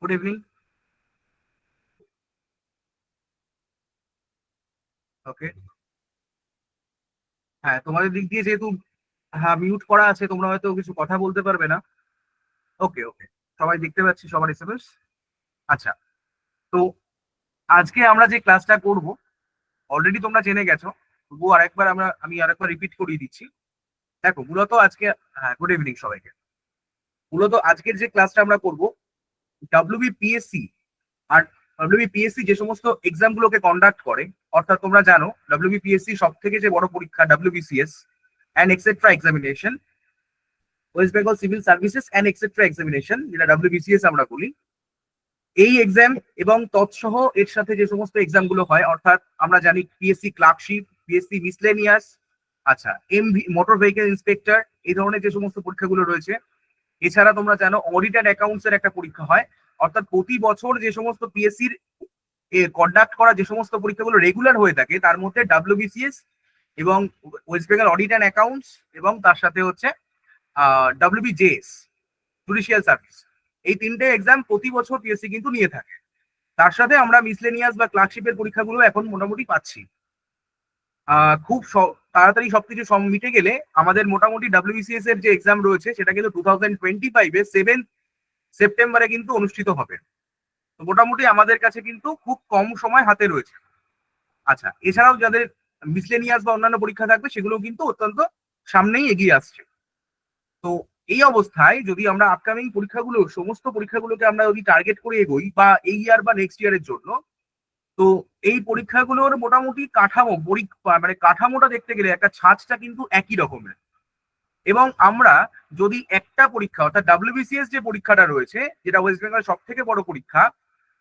Good evening. ওকে। হ্যাঁ, তোমাদের দিক দিয়ে যেহেতু হ্যাঁ মিউট করা আছে, তোমরা হয়তো কিছু কথা বলতে পারবে না। ওকে ওকে, সবাই দেখতে পাচ্ছি সবার এসএমএস। আচ্ছা, তো আজকে আমরা যে ক্লাসটা করব অলরেডি তোমরা জেনে গেছো, তবুও আমি আরেকবার রিপিট করিয়ে দিচ্ছি। দেখো মূলত আজকে, হ্যাঁ গুড ইভিনিং সবাইকে। মূলত আজকের যে ক্লাসটা আমরা করব ডাব্লিউবিপিএসসি আর ডাব্লিউবিপিএসসি যে সমস্ত এক্সাম গুলোকে কন্ডাক্ট করে, অর্থাৎ তোমরা জানো ডাব্লিউবিপিএসসি সব থেকে যে বড় পরীক্ষা WBCS and etcetera examination, West Bengal civil services and etcetera examination, যেটা ডাব্লিউবিসিএস আমরা বলি, এই এক্সাম এবং তৎসহ এর সাথে যে সমস্ত এক্সাম গুলো হয়, অর্থাৎ আমরা জানি পিএসসি ক্লার্কশিপ, পিএসসি মিসলেনিয়াস, আচ্ছা মোটর ভেহিকেল ইন্সপেক্টর, এই ধরনের যে সমস্ত পরীক্ষাগুলো রয়েছে। এছাড়া তোমরা জানো অডিট অ্যান্ড অ্যাকাউন্টস এর একটা পরীক্ষা হয়, অর্থাৎ প্রতি বছর যে সমস্ত পিএসসির কন্ডাক্ট করা যে সমস্ত পরীক্ষাগুলো রেগুলার হয়ে থাকে, তার মধ্যে ডাব্লিউবিসিএস এবং West Bengal audit and accounts এবং তার সাথে হচ্ছে ডাব্লিউবিজেএস জুডিশিয়াল সার্ভিস, এই তিনটে এক্সাম প্রতি বছর পিএসসি কিন্তু নিয়ে থাকে। তার সাথে আমরা মিসলেনিয়াস বা ক্লার্কশিপের পরীক্ষাগুলো এখন মোটামুটি পাচ্ছি। খুব তাড়াতাড়ি সবকিছু মিটে গেলে আমাদের মোটামুটি ডাব্লিউবিসিএস এর যে এক্সাম রয়েছে সেটা কিন্তু 2025 সেপ্টেম্বরে কিন্তু অনুষ্ঠিত হবে। তো মোটামুটি আমাদের কাছে কিন্তু খুব কম সময় হাতে রয়েছে। আচ্ছা, এছাড়াও যাদের মিসলেনিয়াস বা অন্যান্য পরীক্ষা থাকবে সেগুলো কিন্তু অত্যন্ত সামনেই এগিয়ে আসছে। তো এই অবস্থায় যদি আমরা আপকামিং পরীক্ষাগুলো, সমস্ত পরীক্ষাগুলোকে আমরা যদি টার্গেট করে এগোই বা এই ইয়ার বা নেক্সট ইয়ারের জন্য, তো এই পরীক্ষাগুলোর মোটামুটি কাঠামো মানে কাঠামোটা দেখতে গেলে একটা ছাঁচটা কিন্তু একই রকমের। এবং আমরা যদি একটা পরীক্ষা অর্থাৎ ডাব্লিউবিসিএস যে পরীক্ষাটা রয়েছে, যেটা ওয়েস্ট বেঙ্গল সব থেকে বড় পরীক্ষা,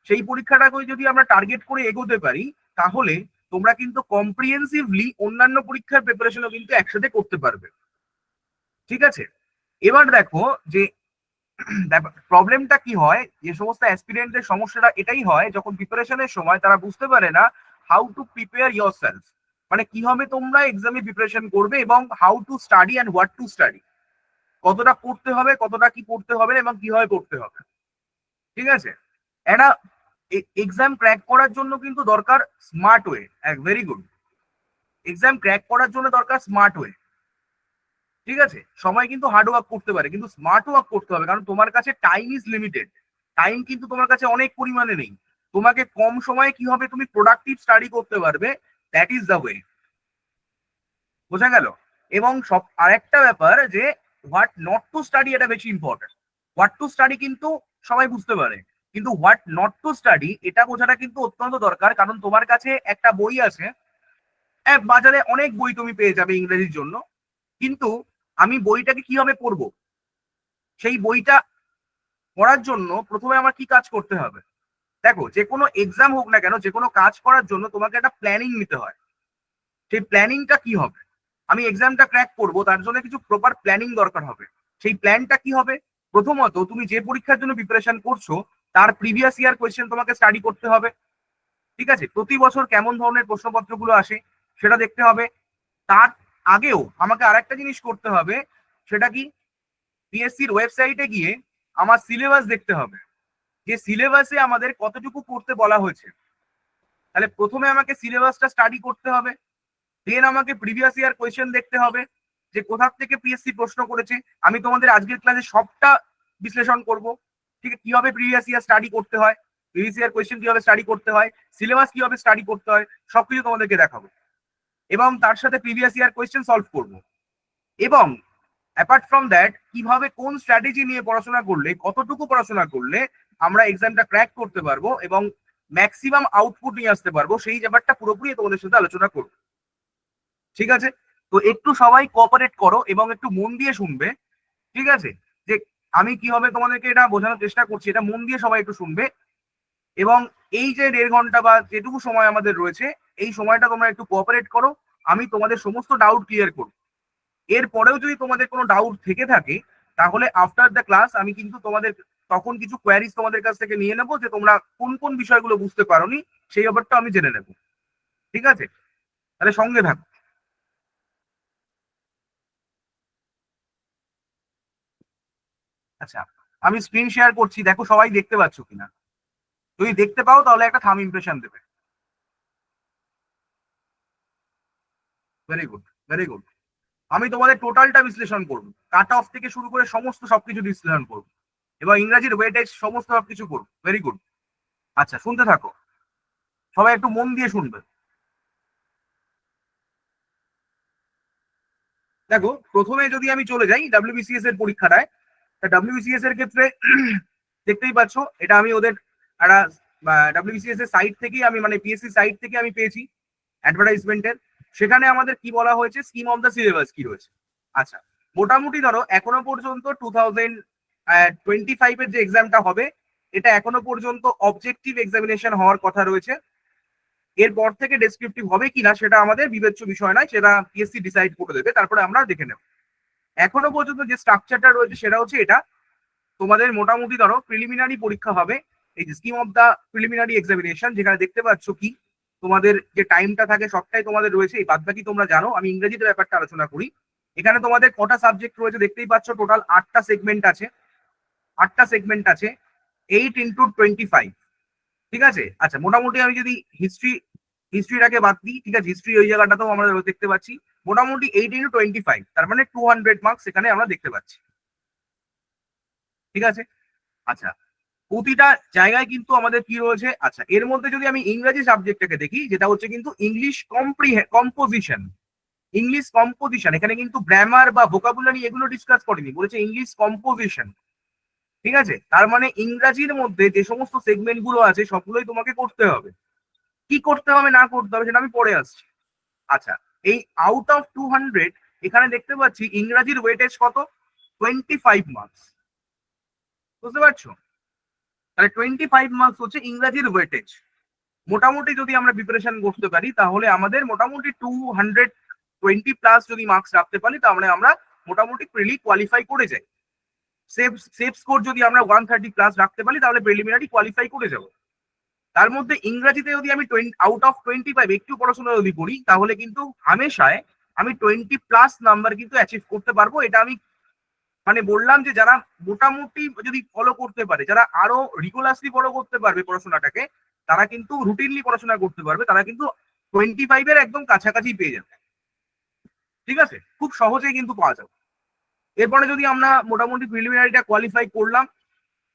সেই পরীক্ষাটাকে যদি আমরা টার্গেট করে এগোতে পারি, তাহলে তোমরা কিন্তু কম্প্রিহেন্সিভলি অন্যান্য পরীক্ষার প্রিপারেশনও কিন্তু একসাথে করতে পারবে। ঠিক আছে, এবার দেখো যে প্রবলেমটা কি হয়, যে সমস্ত অ্যাসপিরেন্টদের সমস্যাটা এটাই হয়, যখন প্রিপারেশনের সময় তারা বুঝতে পারে না how to prepare your self, মানে কিভাবে তোমরা এক্সামে প্রিপারেশন করবে এবং how to study and what to study, কতটা পড়তে হবে, কতটা কি পড়তে হবে এবং কিভাবে পড়তে হবে। ঠিক আছে, একটা এক্সাম ক্র্যাক করার জন্য কিন্তু দরকার smart way. Very good, exam crack করার জন্য দরকার স্মার্ট ওয়ে। ঠিক আছে, সবাই কিন্তু হার্ড ওয়ার্ক করতে পারে, কিন্তু স্মার্ট ওয়ার্ক করতে হবে, কারণ তোমার কাছে টাইম ইজ লিমিটেড। টাইম কিন্তু তোমার কাছে অনেক পরিমাণে নেই। তোমাকে কম সময়ে কিভাবে তুমি প্রোডাক্টিভ স্টাডি করতে পারবে, দ্যাট ইজ দ্য ওয়ে। বোঝা গেল? এবং সব আরেকটা ব্যাপার যে হোয়াট নট টু স্টাডি, এটা বেশি ইম্পর্টেন্ট। হোয়াট টু স্টাডি কিন্তু সবাই বুঝতে পারে, কিন্তু হোয়াট নট টু স্টাডি এটা বোঝাটা কিন্তু অত্যন্ত দরকার। কারণ তোমার কাছে একটা বই আছে, বাজারে অনেক বই তুমি পেয়ে যাবে ইংরেজির জন্য, কিন্তু আমি বইটাকে কিভাবে পড়বো, সেই বইটা পড়ার জন্য প্রথমে আমার কি কাজ করতে হবে? দেখো, যে কোনো এক্সাম হোক না কেন, যে কোনো কাজ করার জন্য তোমাকে একটা প্ল্যানিং নিতে হয়। সেই প্ল্যানিংটা কি হবে? আমি এক্সামটা ক্র্যাক করব, তার জন্য কিছু প্রপার প্ল্যানিং দরকার হবে। সেই প্ল্যানটা কি হবে? প্রথমত তুমি যে পরীক্ষার জন্য প্রিপারেশন করছো, তার প্রিভিয়াস ইয়ার কোয়েশ্চেন তোমাকে স্টাডি করতে হবে। ঠিক আছে, প্রতি বছর কেমন ধরনের প্রশ্নপত্রগুলো আসে সেটা দেখতে হবে। তার আগেও আমাকে আরেকটা জিনিস করতে হবে, সেটা কি? পিএসসির ওয়েবসাইটে গিয়ে আমার সিলেবাস দেখতে হবে, যে সিলেবাসে আমাদের কতটুকু পড়তে বলা হয়েছে। তাহলে প্রথমে আমাকে সিলেবাসটা স্টাডি করতে হবে, দেন আমাকে প্রিভিয়াস ইয়ার কোয়েশ্চেন দেখতে হবে, যে কোথা থেকে পিএসসি প্রশ্ন করেছে। আমি তোমাদের আজকের ক্লাসে সবটা বিশ্লেষণ করব। ঠিক আছে, কিভাবে প্রিভিয়াস ইয়ার স্টাডি করতে হয়, প্রিভিয়াস ইয়ার কোয়েশ্চেন কিভাবে স্টাডি করতে হয়, সিলেবাস কিভাবে স্টাডি করতে হয়, সবকিছু তোমাদেরকে দেখাবো। এবং তার সাথে প্রিভিয়াস ইয়ার কোয়েশ্চেন সলভ করব। এবং অ্যাপার্ট ফ্রম দ্যাট, কিভাবে কোন স্ট্র্যাটেজি নিয়ে পড়াশোনা করলে, কতটুকু পড়াশোনা করলে আমরা এক্সামটা ক্র্যাক করতে পারবো এবং ম্যাক্সিমাম আউটপুট নিয়ে আসতে পারবো, সেই ব্যাপারটা পুরোপুরি তোমাদের সাথে আলোচনা করবো। ঠিক আছে, তো একটু সবাই কোঅপারেট করো এবং একটু মন দিয়ে শুনবে। ঠিক আছে, যে আমি কিভাবে তোমাদেরকে এটা বোঝানোর চেষ্টা করছি, এটা মন দিয়ে সবাই একটু শুনবে। এবং এই যে 1.5 ঘন্টা বা যেটুকু সময় আমাদের রয়েছে, এই সময়টা তোমরা একটু কোঅপারেট করো। আমি তোমাদের সমস্ত ডাউট ক্লিয়ার করব। এরপরেও যদি তোমাদের কোনো ডাউট থেকে থাকে, তাহলে আফটার দ্য ক্লাস আমি কিন্তু তোমাদের তখন কিছু কোয়ারিজ তোমাদের কাছ থেকে নিয়ে নেবো, যে তোমরা কোন কোন বিষয়গুলো বুঝতে পারোনি সেই ব্যাপারটা আমি জেনে নেব। ঠিক আছে, তাহলে সঙ্গে থাকো। আচ্ছা, আমি স্ক্রিন শেয়ার করছি, দেখো সবাই দেখতে পাচ্ছ কিনা। যদি দেখতে পাও তাহলে একটা থাম ইমপ্রেশন দেবে। Very good, very good. আমি তোমাদের টোটালটা বিশ্লেষণ করবো, কাট অফ থেকে শুরু করে সমস্ত সবকিছু বিশ্লেষণ করবো, এবং ইংরাজির ওয়েটেজ সমস্ত সবকিছু করবো। Very good. আচ্ছা, শুনতে থাকো, সবাই একটু মন দিয়ে শুনবে। দেখো, প্রথমে যদি আমি চলে যাই ডাব্লিউবিসিএস এর পরীক্ষাটায়, ডাব্লিউবিসিএস এর ক্ষেত্রে দেখতেই পাচ্ছ, এটা আমি ওদের একটা ডাব্লিউবিসিএস এর সাইট থেকেই আমি, মানে পিএসসি সাইট থেকে আমি পেয়েছি অ্যাডভার্টাইজমেন্টের। সেখানে আমাদের কি বলা হয়েছে, স্কিম অফ দ্য সিলেবাস কি রয়েছে। আচ্ছা, মোটামুটি ধরো এখনো পর্যন্ত 2025 এর যে এক্সামটা হবে, এটা এখনো পর্যন্ত অবজেক্টিভ এক্সামিনেশন হওয়ার কথা রয়েছে। এরপর থেকে ডেসক্রিপটিভ হবে কিনা সেটা আমাদের বিবেচ্য বিষয় নয়, সেটা পিএসসি ডিসাইড করে দেবে, তারপরে আমরা দেখে নেব। এখনো পর্যন্ত যে স্ট্রাকচারটা রয়েছে সেটা হচ্ছে এটা, তোমাদের মোটামুটি ধরো প্রিলিমিনারি পরীক্ষা হবে, এই যে scheme of the preliminary examination, যেখানে দেখতে পাচ্ছ কি তোমাদের যে টাইমটা থাকে সবটাই তোমাদের রয়েছে, এই বাদবাকি তোমরা জানো। আমি ইংরেজিতে ব্যাপারটা আলোচনা করি। এখানে তোমাদের কটা সাবজেক্ট রয়েছে দেখতেই পাচ্ছ, টোটাল 8টা সেগমেন্ট আছে, 8টা সেগমেন্ট আছে, 8 ইন্টু 25। ঠিক আছে। আচ্ছা, মোটামুটি আমি যদি হিস্ট্রিটাকে বাদ দিই, ঠিক আছে, হিস্ট্রি ওই জায়গাটাতেও আমরা দেখতে পাচ্ছি, মোটামুটি 8 ইন্টু 25, তার মানে 200 মার্কস এখানে আমরা দেখতে পাচ্ছি। ঠিক আছে। আচ্ছা, প্রতিটা জায়গায় কিন্তু আমাদের কি রয়েছে। আচ্ছা, এর মধ্যে যদি আমি ইংরেজি সাবজেক্টটাকে দেখি, যেটা হচ্ছে কিন্তু ইংলিশ কম্পোজিশন, ইংলিশ কম্পোজিশন, এখানে কিন্তু গ্রামার বা ভোকাবুলারি এগুলো ডিসকাস করেনি, বলেছে ইংলিশ কম্পোজিশন। ঠিক আছে, তার মানে ইংরাজির মধ্যে যে সমস্ত সেগমেন্ট গুলো আছে সবগুলোই তোমাকে করতে হবে। কি করতে হবে না করতে হবে সেটা আমি পরে আসছি। আচ্ছা, এই আউট অফ 200 এখানে দেখতে পাচ্ছি ইংরাজির ওয়েটেজ কত, 25 মার্কস। বুঝতে পারছো? তাহলে 25 মার্কস হচ্ছে ইংরাজির ওয়েটেজ। মোটামুটি যদি আমরা প্রিপারেশন করতে পারি তাহলে আমাদের মোটামুটি 220 প্লাস যদি মার্কস রাখতে পারি, তাহলে আমরা মোটামুটি প্রিলি কোয়ালিফাই করে যাই। সেফ স্কোর যদি আমরা 130 প্লাস রাখতে পারি তাহলে প্রিলিমিনারি কোয়ালিফাই করে যাব। তার মধ্যে ইংরাজিতে যদি আমি আউট অফ 25 একটু পড়াশোনা যদি করি, তাহলে কিন্তু হামেশায় আমি 20 প্লাস নাম্বার কিন্তু অ্যাচিভ করতে পারবো। এটা আমি মানে বললাম যে যারা মোটামুটি যদি ফলো করতে পারে, যারা আরো রিগুলাসলি ফলো করতে পারবে পড়াশোনাটাকে, তারা কিন্তু রুটিনলি পড়াশোনা করতে পারবে, তারা কিন্তু 25 এর একদম কাছাকাছি পেয়ে যাবে। ঠিক আছে, খুব সহজেই কিন্তু পাওয়া যাবে। এরপরে যদি আমরা মোটামুটি প্রিলিমিনারিটা কোয়ালিফাই করলাম,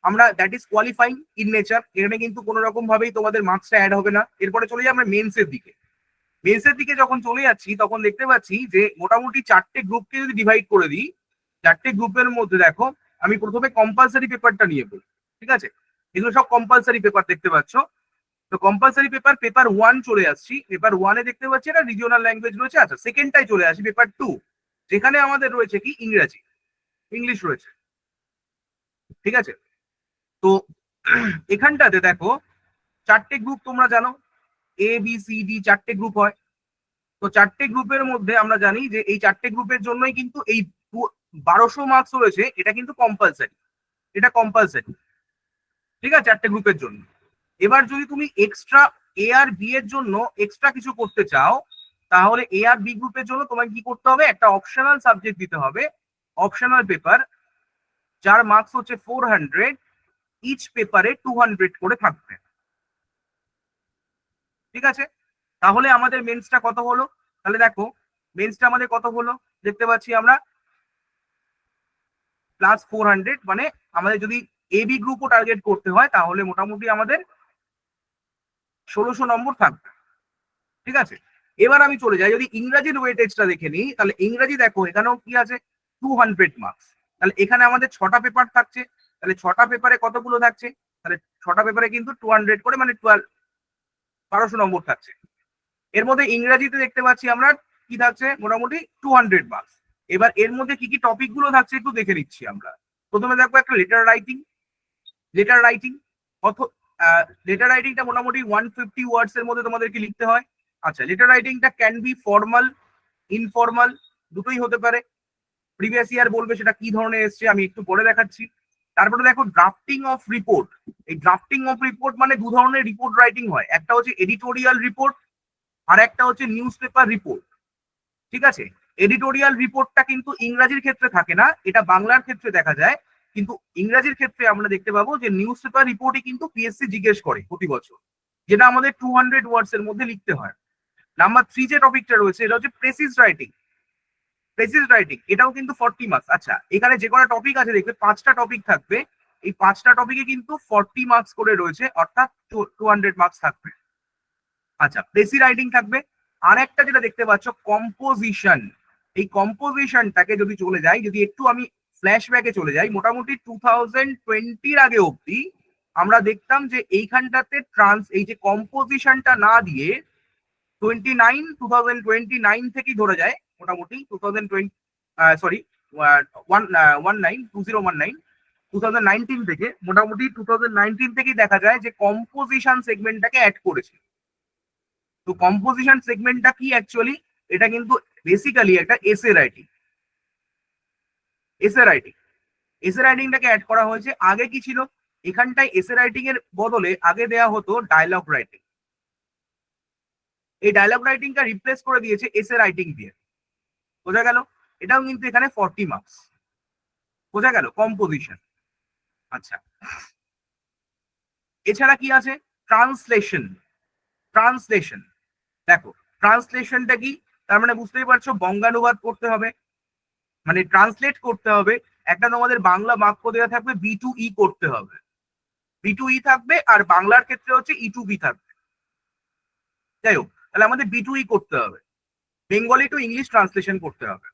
আমরা that is qualifying in nature, এখানে কিন্তু কোনো রকম ভাবেই তোমাদের মার্কসটা অ্যাড হবে না। এরপরে চলে যাই আমরা মেন্সের দিকে। মেন্সের দিকে যখন চলে যাচ্ছি তখন দেখতে পাচ্ছি যে মোটামুটি 4টে গ্রুপকে যদি ডিভাইড করে দিই, 4টে গ্রুপের মধ্যে দেখো আমি প্রথমে কম্পালসারি পেপারটা নিয়ে বলি। ঠিক আছে, এগুলো সব কম্পালসারি পেপার দেখতে পাচ্ছ। তো কম্পালসারি পেপার 1 চলে আসছি। পেপার 1-এ দেখতে পাচ্ছি এটা রিজিওনাল ল্যাঙ্গুয়েজ রয়েছে। আচ্ছা, সেকেন্ডটাই চলে আসি পেপার 2, যেখানে আমাদের রয়েছে কি ইংরেজি, ইংলিশ রয়েছে। ঠিক আছে, তো এখানটাতে দেখো 4টে গ্রুপ তোমরা জানো, A B C D 4টে group হয়। তো 4টে গ্রুপের মধ্যে আমরা জানি যে এই 4টে গ্রুপের জন্যই কিন্তু এই 1200 মার্কস রয়েছে, এটা কিন্তু কম্পালসারি, এটা কম্পালসারি। ঠিক আছে, 4টে গ্রুপের জন্য। এবার যদি তুমি এক্সট্রা এ আর বি এর জন্য এক্সট্রা কিছু করতে চাও, তাহলে এ আর বি গ্রুপের জন্য তোমাকে কি করতে হবে, একটা অপশনাল সাবজেক্ট দিতে হবে, অপশনাল পেপার, যার মার্কস হচ্ছে 400, ইচ পেপারে 200 করে থাকবে। ঠিক আছে, তাহলে আমাদের মেন্সটা কত হলো, তাহলে দেখো মেন্সটা আমাদের কত হলো, দেখতে পাচ্ছি আমরা প্লাস 400, মানে আমাদের যদি এ বি গ্রুপও টার্গেট করতে হয় তাহলে মোটামুটি আমাদের 1600 নম্বর থাকবে। ঠিক আছে, এবার আমি চলে যাই যদি ইংরাজির ওয়েটেজটা দেখে নিই, তাহলে ইংরাজি দেখো এখানেও কি আছে 200 মার্কস। তাহলে এখানে আমাদের 6টা পেপার থাকছে, তাহলে 6টা পেপারে কতগুলো থাকছে, তাহলে 6টা পেপারে কিন্তু 200 করে, মানে 1200 নম্বর থাকছে। এর মধ্যে ইংরাজিতে দেখতে পাচ্ছি আমরা কি থাকছে, মোটামুটি 200 মার্কস। এবার এর মধ্যে কি কি টপিক গুলো থাকছে একটু দেখে নিচ্ছি আমরা। প্রথমে দেখবো একটা লেটার রাইটিং। লেটার রাইটিং কত, লেটার রাইটিংটা মোটামুটি 150 ওয়ার্ডস এর মধ্যে তোমাদেরকে লিখতে হয়। আচ্ছা, লেটার রাইটিংটা ক্যান বি ফর্মাল, ইনফর্মাল, দুটোই হতে পারে। প্রিভিয়াস ইয়ার বলবে সেটা কি ধরনের এসছে, আমি একটু পরে দেখাচ্ছি। তারপরে দেখো ড্রাফটিং অফ রিপোর্ট। এই ড্রাফটিং অফ রিপোর্ট মানে দু ধরনের রিপোর্ট রাইটিং হয়, একটা হচ্ছে এডিটোরিয়াল রিপোর্ট, আর একটা হচ্ছে নিউজ পেপার রিপোর্ট। ঠিক আছে, এডিটোরিয়াল রিপোর্টটা কিন্তু ইংরাজির ক্ষেত্রে থাকে না, এটা বাংলার ক্ষেত্রে দেখা যায়। কিন্তু ইংরাজির ক্ষেত্রে আমরা দেখতে পাবো যে নিউজ পেপার রিপোর্টই কিন্তু পিএসসি জিজ্ঞেস করে প্রতি বছর, যেটা আমাদের 200 ওয়ার্ডস এর মধ্যে লিখতে হয়। নাম্বার 3 যে টপিকটা রয়েছে এটা হচ্ছে প্রেসিস রাইটিং। প্রেসিস রাইটিং এটাও কিন্তু 40 মার্কস। আচ্ছা, এখানে যে কটা টপিক আছে দেখবে 5টা টপিক থাকবে, এই 5টা টপিকে কিন্তু 40 মার্কস করে রয়েছে, অর্থাৎ 200 মার্কস থাকবে। আচ্ছা, প্রেসি রাইটিং থাকবে। আর একটা যেটা দেখতে পাচ্ছ কম্পোজিশন, এই কম্পোজিশনটাকে যদি চলে যাই, যদি একটু আমি ফ্ল্যাশব্যাকে চলে যাই, মোটামুটি 2020 আগে অব্দি আমরা দেখতাম যে এইখানটাতে এই যে কম্পোজিশনটা না দিয়ে 2029 থেকেই ধরে যায় মোটামুটি 2019 থেকে মোটামুটি 2019 থেকেই দেখা যায় যে কম্পোজিশন সেগমেন্টটাকে অ্যাড করেছে। তো কম্পোজিশন সেগমেন্টটা কি অ্যাকচুয়ালি? এটা কিন্তু বেসিক্যালি একটা এসে রাইটিং। এসে রাইটিং, এসে রাইটিংটাকে অ্যাড করা হয়েছে। আগে কি ছিল, এখানটায় এসে রাইটিং এর বদলে আগে দেয়া হতো ডায়লগ রাইটিং। এই ডায়লগ রাইটিংটা রিপ্লেস করে দিয়েছে এসে রাইটিং দিয়ে। বোঝা গেল? এটাও কিন্তু এখানে 40 মার্কস। বোঝা গেল কম্পোজিশন। আচ্ছা, এছাড়া কি আছে? ট্রান্সলেশন। ট্রান্সলেশন দেখো, ট্রান্সলেশনটা কি? তার মানে বুঝতেই পারছো, বঙ্গানুবাদ করতে হবে, মানে ট্রান্সলেট করতে হবে। একটা তোমাদের বাংলা বাক্য দেওয়া থাকবে, B2E করতে হবে, B2E থাকবে, আর বাংলার ক্ষেত্রে হচ্ছে E2B থাকবে। যাই হোক, তাহলে আমাদের B2E করতে হবে, বেঙ্গলি টু ইংলিশ ট্রান্সলেশন করতে হবে।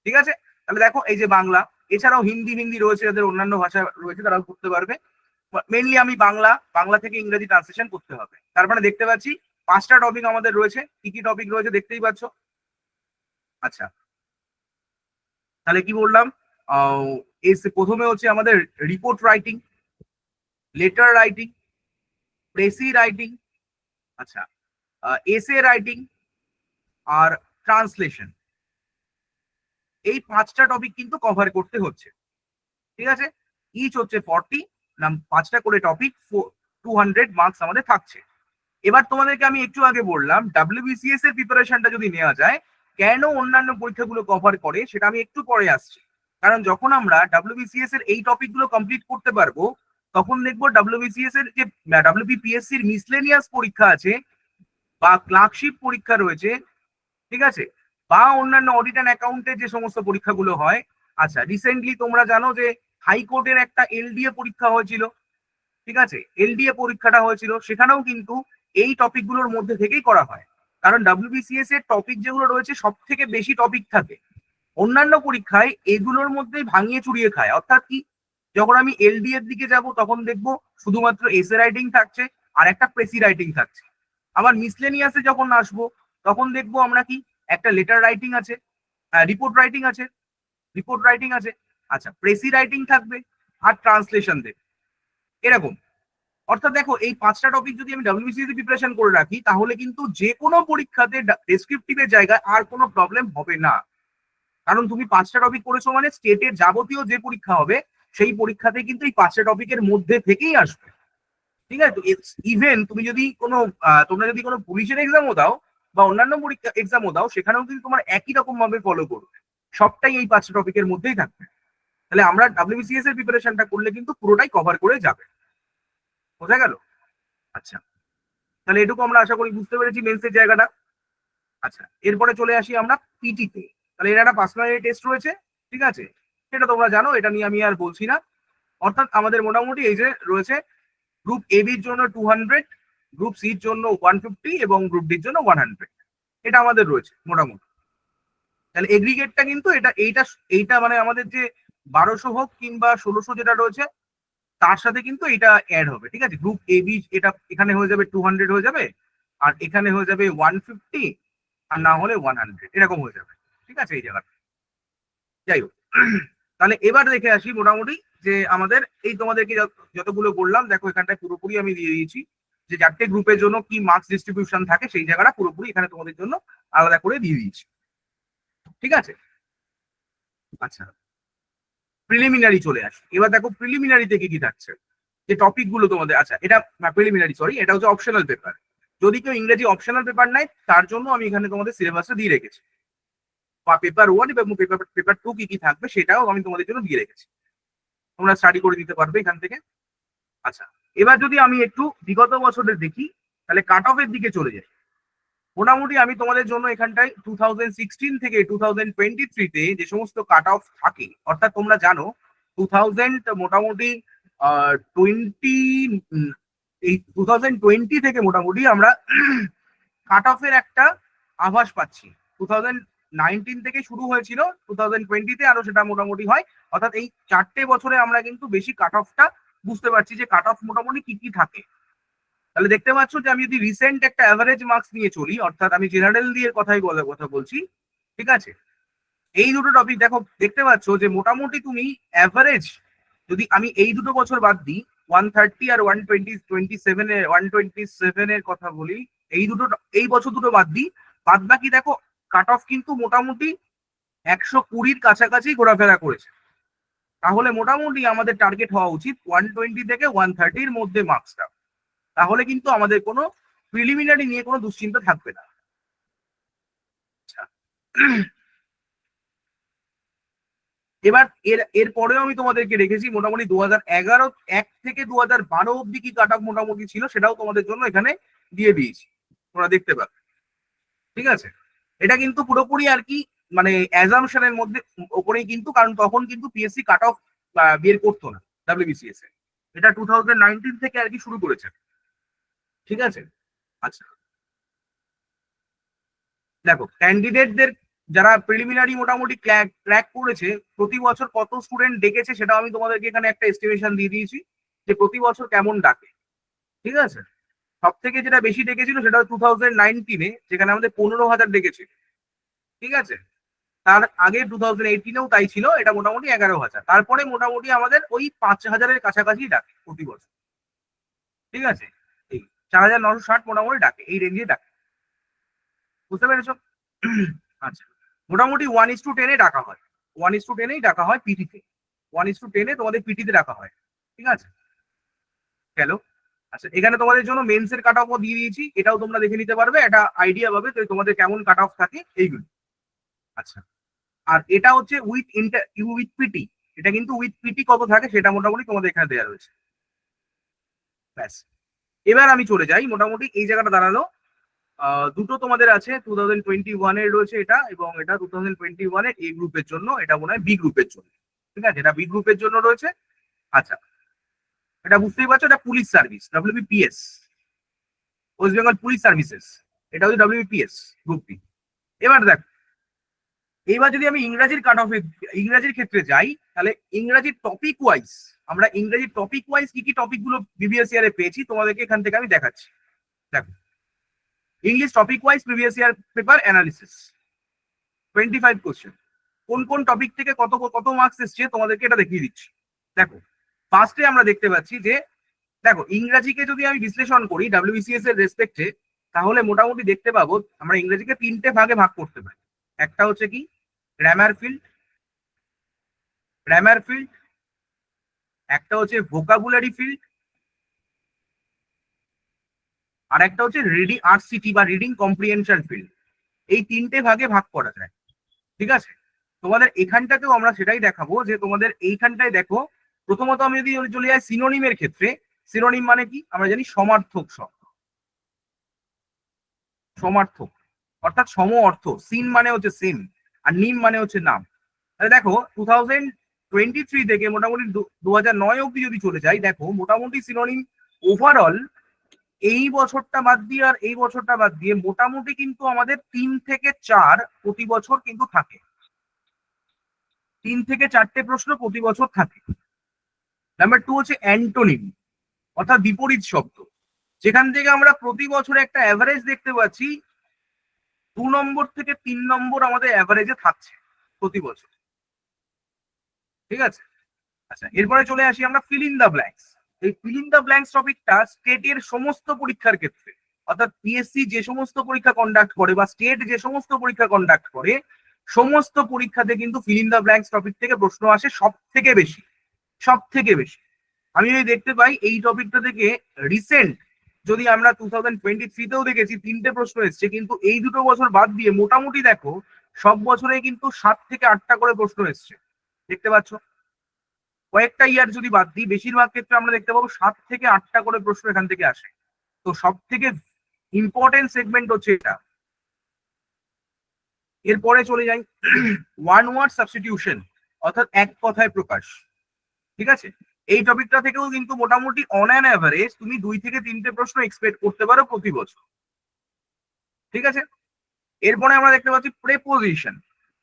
ঠিক আছে? তাহলে দেখো, এই যে বাংলা, এছাড়াও হিন্দি রয়েছে, যাদের অন্যান্য ভাষা রয়েছে তারাও করতে পারবে। মেনলি আমি বাংলা থেকে ইংরেজি ট্রান্সলেশন করতে হবে। তার মানে দেখতে পাচ্ছি 5টা টপিক আমাদের রয়েছে। কি কি টপিক রয়েছে দেখতেই পাচ্ছ। আচ্ছা, তাহলে কি বললাম? প্রথমে হচ্ছে আমাদের report writing, letter writing, precis writing, আচ্ছা, এসে রাইটিং আর ট্রান্সলেশন। এই 5টা টপিক কিন্তু কভার করতে হচ্ছে। ঠিক আছে? ইচ হচ্ছে 40, 5টা করে টপিক, 200 মার্কস আমাদের থাকছে। এবার তোমাদেরকে আমি একটু আগে বললাম WBCS এর প্রিপারেশনটা যদি নেওয়া যায়, কেন অন্যান্য পরীক্ষাগুলো কভার করে সেটা আমি একটু পরে আসছি। কারণ যখন আমরা WBCS এর এই টপিকগুলো কমপ্লিট করতে পারবো, তখন দেখবো WBCS এর যে WBPSC এর মিসলেনিয়াস পরীক্ষা আছে বা ক্লার্কশিপ পরীক্ষা রয়েছে, ঠিক আছে, বা অন্যান্য অডিট অ্যান্ড অ্যাকাউন্টের যে সমস্ত পরীক্ষাগুলো হয়। আচ্ছা, রিসেন্টলি তোমরা জানো যে হাইকোর্টের একটা LDA পরীক্ষা হয়েছিল। ঠিক আছে, LDA পরীক্ষাটা হয়েছিল, সেখানেও কিন্তু এই টপিকগুলোর মধ্যে থেকেই করা হয়। কারণ WBCS এর টপিক যেগুলো রয়েছে সব থেকে বেশি টপিক থাকে, অন্যান্য পরীক্ষায় এগুলোর মধ্যেই ভাঙিয়ে চুরিয়ে খায়। অর্থাৎ কি, যখন আমি LDA এর দিকে যাব তখন দেখবো শুধুমাত্র এসে রাইটিং থাকছে আর একটা প্রেসি রাইটিং থাকছে। আবার মিসলেনিয়াসে যখন আসবো তখন দেখবো আমরা কি, একটা লেটার রাইটিং আছে, রিপোর্ট রাইটিং আছে, রিপোর্ট রাইটিং আছে, আচ্ছা, প্রেসি রাইটিং থাকবে, আর ট্রান্সলেশন দেবে, এরকম। অর্থাৎ দেখো, এই 5টা টপিক যদি আমি WBCS প্রিপারেশন করে রাখি, তাহলে কিন্তু যে কোনো পরীক্ষাতে ডেসক্রিপটিভের জায়গায় আর কোনো প্রবলেম হবে না। কারণ তুমি 5টা টপিক করেছো মানে স্টেটের যাবতীয় যে পরীক্ষা হবে সেই পরীক্ষাতে কিন্তু এই 5টা টপিকের মধ্যে থেকেই আসবে। ঠিক আছে? তো ইভেন তুমি যদি কোনো তোমরা যদি কোনো পুলিশের এক্সামও দাও বা অন্যান্য পরীক্ষা এক্সামও দাও, সেখানেও কিন্তু তোমার একই রকম ভাবে ফলো করবে, সবটাই এই 5টা টপিকের মধ্যেই থাকবে। তাহলে আমরা WBCS এর প্রিপারেশনটা করলে কিন্তু পুরোটাই কভার করে যাবে। বোঝা গেল? আচ্ছা, তাহলে এটুকু আমরা আশা করি বুঝতে পেরেছি মেন্সের জায়গাটা। আচ্ছা, এরপরে চলে আসি আমরা পিটিতে। তাহলে এর একটা পার্সোনালিটি টেস্ট রয়েছে, ঠিক আছে, সেটা তোমরা জানো, এটা নিয়ে আমি আর বলছি না। অর্থাৎ আমাদের মোটামুটি এই যে রয়েছে, গ্রুপ এ বির জন্য 200, গ্রুপ সির জন্য 150 এবং গ্রুপ ডির জন্য 100, এটা আমাদের রয়েছে মোটামুটি। তাহলে এগ্রিগেটটা কিন্তু এইটা মানে আমাদের যে 1200 হোক কিংবা 1600 যেটা রয়েছে তার সাথে কিন্তু এটা অ্যাড হবে। ঠিক আছে, গ্রুপ এ বি এটা এখানে হয়ে যাবে 200 হয়ে যাবে, আর এখানে হয়ে যাবে 150, আর না হলে 100, এরকম হয়ে যাবে। ঠিক আছে, এই জায়গাটা। যাই হোক, তাহলে এবার দেখে আসি মোটামুটি যে আমাদের এই তোমাদেরকে যতগুলো বললাম, দেখো এখানটায় পুরোপুরি আমি দিয়ে দিয়েছি যে 4টে গ্রুপের জন্য কি মার্কস ডিস্ট্রিবিউশন থাকে, সেই জায়গাটা পুরোপুরি এখানে তোমাদের জন্য আলাদা করে দিয়ে দিয়েছি। ঠিক আছে? আচ্ছা, প্রিলিমিনারি চলে আসি। এবার দেখো প্রিলিমিনারিতে কি কি থাকছে, যে টপিক গুলো তোমাদের। আচ্ছা, এটা প্রিলিমিনারি, সরি, এটা হচ্ছে অপশনাল পেপার। যদি কেউ ইংরেজি অপশনাল পেপার নেয়, তার জন্য আমি এখানে তোমাদের সিলেবাসটা দিয়ে রেখেছি, বা পেপার 1 এবং পেপার 2 কি কি থাকবে সেটাও আমি তোমাদের জন্য দিয়ে রেখেছি। তোমরা স্টাডি করে দিতে পারবে এখান থেকে। আচ্ছা, এবার যদি আমি একটু বিগত বছরের দেখি, তাহলে কাট অফের দিকে চলে যাই। মোটামুটি আমি তোমাদের জন্য এখানটায় 2016 থেকে 2023-তে যে সমস্ত কাট অফ থাকে, অর্থাৎ তোমরা জানো 2000 মোটামুটি 20 এই 2020 থেকে মোটামুটি আমরা কাট অফের একটা আভাস পাচ্ছি। 2019 থেকে শুরু হয়েছিল, 2020-তে আরো সেটা মোটামুটি হয়। অর্থাৎ এই 4টে বছরে আমরা কিন্তু বেশি কাট অফটা বুঝতে পারছি যে কাট অফ মোটামুটি কি কি থাকে। তাহলে দেখতে পাচ্ছ যে আমি যদি রিসেন্ট একটা অ্যাভারেজ মার্কস নিয়ে চলি, অর্থাৎ আমি জেনারেল দিয়ে কথা বলছি, ঠিক আছে। এই দুটো টপিক দেখো, দেখতে পাচ্ছ যে মোটামুটি তুমি অ্যাভারেজ, যদি আমি এই দুটো বছর বাদ দিই, 130 আর 127 এর কথা বলি, এই বছর দুটো বাদ দিই, বাদ বাকি দেখো কাট অফ কিন্তু মোটামুটি 120-র কাছাকাছি ঘোরাফেরা করেছে। তাহলে মোটামুটি আমাদের টার্গেট হওয়া উচিত 120 থেকে 130-র মধ্যে মার্কসটা। তাহলে কিন্তু আমাদের কোনো প্রিলিমিনারি নিয়ে কোনো দুশ্চিন্তা থাকবে না। এবার এর পরেও আমি তোমাদেরকে রেখেছি মোটামুটি 2011 থেকে 2012 অব্দি কি কাট অফ মোটামুটি ছিল, সেটাও তোমাদের জন্য এখানে দিয়ে দিয়েছি, তোমরা দেখতে পাবে। ঠিক আছে, এটা কিন্তু পুরোপুরি আর কি মানে অ্যাজাম্পশনের মধ্যে ওপরেই কিন্তু, কারণ তখন কিন্তু পিএসসি কাট অফ বের করতো না ডাব্লিউবিসিএস এ, এটা 2019 থেকে আর কি শুরু করেছে। ঠিক আছে, আচ্ছা দেখো ক্যান্ডিডেটদের যারা প্রিলিমিনারি মোটামুটি ক্র্যাক করেছে, প্রতি বছর কত স্টুডেন্ট ডেকেছে সেটাও আমি তোমাদেরকে এখানে একটা এস্টিমেশন দিয়ে দিয়েছি যে প্রতি বছর কেমন ডাকে। ঠিক আছে, সব থেকে যেটা বেশি ডেকেছিল সেটা 2019-এ, যেখানে আমাদের 15,000 ডেকেছে। ঠিক আছে, তার আগে 2018-এও তাই ছিল, এটা মোটামুটি 11,000। তারপরে মোটামুটি আমাদের ওই 5,000-এর কাছাকাছি ডাকে প্রতি বছর। ঠিক আছে, এই 4,960 মোটামুটি ডাকে, এই রেঞ্জে ডাকে। বুঝতে পেরেছ? আচ্ছা, মোটামুটি 1:10-এ ডাকা হয়, 1:10-এই ডাকা হয় পিটিতে, 1:10-এ তোমাদের পিটিতে ডাকা হয়। ঠিক আছে, গেল। আচ্ছা, এখানে তোমাদের জন্য মেন্সের কাট অফও দিয়ে দিয়েছি, এটাও তোমরা দেখে নিতে পারবে, একটা আইডিয়া পাবে তো তোমাদের কেমন কাট অফ থাকে এইগুলো। আচ্ছা, আর এটা হচ্ছে উইথ পিটি, এটা কিন্তু উইথ পিটি কত থাকে সেটা মোটামুটি তোমাদের এখানে দেওয়া রয়েছে। ব্যাস, এবার আমি চলে যাই, মোটামুটি এই জায়গাটা দাঁড়ালো। দুটো তোমাদের আছে, 2021-এর রয়েছে এটা, এবং এটা 2021-এর এ গ্রুপের জন্য, এটা মনে হয় বি গ্রুপের জন্য। ঠিক আছে, এটা বি গ্রুপের জন্য রয়েছে। আচ্ছা, এটা বুঝতেই পারছো, এটা police service, WBPS, West Bengal police services, এটা হচ্ছে ডব্লিউবিপিএস গ্রুপ বি। এবার দেখ, এইবার যদি আমি ইংরাজির কাট অফে, ইংরাজির ক্ষেত্রে যাই, তাহলে ইংরাজির টপিক ওয়াইজ, আমরা ইংরাজির টপিক ওয়াইজ কি কি টপিক গুলো প্রিভিয়াস ইয়ারে পেয়েছি তোমাদেরকে এখান থেকে আমি দেখাচ্ছি। দেখো, English topic wise previous year paper analysis, 25 question, কোন কোন টপিক থেকে কত কত মার্কস এসছে তোমাদেরকে এটা দেখিয়ে দিচ্ছি। দেখো, ফার্স্টে আমরা দেখতে পাচ্ছি যে, দেখো ইংরাজিকে যদি আমি বিশ্লেষণ করি ডাব্লিউবিসিএস এর রেসপেক্টে, তাহলে মোটামুটি দেখতে পাবো আমরা ইংরেজিকে 3টে ভাগে ভাগ করতে পারি। একটা হচ্ছে কি গ্রামার ফিল্ড, একটা হচ্ছে ভোকাবুলারি ফিল্ড, আর একটা হচ্ছে রিডিং আরসিটি বা রিডিং কম্প্রিহেনশন ফিল্ড। এই 3টে ভাগে ভাগ করা যায়। ঠিক আছে, তোমাদের এখানটাতেও আমরা সেটাই দেখাবো যে তোমাদের এইখানটায় দেখো, প্রথমত আমি যদি চলে যাই সিনোনিমের ক্ষেত্রে, সিনোনিম মানে কি আমরা জানি সমার্থক শব্দ, সমার্থক অর্থাৎ সম অর্থ, সিন মানে হচ্ছে সেম, আর নিম মানে হচ্ছে নাম। তাহলে দেখো 2023 থেকে মোটামুটি 2009 অব্দি যদি চলে যাই, দেখো মোটামুটি সিনোনিম ওভারঅল এই বছরটা বাদ দিয়ে আর এই বছরটা বাদ দিয়ে মোটামুটি কিন্তু আমাদের 3 থেকে 4 প্রতি বছর কিন্তু থাকে, 3 থেকে 4টে প্রশ্ন প্রতি বছর থাকে। নাম্বার 2 হচ্ছে অ্যান্টোনিম, অর্থাৎ বিপরীত শব্দ, যেখান থেকে আমরা প্রতি বছর একটা অ্যাভারেজ দেখতে পাচ্ছি 2 নম্বর থেকে 3 নম্বর আমাদের অ্যাভারেজে থাকছে প্রতি বছর। ঠিক আছে, আচ্ছা এরপরে চলে আসি আমরা ফিল ইন দ্য ব্ল্যাঙ্কস। এই ফিল ইন দ্য ব্ল্যাঙ্কস টপিকটা স্টেটের সমস্ত পরীক্ষার ক্ষেত্রে, অর্থাৎ পিএসসি যে সমস্ত পরীক্ষা কন্ডাক্ট করে বা স্টেট যে সমস্ত পরীক্ষা কন্ডাক্ট করে, সমস্ত পরীক্ষাতে কিন্তু feel in the blanks topic থেকে প্রশ্ন আসে সব থেকে বেশি, সব থেকে বেশি। আমি যদি দেখতে পাই এই টপিকটা থেকে রিসেন্ট, যদি আমরা 2023-তেও দেখেছি 3টে প্রশ্ন এসছে, কিন্তু এই দুটো বছর বাদ দিয়ে মোটামুটি দেখো সব বছরে কিন্তু 7 থেকে 8টা করে প্রশ্ন এসছে, দেখতে পাচ্ছ। কয়েকটা ইয়ার যদি বাদ দিই, বেশিরভাগ ক্ষেত্রে আমরা দেখতে পাবো 7 থেকে 8টা করে প্রশ্ন এখান থেকে আসে। তো সব থেকে ইম্পর্টেন্ট সেগমেন্ট হচ্ছে এটা। এরপরে চলে যাই ওয়ান ওয়ার্ড সাবস্টিটিউশন, অর্থাৎ এক কথায় প্রকাশ। ঠিক আছে, এই টপিকটা থেকেও কিন্তু মোটামুটি অন অ্যান অ্যাভারেজ তুমি 2 থেকে 3টে প্রশ্ন এক্সপেক্ট করতে পারো প্রতি বছর। ঠিক আছে, এরপরে আমরা দেখতে পাচ্ছি প্রেপোজিশন।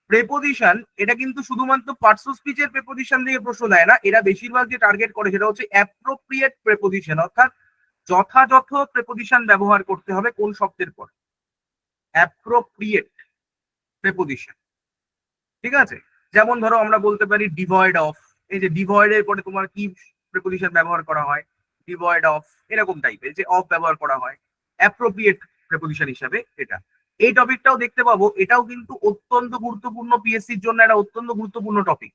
প্রেপোজিশন এটা কিন্তু শুধুমাত্র পার্টস অফ স্পিচের প্রেপোজিশন দিয়ে প্রশ্ন দেয় না, এরা বেশিরভাগ যে টার্গেট করে সেটা হচ্ছে অ্যাপ্রোপ্রিয়েট প্রেপোজিশন, অর্থাৎ যথাযথ প্রেপোজিশন ব্যবহার করতে হবে কোন শব্দের পর, অ্যাপ্রোপ্রিয়েট প্রেপোজিশন। ঠিক আছে, যেমন ধরো আমরা বলতে পারি ডিভয়েড অফ, এই যে ডিভয়েড এর পরে তোমার কি প্রেপোজিশন ব্যবহার করা হয়, ডিভয়েড অফ, এরকম টাইপের যে অফ ব্যবহার করা হয় অ্যাপ্রোপ্রিয়েট প্রেপোজিশন হিসাবে। এটা এই টপিকটাও দেখতে পাবো, এটাও কিন্তু অত্যন্ত গুরুত্বপূর্ণ, পিএসসির জন্য একটা অত্যন্ত গুরুত্বপূর্ণ টপিক।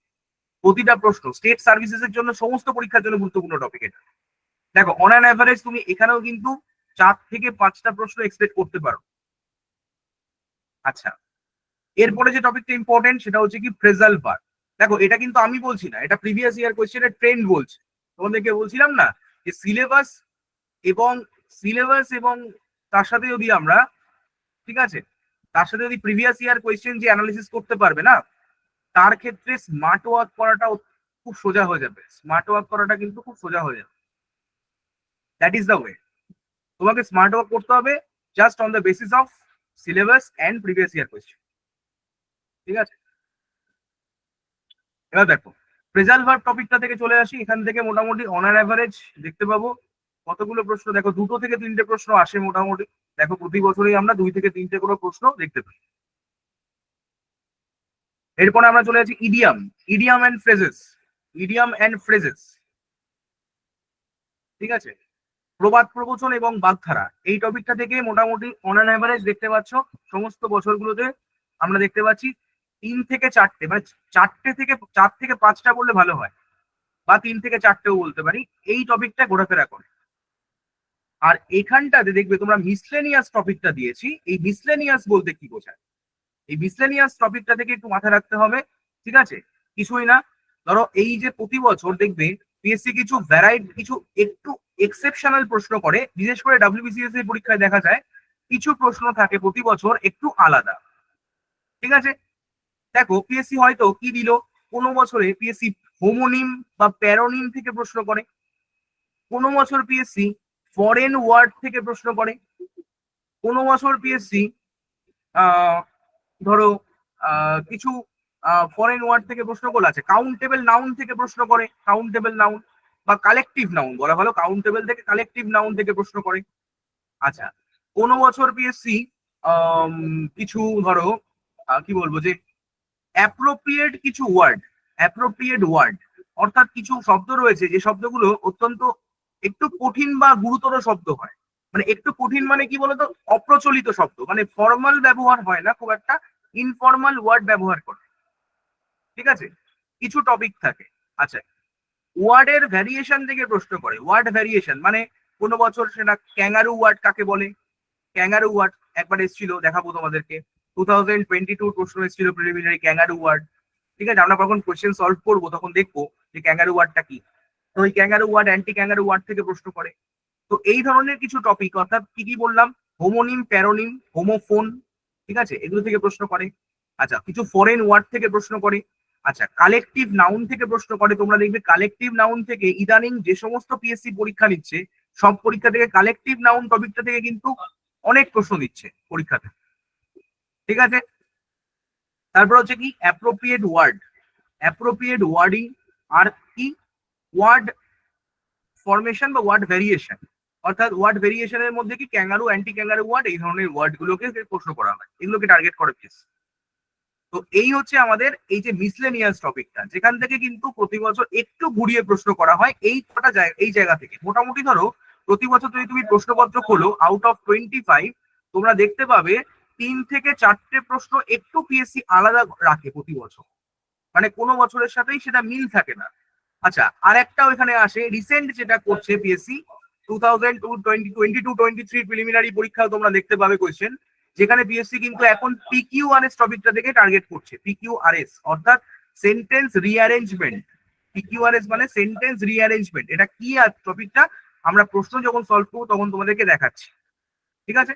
প্রতিটা প্রশ্ন স্টেট সার্ভিসেস এর জন্য, সমস্ত পরীক্ষার জন্য গুরুত্বপূর্ণ টপিক এটা। দেখো অন অ্যান অ্যাভারেজ তুমি এখানেও কিন্তু 4 থেকে 5টা প্রশ্ন এক্সপেক্ট করতে পারো। আচ্ছা, এরপরে যে টপিকটা ইম্পর্টেন্ট সেটা হচ্ছে কি ফ্রেজাল ভার্ব। দেখো এটা কিন্তু আমি বলছি না, এটা প্রিভিয়াস ইয়ার কোয়েশ্চেনের ট্রেন্ড বলছে। তোমাদেরকে বলছিলাম না যে সিলেবাস এবং তার সাথে যদি আমরা, ঠিক আছে, তার সাথে যদি প্রিভিয়াস ইয়ার কোয়েশ্চেন যে অ্যানালিসিস করতে পারবে না, তার ক্ষেত্রে স্মার্ট ওয়ার্ক করাটা খুব সোজা হয়ে যাবে। স্মার্ট ওয়ার্ক করাটা কিন্তু খুব সোজা হয়ে যাবে। That is the way. তোমাকে স্মার্ট ওয়ার্ক করতে হবে just on the basis of syllabus and previous year question. ঠিক আছে, এবার দেখো ফ্রেজাল ভার্ব টপিকটা থেকে চলে আসি। এখান থেকে মোটামুটি অন অ্যান অ্যাভারেজ দেখতে পাবো কতগুলো প্রশ্ন। দেখো 2 থেকে 3টে প্রশ্ন আসে মোটামুটি। দেখো প্রতি বছরই আমরা 2 থেকে 3টে করে প্রশ্ন দেখতে পাই। এরপরে আমরা চলে যাচ্ছি idiom, idiom and phrases, idiom and phrases. ঠিক আছে, প্রবাদ প্রবচন এবং বাগধারা, এই টপিকটা থেকে মোটামুটি অন অ্যান অ্যাভারেজ দেখতে পাচ্ছ সমস্ত বছরগুলোতে আমরা দেখতে পাচ্ছি 3 থেকে 4টে, মানে 4 থেকে 5টা বললে ভালো হয়, বা 3 থেকে 4টেও বলতে পারি, এই টপিকটা ঘোরাফেরা করে। আর এখানটাতে দেখবে তোমরা মিসলেনিয়াস টপিকটা দিয়েছি। এই মিসলেনিয়াস বলতে কি বোঝায়, এই মিসলেনিয়াস টপিকটা থেকে একটু মাথায় রাখতে হবে। ঠিক আছে, কিছুই না, ধরো এই যে প্রতি বছর দেখবে পিএসসি কিছু ভ্যারাইটি, কিছু একটু এক্সেপশনাল প্রশ্ন করে, বিশেষ করে ডাব্লিউবিসিএস এর পরীক্ষায় দেখা যায় কিছু প্রশ্ন থাকে প্রতি বছর একটু আলাদা। ঠিক আছে, দেখো পিএসসি হয়তো কি দিল, কোনো বছরে পিএসসি হোমোনিম বা প্যারোনিম থেকে প্রশ্ন করে, কোনো বছর পিএসসি ফরেন ওয়ার্ড থেকে প্রশ্ন করে, কোনো বছর পিএসসি ধরো কিছু ফরেন ওয়ার্ড থেকে প্রশ্ন করলে আছে, কাউন্টেবল নাউন থেকে প্রশ্ন করে, কাউন্টেবল নাউন বা কালেকটিভ নাউন বলা ভালো, কাউন্টেবল থেকে কালেকটিভ নাউন থেকে প্রশ্ন করে। আচ্ছা, কোনো বছর পিএসসি কিছু ধরো কি বলবো, যে অ্যাপ্রোপ্রিয়েট কিছু ওয়ার্ড, অ্যাপ্রোপ্রিয়েট ওয়ার্ড অর্থাৎ কিছু শব্দ রয়েছে যে শব্দগুলো অত্যন্ত একটু কঠিন বা গুরুতর শব্দ হয়। মানে একটু কঠিন মানে কি বলতো, অপ্রচলিত শব্দ, মানে ফর্মাল ব্যবহার হয় না, খুব একটা ইনফর্মাল ওয়ার্ড ব্যবহার করে। ঠিক আছে, কিছু টপিক থাকে। আচ্ছা, ওয়ার্ডের ভ্যারিয়েশন থেকে প্রশ্ন করে, ওয়ার্ড ভ্যারিয়েশন মানে কোনো বছর সেটা ক্যাঙ্গারু ওয়ার্ড কাকে বলে, ক্যাঙ্গারু ওয়ার্ড একবার এসেছিল, দেখাবো তোমাদেরকে 2022 প্রশ্ন এসেছিল প্রিলিমিনারি ক্যাঙ্গারু ওয়ার্ড। ঠিক আছে, আমরা যখন কোয়েশ্চেন সলভ করবো তখন দেখবো যে ক্যাঙ্গারু ওয়ার্ডটা কি। তো ওই kangaroo word, anti kangaroo word থেকে প্রশ্ন করে। তো এই ধরনের কিছু টপিক, অর্থাৎ কি কি বললাম, হোমোনিম, প্যারোনিম, হোমোফোন, ঠিক আছে, এগুলো থেকে প্রশ্ন করে। আচ্ছা, কিছু ফরেন ওয়ার্ড থেকে প্রশ্ন করে। আচ্ছা, কালেকটিভ নাউন থেকে প্রশ্ন করে। তোমরা দেখবে কালেকটিভ নাউন থেকে ইদানিং যে সমস্ত পিএসসি পরীক্ষা নিচ্ছে, সব পরীক্ষা থেকে কালেকটিভ নাউন টপিকটা থেকে কিন্তু অনেক প্রশ্ন দিচ্ছে পরীক্ষাতে। ঠিক আছে, তারপর হচ্ছে কি অ্যাপ্রোপ্রিয়েট ওয়ার্ড, অ্যাপ্রোপ্রিয়েট ওয়ার্ডিং, আর কি ওয়ার্ড ফরমেশন বা ওয়ার্ড ভেরিয়েশন, অর্থাৎ ওয়ার্ড ভেরিয়েশনের মধ্যে কি ক্যাঙ্গারু, অ্যান্টি ক্যাঙ্গারু ওয়ার্ড, এই ধরনের ওয়ার্ড গুলোকে প্রশ্ন করা হয়, এগুলোকে টার্গেট করে পিএসসি। তো এই হচ্ছে আমাদের এই যে মিসলেনিয়াস টপিকটা, যেখান থেকে কিন্তু প্রতি বছর একটু ঘুরিয়ে প্রশ্ন করা হয় এই কটা জায়গা, এই জায়গা থেকে। মোটামুটি ধরো প্রতি বছর যদি তুমি প্রশ্নপত্র খোলো, আউট অফ 25 তোমরা দেখতে পাবে 3 থেকে 4টে প্রশ্ন একটু পিএসসি আলাদা রাখে প্রতি বছর, মানে কোনো বছরের সাথেই সেটা মিল থাকে না। আচ্ছা, আর একটা ওইখানে আসে রিসেন্ট যেটা করছে পিএসসি 2022-23 প্রিলিমিনারি পরীক্ষাও তোমরা দেখতে পাবে কোয়েশ্চেন, যেখানে পিএসসি কিন্তু এখন পিকিউআরএস টপিকটা থেকে টার্গেট করছে। পিকিউআরএস অর্থাৎ সেন্টেন্স রিঅ্যারেঞ্জমেন্ট। PQRS মানে সেন্টেন্স রিঅ্যারেঞ্জমেন্ট। এটা কি আর টপিকটা আমরা প্রশ্ন যখন সলভ করবো তখন তোমাদেরকে দেখাচ্ছি, ঠিক আছে?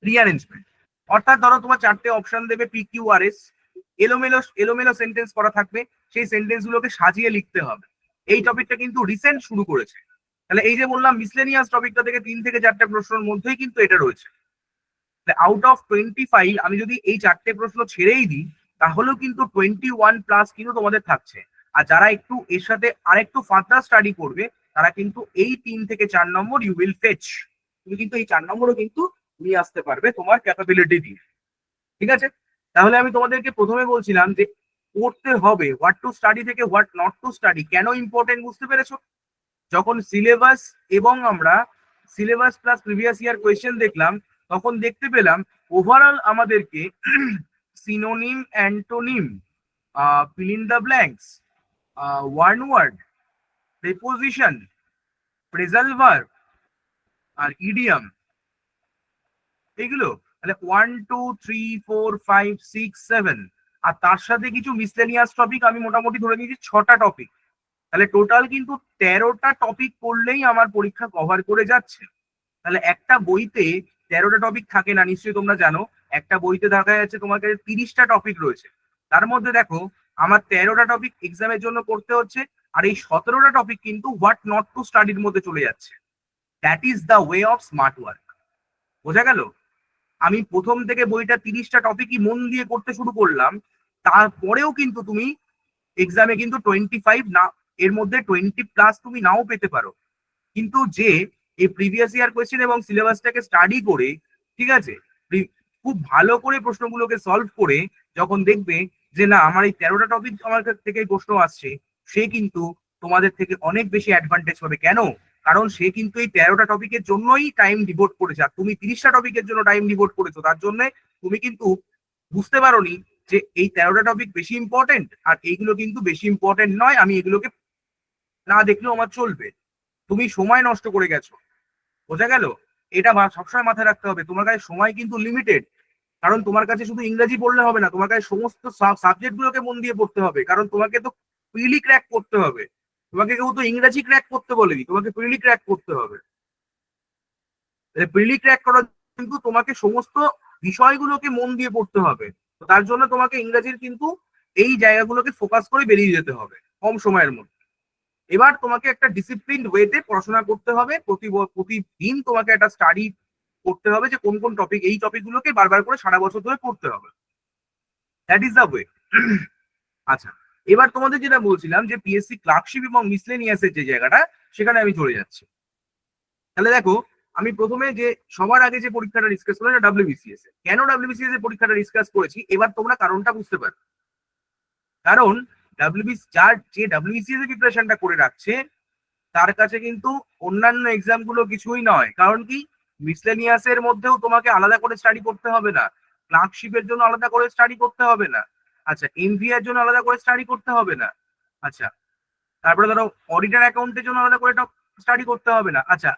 রিঅ্যারেঞ্জমেন্ট অর্থাৎ ধরো তোমার চারটে অপশন দেবে PQRS, এলোমেলো এলোমেলো সেন্টেন্স করা থাকবে, সেই সেন্টেন্স গুলোকে সাজিয়ে লিখতে হবে। এই টপিকটা কিন্তু রিসেন্ট শুরু করেছে। তাহলে এই যে বললাম মিসলেনিয়াস টপিকটা থেকে 3 থেকে 4টে প্রশ্নের মধ্যেই কিন্তু এটা রয়েছে। আউট অফ 25 আমি যদি এই 4টে প্রশ্ন ছেড়েই দিই তাহলেও কিন্তু 21+ কিন্তু তোমাদের থাকছে। আর যারা একটু এর সাথে আরেকটু ফার্দার স্টাডি করবে তারা কিন্তু এই 3 থেকে 4 নম্বর ইউ উইল ফেচ, তুমি কিন্তু এই 4 নম্বরও কিন্তু নিয়ে আসতে পারবে তোমার ক্যাপাবিলিটি দিয়ে, ঠিক আছে? তাহলে আমি তোমাদেরকে প্রথমে বলছিলাম যে পড়তে হবে হোয়াট টু স্টাডি থেকে হোয়াট নট টু স্টাডি। কেন ইম্পর্টেন্ট বুঝতে পেরেছো? যখন সিলেবাস এবং আমরা syllabus plus previous year question দেখলাম তখন দেখতে পেলাম ওভারঅল আমাদেরকে synonym, antonym, fill in the blanks, one word, preposition, phrasal verb আর ইডিয়াম, এগুলো তাহলে 1 2 3 4 5 6 7 আর তার সাথে কিছু মিসলেনিয়াস টপিক আমি মোটামুটি ধরে নিয়েছি 6টা টপিক। তাহলে টোটাল কিন্তু 13টা টপিক পড়লেই আমার পরীক্ষা কভার করে যাচ্ছে। তাহলে একটা বইতে 13টা টপিক থাকে না, নিশ্চয়ই তোমরা জানো। একটা বইতে দেখা যাচ্ছে তোমার কাছে 30টা টপিক রয়েছে, তার মধ্যে দেখো আমার 13টা টপিক এক্সামের জন্য পড়তে হচ্ছে, আর এই 17টা টপিক কিন্তু হোয়াট নট টু স্টাডির মধ্যে চলে যাচ্ছে। That is the way of smart work. বোঝা গেল? আমি প্রথম থেকে বইটা 30টা টপিকই মন দিয়ে করতে শুরু করলাম, তারপরেও কিন্তু তুমি এক্সামে কিন্তু 25 না, এর মধ্যে 20+ তুমি নাও পেতে পারো। কিন্তু যে এই প্রিভিয়াস ইয়ার কোয়েশ্চেন এবং সিলেবাসটাকে স্টাডি করে, ঠিক আছে, খুব ভালো করে প্রশ্নগুলোকে সলভ করে যখন দেখবে যে না আমার এই 13টা টপিক আমার থেকে প্রশ্ন আসছে, সে কিন্তু তোমাদের থেকে অনেক বেশি অ্যাডভান্টেজ পাবে। কেন? কারণ সে কিন্তু এই 13টা টপিকের জন্যই টাইম ডিভোট করেছে, আর তুমি 30টা টপিকের জন্য টাইম ডিভোট করেছো। তার জন্য তুমি কিন্তু বুঝতে পারোনি যে এই 13টা টপিক বেশি ইম্পর্টেন্ট আর এইগুলো কিন্তু বেশি ইম্পর্টেন্ট নয়, আমি এগুলোকে না দেখলেও আমার চলবে। তুমি সময় নষ্ট করে গেছো। বোঝা গেল? এটা সবসময় মাথায় রাখতে হবে, তোমার কাছে সময় কিন্তু লিমিটেড। কারণ তোমার কাছে শুধু ইংরেজি পড়লে হবে না, তোমার কাছে সমস্ত সাবজেক্ট গুলোকে মন দিয়ে পড়তে হবে। কারণ তোমাকে তো প্রিলি ক্র্যাক করতে হবে। তোমাকে কেউ তো ইংরেজি ক্র্যাক করতে বলেনি, তোমাকে প্রিলি ক্র্যাক করতে হবে। প্রিলি ক্র্যাক করার কিন্তু তোমাকে সমস্ত বিষয়গুলোকে মন দিয়ে পড়তে হবে। তার জন্য তোমাকে ইংরেজির কিন্তু এই জায়গাগুলোকে ফোকাস করে বেরিয়ে যেতে হবে কম সময়ের মধ্যে। এবার তোমাকে একটা ডিসিপ্লিন ওয়েতে পড়াশোনা করতে হবে, প্রতিদিন তোমাকে একটা স্টাডি করতে হবে যে কোন কোন টপিক, এই টপিকগুলোকে বারবার করে সারা বছর ধরে পড়তে হবে। That is the way. আচ্ছা, এবার তোমাদের যেটা বলছিলাম যে পিএসসি ক্লার্কশিপ এবং মিসলেনিয়াসের যে জায়গাটা, সেখানে আমি চলে যাচ্ছি। তাহলে দেখো আমি প্রথমে যে সবার আগে যে পরীক্ষাটা ডিসকাস করলাম সেটা WBCS এ। কেন WBCS এর পরীক্ষাটা ডিসকাস করেছি এবার তোমরা কারণটা বুঝতে পারবে। কারণ যে WBCS এর প্রিপারেশনটা করে রাখছে তার কাছে কিন্তু অন্যান্য এক্সাম গুলো কিছুই নয়। কারণ কি, মিসলেনিয়াস এর মধ্যেও তোমাকে আলাদা করে স্টাডি করতে হবে না, ক্লার্কশিপের জন্য আলাদা করে স্টাডি করতে হবে না, আচ্ছা এমভি এর জন্য আলাদা করে স্টাডি করতে হবে না, আচ্ছা তারপরে ধরো অডিটর অ্যাকাউন্টের জন্য আলাদা করে স্টাডি করতে হবে না, আচ্ছা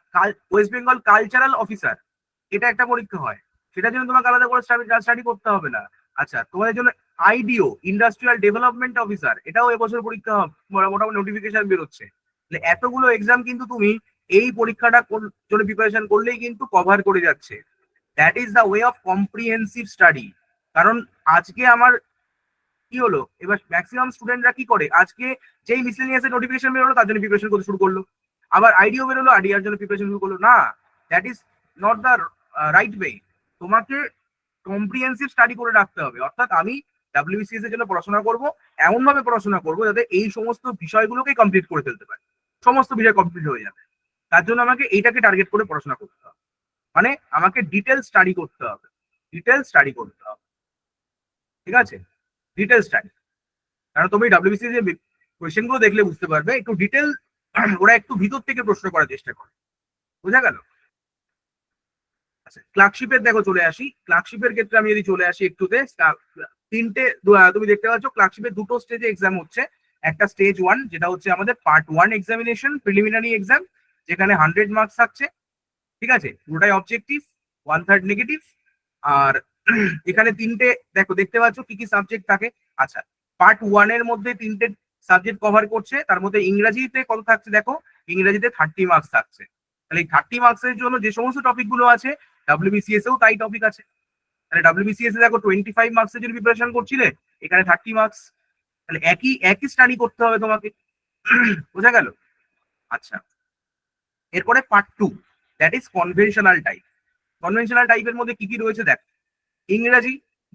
ওয়েস্ট বেঙ্গল কালচারাল অফিসার এটা একটা পরীক্ষা হয়, সেটার জন্য তোমাকে আলাদা করে স্টাডি করতে হবে না, আচ্ছা তোমাদের জন্য আইডিও ইন্ডাস্ট্রিয়াল ডেভেলপমেন্ট অফিসার এটাও এবছর পরীক্ষা মোটামুটি নোটিফিকেশন বেরোচ্ছে। এতগুলো এক্সাম কিন্তু তুমি এই পরীক্ষাটা জন্য প্রিপারেশন করলেই কিন্তু কভার করে যাচ্ছে। That is the way of comprehensive study. কারণ আজকে আমার কি হলো, এবার ম্যাক্সিমাম স্টুডেন্টরা কি করে, আজকে যেই মিসলেনিয়াসের নোটিফিকেশন বেরোলো তার জন্য প্রিপারেশন করতে শুরু করলো, আবার আইডিও বেরোলো আইডিয়ার জন্য প্রিপারেশন শুরু করলো। না, that is not the right way. তোমাকে কম্প্রিহেন্সিভ স্টাডি করে রাখতে হবে। অর্থাৎ আমি WBCS এর জন্য পড়াশোনা করব, এমন ভাবে পড়াশোনা করব যাতে এই সমস্ত বিষয়গুলোকে কমপ্লিট করে ফেলতে পারি, সমস্ত বিষয় কমপ্লিট হয়ে যাবে। তার জন্য আমাকে এইটাকে টার্গেট করে পড়াশোনা করতে হবে, মানে আমাকে ডিটেল স্টাডি করতে হবে, ডিটেল স্টাডি করতে হবে, ঠিক আছে? Detail study. কারণ তুমি WBCS এর কোয়েশ্চেন গুলো দেখলে বুঝতে পারবে একটু ডিটেল, ওরা একটু ভিতর থেকে প্রশ্ন করার চেষ্টা করে। বোঝা গেল? আচ্ছা, ক্লার্কশিপের দেখো চলে আসি। ক্লার্কশিপের ক্ষেত্রে আমি যদি চলে আসি একটুতে, তিনটে তুমি দেখতে পাচ্ছ ক্লার্কশিপের দুটো স্টেজে এক্সাম হচ্ছে। একটা স্টেজ 1 যেটা হচ্ছে আমাদের পার্ট 1 এক্সামিনেশন, প্রিলিমিনারি এক্সাম, যেখানে 100 মার্কস থাকছে, ঠিক আছে, পুরোটাই অবজেক্টিভ, 1/3 নেগেটিভ। আর এখানে তিনটে দেখতে পাচ্ছ কি কি সাবজেক্ট থাকে। আচ্ছা, পার্ট 1 এর মধ্যে তিনটে সাবজেক্ট কভার করছে, তার মধ্যে ইংরেজিতে কত থাকছে দেখো, ইংরেজিতে 30 মার্কস থাকছে। তাহলে এই 30 মার্কসের জন্য যে সমস্ত টপিক গুলো আছে ডাব্লিউবিসিএস এও তাই টপিক আছে। তাহলে ডাব্লিউবিসিএস এ দেখো 25 মার্কসের জন্য প্রিপারেশন করছিলে, এখানে 30 মার্কস। তাহলে একই একই স্টাডি করতে হবে তোমাকে। বোঝা গেল? আচ্ছা, এরপরে part 2, that is conventional type. Conventional টাইপের মধ্যে কি কি রয়েছে দেখ, ইংরেজি,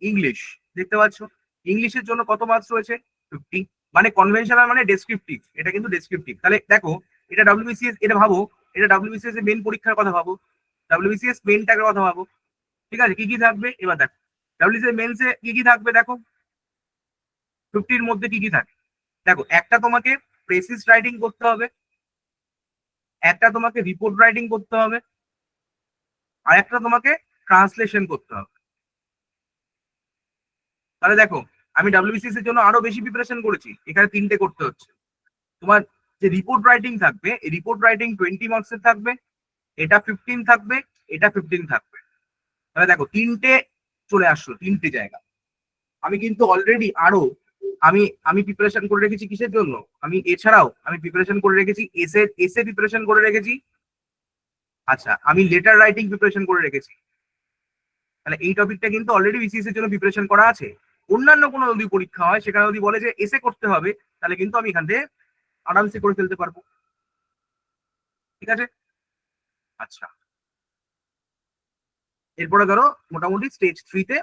ইংলিশ, দেখতে পাচ্ছ ইংলিশের জন্য কত মার্কস রয়েছে 50। মানে কনভেনশনাল মানে ডেসক্রিপটিভ, এটা কিন্তু ডেসক্রিপটিভ। তাহলে দেখো এটা ডাব্লিউবিসিএস, এটা ভাবো এটা ডাব্লিউবিসিএস এর মেন পরীক্ষার কথা ভাবো, ডাব্লিউবিসিএস মেন ট্যাগের কথা ভাবো। ঠিক আছে, কি কি থাকবে এবার দেখো, ডাব্লিউবিসিএস মেন্সে কি কি থাকবে দেখো, 50-র মধ্যে কি কি থাকে দেখো, একটা তোমাকে প্রেসিস রাইটিং করতে হবে, একটা তোমাকে রিপোর্ট রাইটিং করতে হবে, আর একটা তোমাকে ট্রান্সলেশন করতে হবে। তাহলে দেখো আমি ডাব্লিউবিসিএস এর জন্য আরো বেশি প্রিপারেশন করেছি, এখানে 3টে করতে হচ্ছে। তোমার যে রিপোর্ট রাইটিং থাকবে, এই রিপোর্ট রাইটিং 20 মার্কসের থাকবে, এটা 15 থাকবে, এটা 15 থাকবে। তাহলে দেখো 3টে চলে আসলো, 3টে জায়গা। আমি কিন্তু অলরেডি আরো আমি আমি প্রিপারেশন করে রেখেছি কিসের জন্য, আমি এছাড়াও আমি প্রিপারেশন করে রেখেছি এসে প্রিপারেশন করে রেখেছি। আচ্ছা, আমি লেটার রাইটিং প্রিপারেশন করে রেখেছি। তাহলে এই টপিকটা কিন্তু অলরেডি বিসিএস এর জন্য প্রিপারেশন করা আছে। অন্যান্য কোনো যদি পরীক্ষা হয় সেখানে যদি বলে যে এসে করতে হবে, তাহলে কিন্তু আমি এখান থেকে আরামসে করে ফেলতে পারবো। ঠিক আছে? আচ্ছা, এরপরে ধরো মোটামুটি স্টেজ 3-তে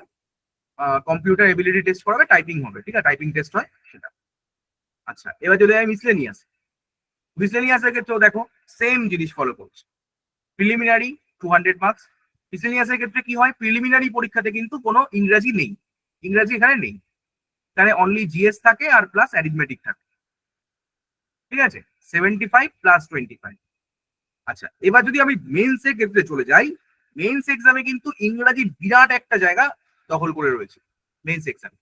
কম্পিউটার এবিলিটি টেস্ট করাবে, টাইপিং হবে। ঠিক আছে, টাইপিং টেস্ট হয় সেটা। আচ্ছা, এবার যদি আমি মিসলেনিয়াস, মিসলেনিয়াসের ক্ষেত্রেও দেখো সেম জিনিস ফলো করছে। Preliminary 200 marks. মিসলেনিয়াসের ক্ষেত্রে কি হয়, প্রিলিমিনারি পরীক্ষাতে কিন্তু কোনো ইংরাজি নেই, ইংরাজি এখানে নেই, এখানে অনলি জিএস থাকে আর প্লাস অ্যারিথমেটিক থাকে। ঠিক আছে, 75 প্লাস 25। আচ্ছা, এবার যদি আমি মেন্স এর ক্ষেত্রে চলে যাই, মেন্স এক্সামে কিন্তু ইংরাজি বিরাট একটা জায়গা দখল করে রয়েছে। মেন্স এক্সামে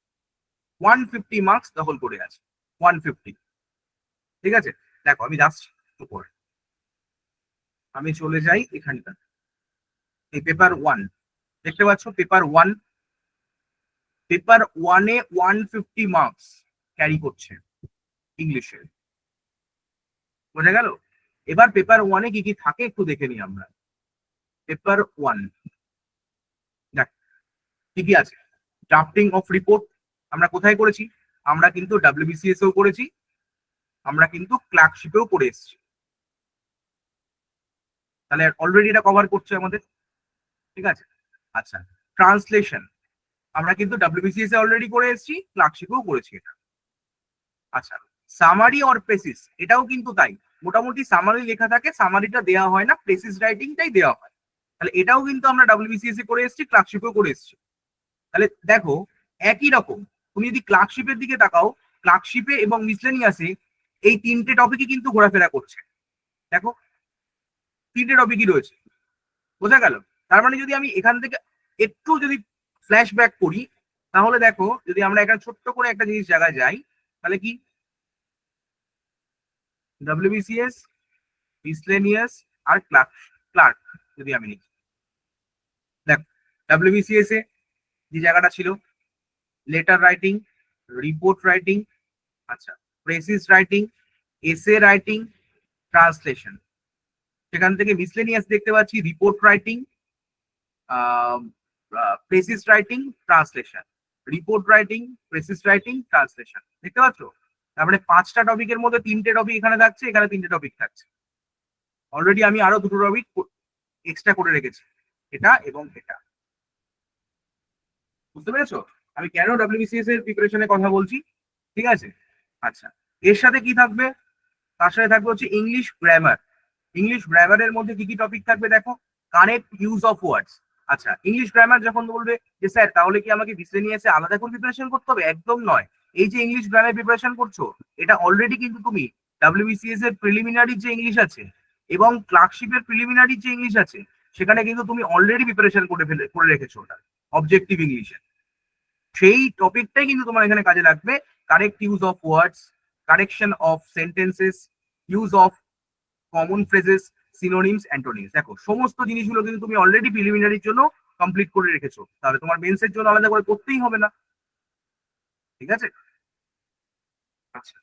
150 মার্কস দখল করে আছে, 150। ঠিক আছে, দেখো আমি যাচ্ছি উপরে, আমি চলে যাই এখানটা, এই পেপার 1 দেখতে পাচ্ছ, পেপার 1, পেপার 1-এ 150 মার্কস ক্যারি করছে ইংলিশে। বোঝা গেল? এবার পেপার 1-এ কি কি থাকে একটু দেখে নিই আমরা। পেপার 1 দেখ কি কি আছে, ড্রাফটিং অফ রিপোর্ট আমরা কোথায় করেছি, আমরা কিন্তু ডাব্লিউবিসিএস এও করেছি, আমরা কিন্তু ক্লার্কশিপেও করে এসেছি। তাহলে অলরেডি এটা কভার করছে আমাদের। ঠিক আছে, আচ্ছা, ট্রান্সলেশন আমরা কিন্তু ডাব্লিউবিসিএস এ অলরেডি করে এসেছি, ক্লার্কশিপেও করেছি এটা। আচ্ছা, সামারি অর প্রেসিস, এটাও কিন্তু তাই, মোটামুটি সামারি লেখা থাকে, সামারিটা দেওয়া হয় না, প্রেসিস রাইটিংটাই দেওয়া হয়। তাহলে এটাও কিন্তু আমরা ডাব্লিউবিসিএস এ করে এসেছি, ক্লার্কশিপেও করে এসেছি। তাহলে দেখো একই রকম, তুমি যদি ক্লার্কশিপের দিকে তাকাও, ক্লার্কশিপে এবং মিসলেনিয়াসে এই 3টে টপিকই কিন্তু ঘোরাফেরা করছে। দেখো 3টে টপিকই রয়েছে। বোঝা গেল? তার মানে যদি আমি এখান থেকে একটু যদি ফ্ল্যাশব্যাক করি, তাহলে দেখো যদি আমরা একটা ছোট্ট করে একটা জিনিস জায়গায় যাই, তাহলে কি ডাব্লিউবিসিএস, মিসলেনিয়াস আর ক্লার্ক, ক্লার্ক যদি আমি লিখি, দেখো ডাব্লিউবিসিএস এ যে জায়গাটা ছিল লেটার রাইটিং, রিপোর্ট রাইটিং, আচ্ছা precis writing, essay writing, translation. সেখান থেকে মিসলেনিয়াস দেখতে পাচ্ছি report writing, precis writing, translation, report writing, precis writing, translation. দেখতে পাচ্ছ? তারপরে 5টা টপিকের মধ্যে 3টে টপিক এখানে থাকছে, এখানে 3টে টপিক থাকছে। অলরেডি আমি আরো 2টো টপিক এক্সট্রা করে রেখেছি, এটা এবং এটা। বুঝতে পেরেছো আমি কেন ডাব্লিউবিসিএস এর প্রিপারেশনের কথা বলছি? ঠিক আছে, আচ্ছা, এর সাথে কি থাকবে, তার সাথে থাকবে হচ্ছে ইংলিশ গ্রামার। ইংলিশ গ্রামারের মধ্যে কি কি টপিক থাকবে দেখো, কারেক্ট ইউজ অফ ওয়ার্ডস। আচ্ছা, ইংলিশ গ্রামার যখন বলবে যে স্যার তাহলে কি আমাকে মিসলেনিয়াসে আলাদা করে প্রিপারেশন করতে হবে, একদম নয়। এই যে ইংলিশ গ্রামার প্রিপারেশন করছো, এটা অলরেডি কিন্তু তুমি ডাব্লিউবিসিএস এর প্রিলিমিনারি যে ইংলিশ আছে এবং ক্লার্কশিপের প্রিলিমিনারি যে ইংলিশ আছে, সেখানে কিন্তু তুমি অলরেডি প্রিপারেশন করে রেখেছো ওটা অবজেক্টিভ ইংলিশে। সেই টপিকটাই কিন্তু তোমার এখানে কাজে লাগবে, correct use of words, correction of sentences, use of common phrases, synonyms, antonyms. দেখো সমস্ত জিনিসগুলো কিন্তু তুমি অলরেডি প্রিলিমিনারির জন্য কমপ্লিট করে রেখেছো, তাহলে তোমার মেন্সের জন্য আলাদা করে করতেই হবে না। ঠিক আছে, আচ্ছা,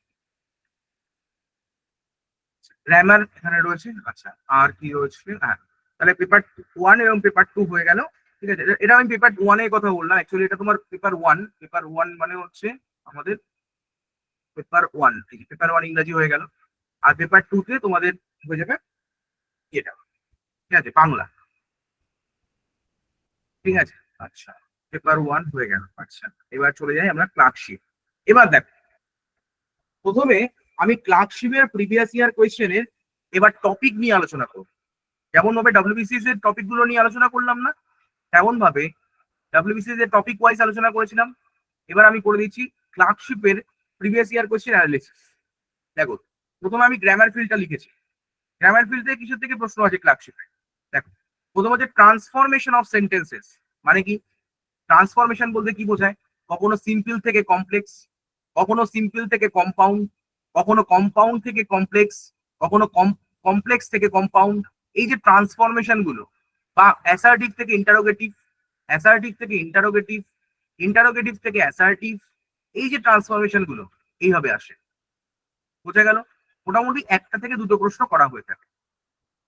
গ্রামার এখানে রয়েছে। আচ্ছা, আর কি রয়েছে? হ্যাঁ, তাহলে পেপার 1 এবং পেপার 2 হয়ে গেল। ঠিক আছে, এটা আমি পেপার 1 এর কথা বললাম, অ্যাকচুয়ালি এটা তোমার পেপার 1 মানে হচ্ছে আমাদের পেপার 1, পেপার 1 ইংরাজি হয়ে গেল। আর পেপার 2 তে তোমাদের হয়ে যাবে এটা, ঠিক আছে, বাংলা। ঠিক আছে, আচ্ছা, পেপার 1 হয়ে গেল। আচ্ছা, এবার চলে যাই আমরা ক্লার্কশিপ। এবার দেখো, প্রথমে আমি ক্লার্কশিপের প্রিভিয়াস ইয়ার কোয়েশ্চেনের এবার টপিক নিয়ে আলোচনা করব। যেমন ভাবে ডাব্লিউবিসিএস এর টপিক গুলো নিয়ে আলোচনা করলাম না, তেমন ভাবে ডাব্লিউবিসিএস এর টপিক ওয়াইজ আলোচনা করেছিলাম। এবার আমি করে দিচ্ছি ক্লার্কশিপের প্রিভিয়াস ইয়ার কোয়েশ্চেন অ্যানালিসিস। দেখো, প্রথমে আমি গ্রামার ফিল্ডটা লিখেছি। গ্রামার ফিল্ড থেকে কিসের থেকে প্রশ্ন আছে ক্লার্কশিপে? দেখো, প্রথম হচ্ছে ট্রান্সফরমেশন অফ সেন্টেন্সেস। মানে কি? ট্রান্সফরমেশন বলতে কি বোঝায়? কখনো সিম্পল থেকে কমপ্লেক্স, কখনো সিম্পল থেকে কম্পাউন্ড, কখনো কম্পাউন্ড থেকে কমপ্লেক্স, কখনো কমপ্লেক্স থেকে কম্পাউন্ড। এই যে ট্রান্সফরমেশন গুলো, বা অ্যাসার্টিভ থেকে ইন্টারোগেটিভ, অ্যাসার্টিভ থেকে ইন্টারোগেটিভ, ইন্টারোগেটিভ থেকে অ্যাসার্টিভ, এই যে ট্রান্সফরমেশন গুলো এইভাবে আসে। বোঝা গেল? মোটামুটি একটা থেকে দুটো প্রশ্ন করা হয়ে থাকে।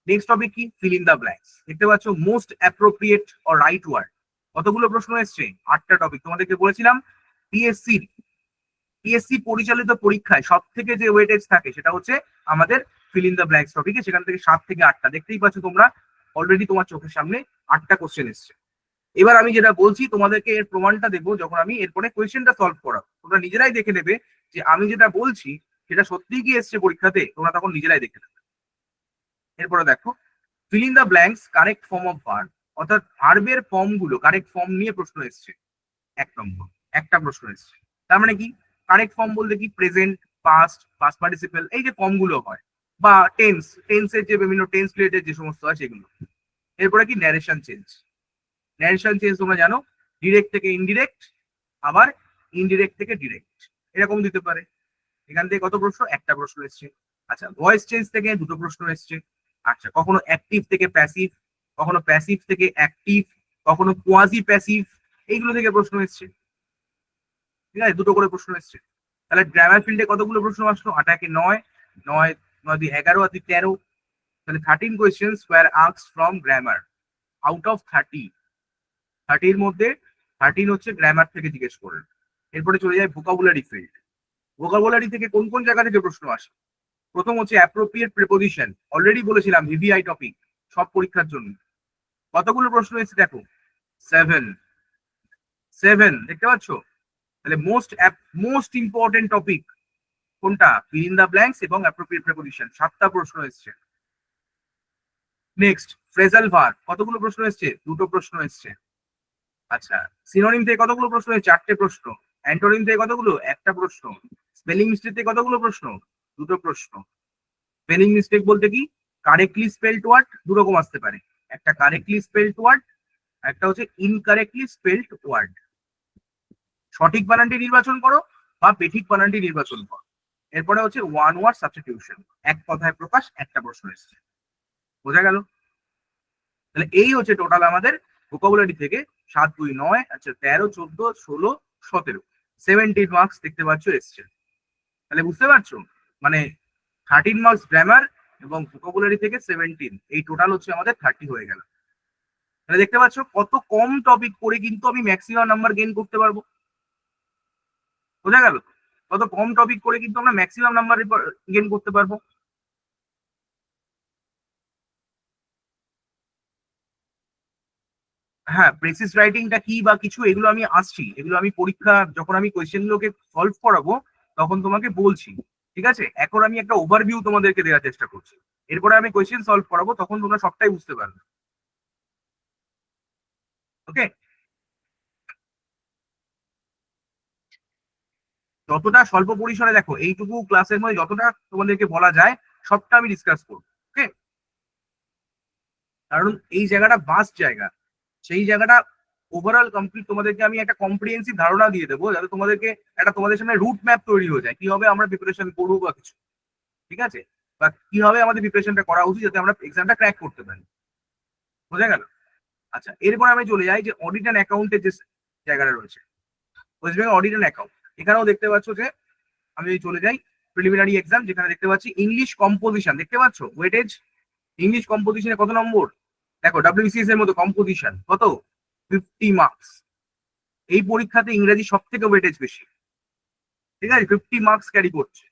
নেক্সট টপিক কি? Fill in the blanks. দেখতে পাচ্ছ most appropriate or right word. কতগুলো প্রশ্ন এসছে? 8টা টপিক। তোমাদেরকে বলেছিলাম পিএসসি পরিচালিত পরীক্ষায় সব থেকে যে ওয়েটেজ থাকে সেটা হচ্ছে আমাদের ফিল ইন দা ব্ল্যাঙ্কস টপিকে। সেখান থেকে 7 থেকে 8টা দেখতেই পাচ্ছ তোমরা, অলরেডি তোমার চোখের সামনে 8টা কোশ্চেন এসছে। এবার আমি যেটা বলছি তোমাদেরকে এর প্রমাণটা দেবো যখন আমি এরপরে কোয়েশ্চেনটা সলভ করাবো। তোমরা নিজেরাই দেখে নেবে যে আমি যেটা বলছি সেটা সত্যিই কি এসছে পরীক্ষাতে, তোমরা তখন নিজেরাই দেখে নেবে। এরপরে দেখো, fill in the blanks correct form of verb, অর্থাৎ ভার্বের ফর্ম গুলো কারেক্ট ফর্ম নিয়ে প্রশ্ন এসছে। 1 নম্বর, একটা প্রশ্ন এসছে। তার মানে কি? কারেক্ট ফর্ম বলতে কি? প্রেজেন্ট, পাস্ট, পাস্ট পার্টিসিপেল, এই যে ফর্ম গুলো হয়, বা টেন্সের যে বিভিন্ন টেন্স রিলেটেড যে সমস্ত আছে সেগুলো। এরপরে কি? Narration change. ন্যারেশন চেঞ্জ তোমরা জানো, ডিরেক্ট থেকে ইনডিরেক্ট, আবার ইনডিরেক্ট থেকে ডিরেক্ট, এরকম দিতে পারে। এখান থেকে কত প্রশ্ন? একটা প্রশ্ন এসছে। আচ্ছা, ভয়েস চেঞ্জ থেকে দুটো প্রশ্ন এসছে। আচ্ছা, কখনো অ্যাক্টিভ থেকে প্যাসিভ, কখনো প্যাসিভ থেকে অ্যাক্টিভ, কখনো কোয়াজি প্যাসিভ, এইগুলো থেকে প্রশ্ন এসছে। ঠিক আছে, দুটো করে প্রশ্ন এসছে। তাহলে গ্রামার ফিল্ডে কতগুলো প্রশ্ন আসলো? 8 একে 9, 9 9 2 11 আর 2 13। তাহলে 13 questions were asked from grammar out of 30। 30 এর মধ্যে 13 হচ্ছে গ্রামার থেকে জিজ্ঞেস করলেন। এরপরে চলে যায় ভোকাবুলারি ফিল্ড। ভোকাবুলারি থেকে কোন কোন জায়গা থেকে প্রশ্ন আসে? প্রথম হচ্ছে অ্যাপ্রোপ্রিয়েট প্রিপোজিশন, অলরেডি বলেছিলাম ভিভিআই টপিক সব পরীক্ষার জন্য। কতগুলো প্রশ্ন এসেছে দেখো? 7 7 দেখতে পাচ্ছ? তাহলে মোস্ট ইম্পর্টেন্ট টপিক কোনটা? ফিল ইন দা ব্ল্যাঙ্কস এবং অ্যাপ্রোপ্রিয়েট প্রিপোজিশন, 7টা প্রশ্ন এসছে। নেক্সট, ফ্রেজাল ভার্ব, কতগুলো প্রশ্ন এসছে? দুটো প্রশ্ন এসছে। আচ্ছা, সিনোনিম থেকে কতগুলো প্রশ্ন এসছে? 4টে প্রশ্ন। অ্যান্টোনিম থেকে কতগুলো? একটা প্রশ্ন। স্পেলিং মিস্টেক থেকে কতগুলো প্রশ্ন? দুটো প্রশ্ন। স্পেলিং মিস্টেক বলতে কি? কারেক্টলি স্পেলড ওয়ার্ড দু রকম আসতে পারে, একটা কারেক্টলি স্পেলড ওয়ার্ড, একটা হচ্ছে ইনকারেক্টলি স্পেলড ওয়ার্ড। সঠিক বানানটি নির্বাচন করো বা বেঠিক বানানটি নির্বাচন করো। এরপরে হচ্ছে ওয়ান ওয়ার্ড সাবস্টিটিউশন, এক কথায় প্রকাশ, একটা প্রশ্ন এসছে। বোঝা গেল? তাহলে এই হচ্ছে টোটাল আমাদের ভোকাবুলারি থেকে 7 2 9, আচ্ছা 13 14 16 17, 17 মার্কস দেখতে পাচ্ছ এসছে। তাহলে বুঝতে পারছো, মানে 13 মার্কস গ্রামার এবং ভোকাবুলারি থেকে 17, এই টোটাল হচ্ছে আমাদের 30 হয়ে গেল। তাহলে দেখতে পাচ্ছ কত কম টপিক পড়ে কিন্তু আমি ম্যাক্সিমাম নাম্বার গেইন করতে পারবো। বোঝা গেল? কত কম টপিক করে কিন্তু আমরা ম্যাক্সিমাম নাম্বার গেইন করতে পারবো। হ্যাঁ, প্রেসিস রাইটিংটা কি বা কিছু, এগুলো আমি আসছি, এগুলো আমি পরীক্ষা যখন আমি কোয়েশ্চেন গুলোকে সলভ করাবো তখন তোমাকে বলছি। ঠিক আছে, এখন আমি একটা ওভারভিউ তোমাদেরকে দেওয়ার চেষ্টা করছি। এরপরে আমি কোয়েশ্চেন সলভ করাবো, তখন তোমরা সবটাই বুঝতে পারবে। ওকে, যতটা স্বল্প পরিসরে দেখো, এইটুকু ক্লাসের মধ্যে যতটা তোমাদেরকে বলা যায় সবটা আমি ডিসকাস করবো। ওকে, কারণ এই জায়গাটা বাস্ট জায়গা, সেই জায়গাটা ওভারঅল কমপ্লিট তোমাদেরকে আমি একটা কম্প্রিহেন্সিভ ধারণা দিয়ে দেবো, যাতে তোমাদেরকে একটা তোমাদের সামনে রুট ম্যাপ তৈরি হয়ে যায় কিভাবে আমরা প্রিপারেশন করবো বা কিছু। ঠিক আছে, বা কিভাবে আমাদের প্রিপারেশনটা করা উচিত যাতে আমরা এক্সামটা ক্র্যাক করতে পারি। বোঝা গেল? আচ্ছা, এরপর আমি চলে যাই যে অডিট অ্যান্ড অ্যাকাউন্টের যে জায়গাটা রয়েছে, West Bengal audit and account. এখানেও দেখতে পাচ্ছ যে আমি চলে যাই প্রিলিমিনারি এক্সাম, যেখানে দেখতে পাচ্ছি ইংলিশ কম্পোজিশন, দেখতে পাচ্ছ ওয়েটেজ ইংলিশ কম্পোজিশনে কত নম্বর? দেখো ডাব্লিউবিসিএস এর মধ্যে কম্পোজিশন কত, 50 মার্কস। এই পরীক্ষাতে ইংরেজি সব থেকে ওয়েটেজ বেশি, ঠিক আছে, 50 মার্কস ক্যারি করছে।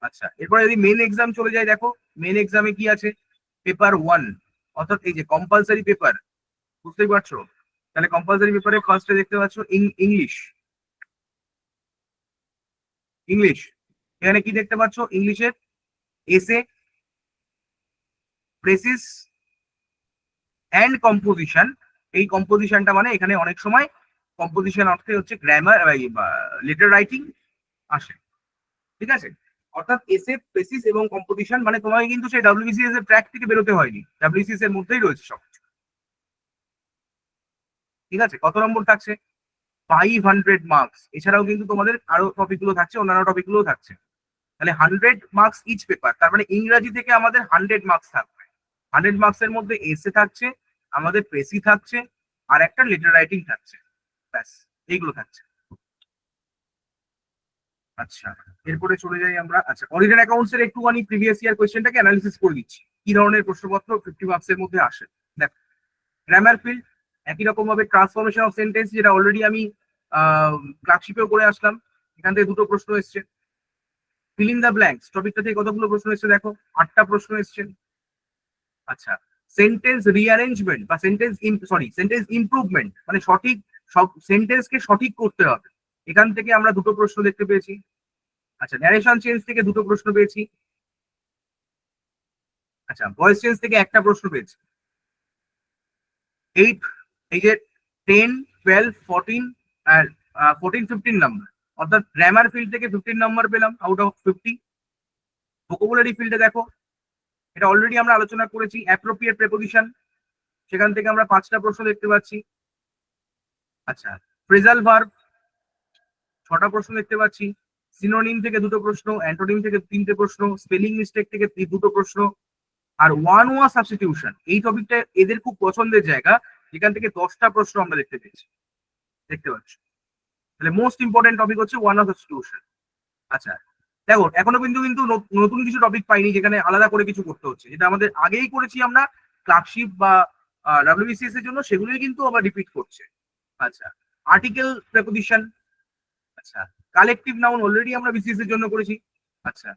আচ্ছা, এরপরে যদি মেন এক্সাম চলে যায়, দেখো মেন এক্সামে কি আছে, পেপার 1, অর্থাৎ এই যে কম্পালসারি পেপার, বুঝতেই পারছো। তাহলে কম্পালসারি পেপারে ফার্স্টে দেখতে পাচ্ছ ইংলিশ। ইংলিশ এখানে কি দেখতে পাচ্ছ, ইংলিশের এসে, প্রেসিস অ্যান্ড কম্পোজিশন। এই কম্পোজিশনটা মানে এখানে অনেক সময় কম্পোজিশন অর্থে হচ্ছে গ্রামার বা লেটার রাইটিং আসে, ঠিক আছে। অর্থাৎ এসে, প্রেসিস এবং কম্পোজিশন, মানে তোমাকে কিন্তু সেই ডাব্লিউবিসিএস এর ট্র্যাক থেকে বেরোতে হয়নি, ডাব্লিউবিসিএস এর মধ্যেই রয়েছে সব, ঠিক আছে। কত নম্বর থাকছে? 500 মার্কস। এছাড়াও কিন্তু তোমাদের আরো টপিক গুলো থাকছে, অন্যান্য টপিক গুলো থাকছে। তাহলে 100 মার্কস ইচ পেপার, তার মানে ইংরাজি থেকে আমাদের 100 মার্কস থাকবে। 100 মার্কস এর মধ্যে এসে থাকছে, আমাদের প্রেসি থাকছে, আর একটা লেটার রাইটিং থাকছে, ব্যাস এইগুলো থাকছে। আচ্ছা, এরপরে চলে যাই আমরা। আচ্ছা, অডিট অ্যাকাউন্টস এর একটুখানি প্রিভিয়াস ইয়ার কোয়েশ্চেনটাকে অ্যানালিসিস করে দিচ্ছি, কি ধরনের প্রশ্নপত্র 50 মার্কস এর মধ্যে আসে। দেখো, গ্রামার ফিল্ড একই রকম ভাবে ট্রান্সফরমেশন অফ সেন্টেন্স, যেটা অলরেডি আমি ক্লার্কশিপেও করে আসলাম, এখান থেকে দুটো প্রশ্ন এসছে। ফিল ইন দ্য ব্ল্যাঙ্কস টপিকটা থেকে কতগুলো প্রশ্ন এসছে, দেখো 8টা প্রশ্ন এসছে। আচ্ছা, সেন্টেন্স রিঅ্যারেঞ্জমেন্ট বা সেন্টেন্স ইমপ্রুভমেন্ট, মানে সঠিক সব সেন্টেন্সকে সঠিক করতে হবে, এখান থেকে আমরা দুটো প্রশ্ন দেখতে পেয়েছি। আচ্ছা, ন্যারেশন চেঞ্জ থেকে দুটো প্রশ্ন পেয়েছি। আচ্ছা, ভয়েস চেঞ্জ থেকে একটা প্রশ্ন পেয়েছি। এই এই যে 10, 12, 14 আর 14, 15 নাম্বার, অর্থাৎ গ্রামার ফিল্ড থেকে 15 নাম্বার পেলাম আউট অফ 50। ভোকাবুলারি ফিল্ডে দেখো, এটা অলরেডি আমরা আলোচনা করেছি, অ্যাপ্রোপ্রিয়েট প্রেপোজিশন, সেখান থেকে আমরা 5টা প্রশ্ন দেখতে পাচ্ছি। আচ্ছা, ফ্রেজাল ভার্ব 6টা প্রশ্ন দেখতে পাচ্ছি। সিনোনিম থেকে দুটো প্রশ্ন, অ্যান্টোনিম থেকে 3টে প্রশ্ন, স্পেলিং মিস্টেক থেকে দুটো প্রশ্ন, আর ওয়ান ওয়ার্ড সাবস্টিটিউশন, এই টপিকটা এদের খুব পছন্দের জায়গা, যেখান থেকে 10টা প্রশ্ন আমরা দেখতে পেয়েছি, দেখতে পাচ্ছি। তাহলে মোস্ট ইম্পর্টেন্ট টপিক হচ্ছে ওয়ান ওয়ার্ড সাবস্টিটিউশন। আচ্ছা, দেখো এখনো কিন্তু কিন্তু নতুন কিছু টপিক পাইনি যেখানে আলাদা করে কিছু করতে হচ্ছে, যেটা আমাদের আগেই করেছি আমরা ক্লার্কশিপ বা ডাব্লিউবিসিএস এর জন্য, সেগুলোই কিন্তু আবার রিপিট করছে। আচ্ছা, আর্টিকেল প্রেপোজিশন। আচ্ছা, কালেকটিভ নাউন অলরেডি আমরা বিসিএস এর জন্য করেছি। আচ্ছা,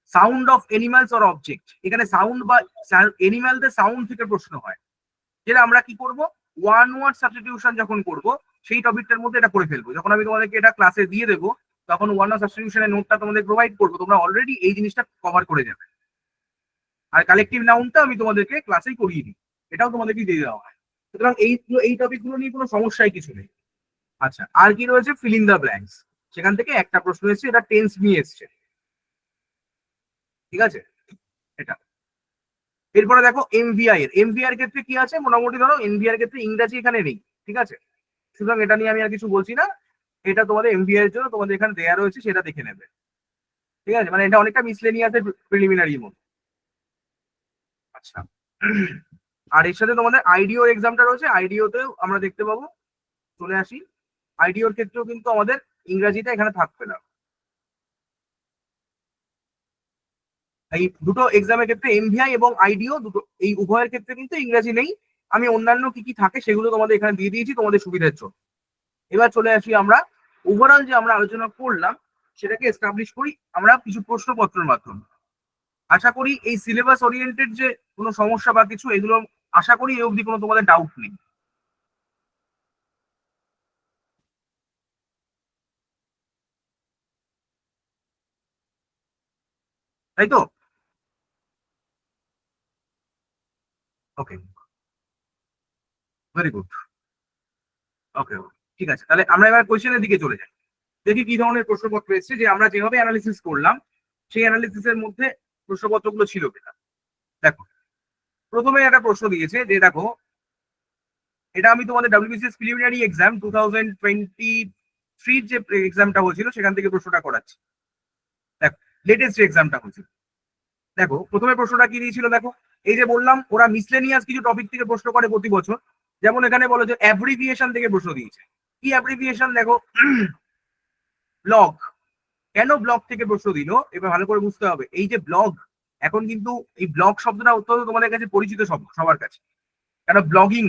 sound of animals or object, এখানে সাউন্ড বা এনিম্যালদের সাউন্ড থেকে প্রশ্ন হয়, যেটা আমরা কি করব, ওয়ান ওয়ার্ড সাবস্টিটিউশন যখন করব সেই টপিকটার মধ্যে এটা করে ফেলবো। যখন আমি তোমাদেরকে এটা ক্লাসে দিয়ে দেবো, তখন ওয়ান ওয়ার্ড সাবস্টিটিউশনের নোটটা তোমাদের প্রোভাইড করবো, তোমরা অলরেডি এই জিনিসটা কভার করে যাবে। আর কালেকটিভ নাউনটা আমি তোমাদেরকে ক্লাসেই করিয়ে দিই, এটাও তোমাদেরকে দিয়ে দেওয়া হয়। সুতরাং এই টপিকগুলো নিয়ে কোনো সমস্যাই কিছু নেই। আচ্ছা, আর কি রয়েছে, ফিল ইন দ্য ব্ল্যাঙ্কস, সেখান থেকে একটা প্রশ্ন এসেছে, এটা টেন্স নিয়ে এসছে, ঠিক আছে, এটা। এরপরে দেখো এমভিআই এর ক্ষেত্রে কি আছে, মোটামুটি ধরো এমভিআই এর ক্ষেত্রে ইংরাজি এখানে নেই, ঠিক আছে, সুতরাং এটা নিয়ে আমি আর কিছু বলছি না। এটা তোমাদের এমভিআই এর জন্য তোমাদের এখানে দেয়া রয়েছে, সেটা দেখে নেবে, ঠিক আছে, মানে এটা অনেকটা মিসলেনিয়াস প্রিলিমিনারির মতো। আচ্ছা, আর এর সাথে তোমাদের আইডিও এক্সামটা রয়েছে, আইডিওতেও আমরা দেখতে পাবো। চলে আসি, আইডিওর ক্ষেত্রেও কিন্তু আমাদের ইংরাজিটা এখানে থাকবে না। এই দুটো এক্সামের ক্ষেত্রে এমভিআই এবং আইডিও দুটো, এই উভয়ের ক্ষেত্রে কিন্তু ইংরাজি নেই। আমি অন্যান্য কি কি থাকে সেগুলো তোমাদের এখানে দিয়ে দিয়েছি তোমাদের সুবিধার জন্য। এবার চলে আসি আমরা, ওভারঅল যে আমরা আলোচনা করলাম সেটাকে এস্টাবলিশ করি আমরা কিছু প্রশ্নপত্রের মাধ্যমে। আশা করি এই সিলেবাস ওরিয়েন্টেড যে কোনো সমস্যা বা কিছু, এগুলো আশা করি এই অবধি কোনো তোমাদের ডাউট নেই, তাই তো? ওকে, ভেরি গুড। ওকে, ঠিক আছে, তাহলে আমরা এবার কোয়েশ্চেনের দিকে চলে যাই, দেখি কি ধরনের প্রশ্নপত্র এসেছে, যে আমরা যেভাবে অ্যানালিসিস করলাম সেই অ্যানালিসিসের মধ্যে প্রশ্নপত্রগুলো ছিল কিনা। দেখো, প্রথমে একটা প্রশ্ন দিয়েছে যে দেখো, এটা আমি তোমাদের ডাব্লিউবিসিএস প্রিলিমিনারি এক্সাম 2023 যে এক্সামটা হয়েছিল সেখান থেকে প্রশ্নটা করাচ্ছি। দেখো, লেটেস্ট যে এক্সামটা হয়েছিল, দেখো প্রথমে প্রশ্নটা কি দিয়েছিল, দেখো এই যে বললাম ওরা মিসলেনিয়াস কিছু টপিক থেকে প্রশ্ন করে প্রতি বছর, যেমন এখানে বলো যে অ্যাব্রিভিয়েশন থেকে প্রশ্ন দিয়েছে। কি অ্যাব্রিভিয়েশন, দেখো ব্লগ, কেন ব্লগ থেকে প্রশ্ন দিল এবার ভালো করে বুঝতে হবে। এই যে ব্লগ, এখন কিন্তু এই ব্লগ শব্দটা অত্যন্ত তোমাদের কাছে পরিচিত সবার কাছে, কেন ব্লগিং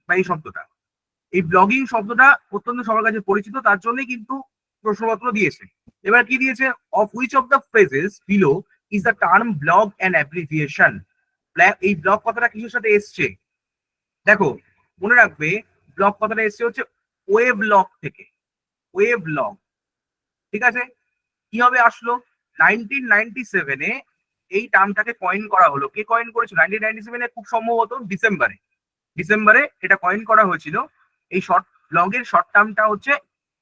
বা এই শব্দটা, এই ব্লগিং শব্দটা অত্যন্ত সবার কাছে পরিচিত, তার জন্যই কিন্তু প্রশ্নপত্র দিয়েছে। এবার কি দিয়েছে, of which of the phrases below is the term blog and abbreviation. এই ব্লগ কথাটা কিছুর সাথে এসছে, দেখো মনে রাখবে ব্লগ কথাটা এসছে হচ্ছে ওয়েব লগ থেকে, ওয়েব লগ, ঠিক আছে। কিভাবে আসলো, 1997-এ এই টার্মটাকে কয়েন করা হলো। কে কয়েন করেছিল 1997-এ? খুব সম্ভবত ডিসেম্বরে, ডিসেম্বরে এটা কয়েন করা হয়েছিল। এই শর্ট ব্লগের শর্ট টার্মটা হচ্ছে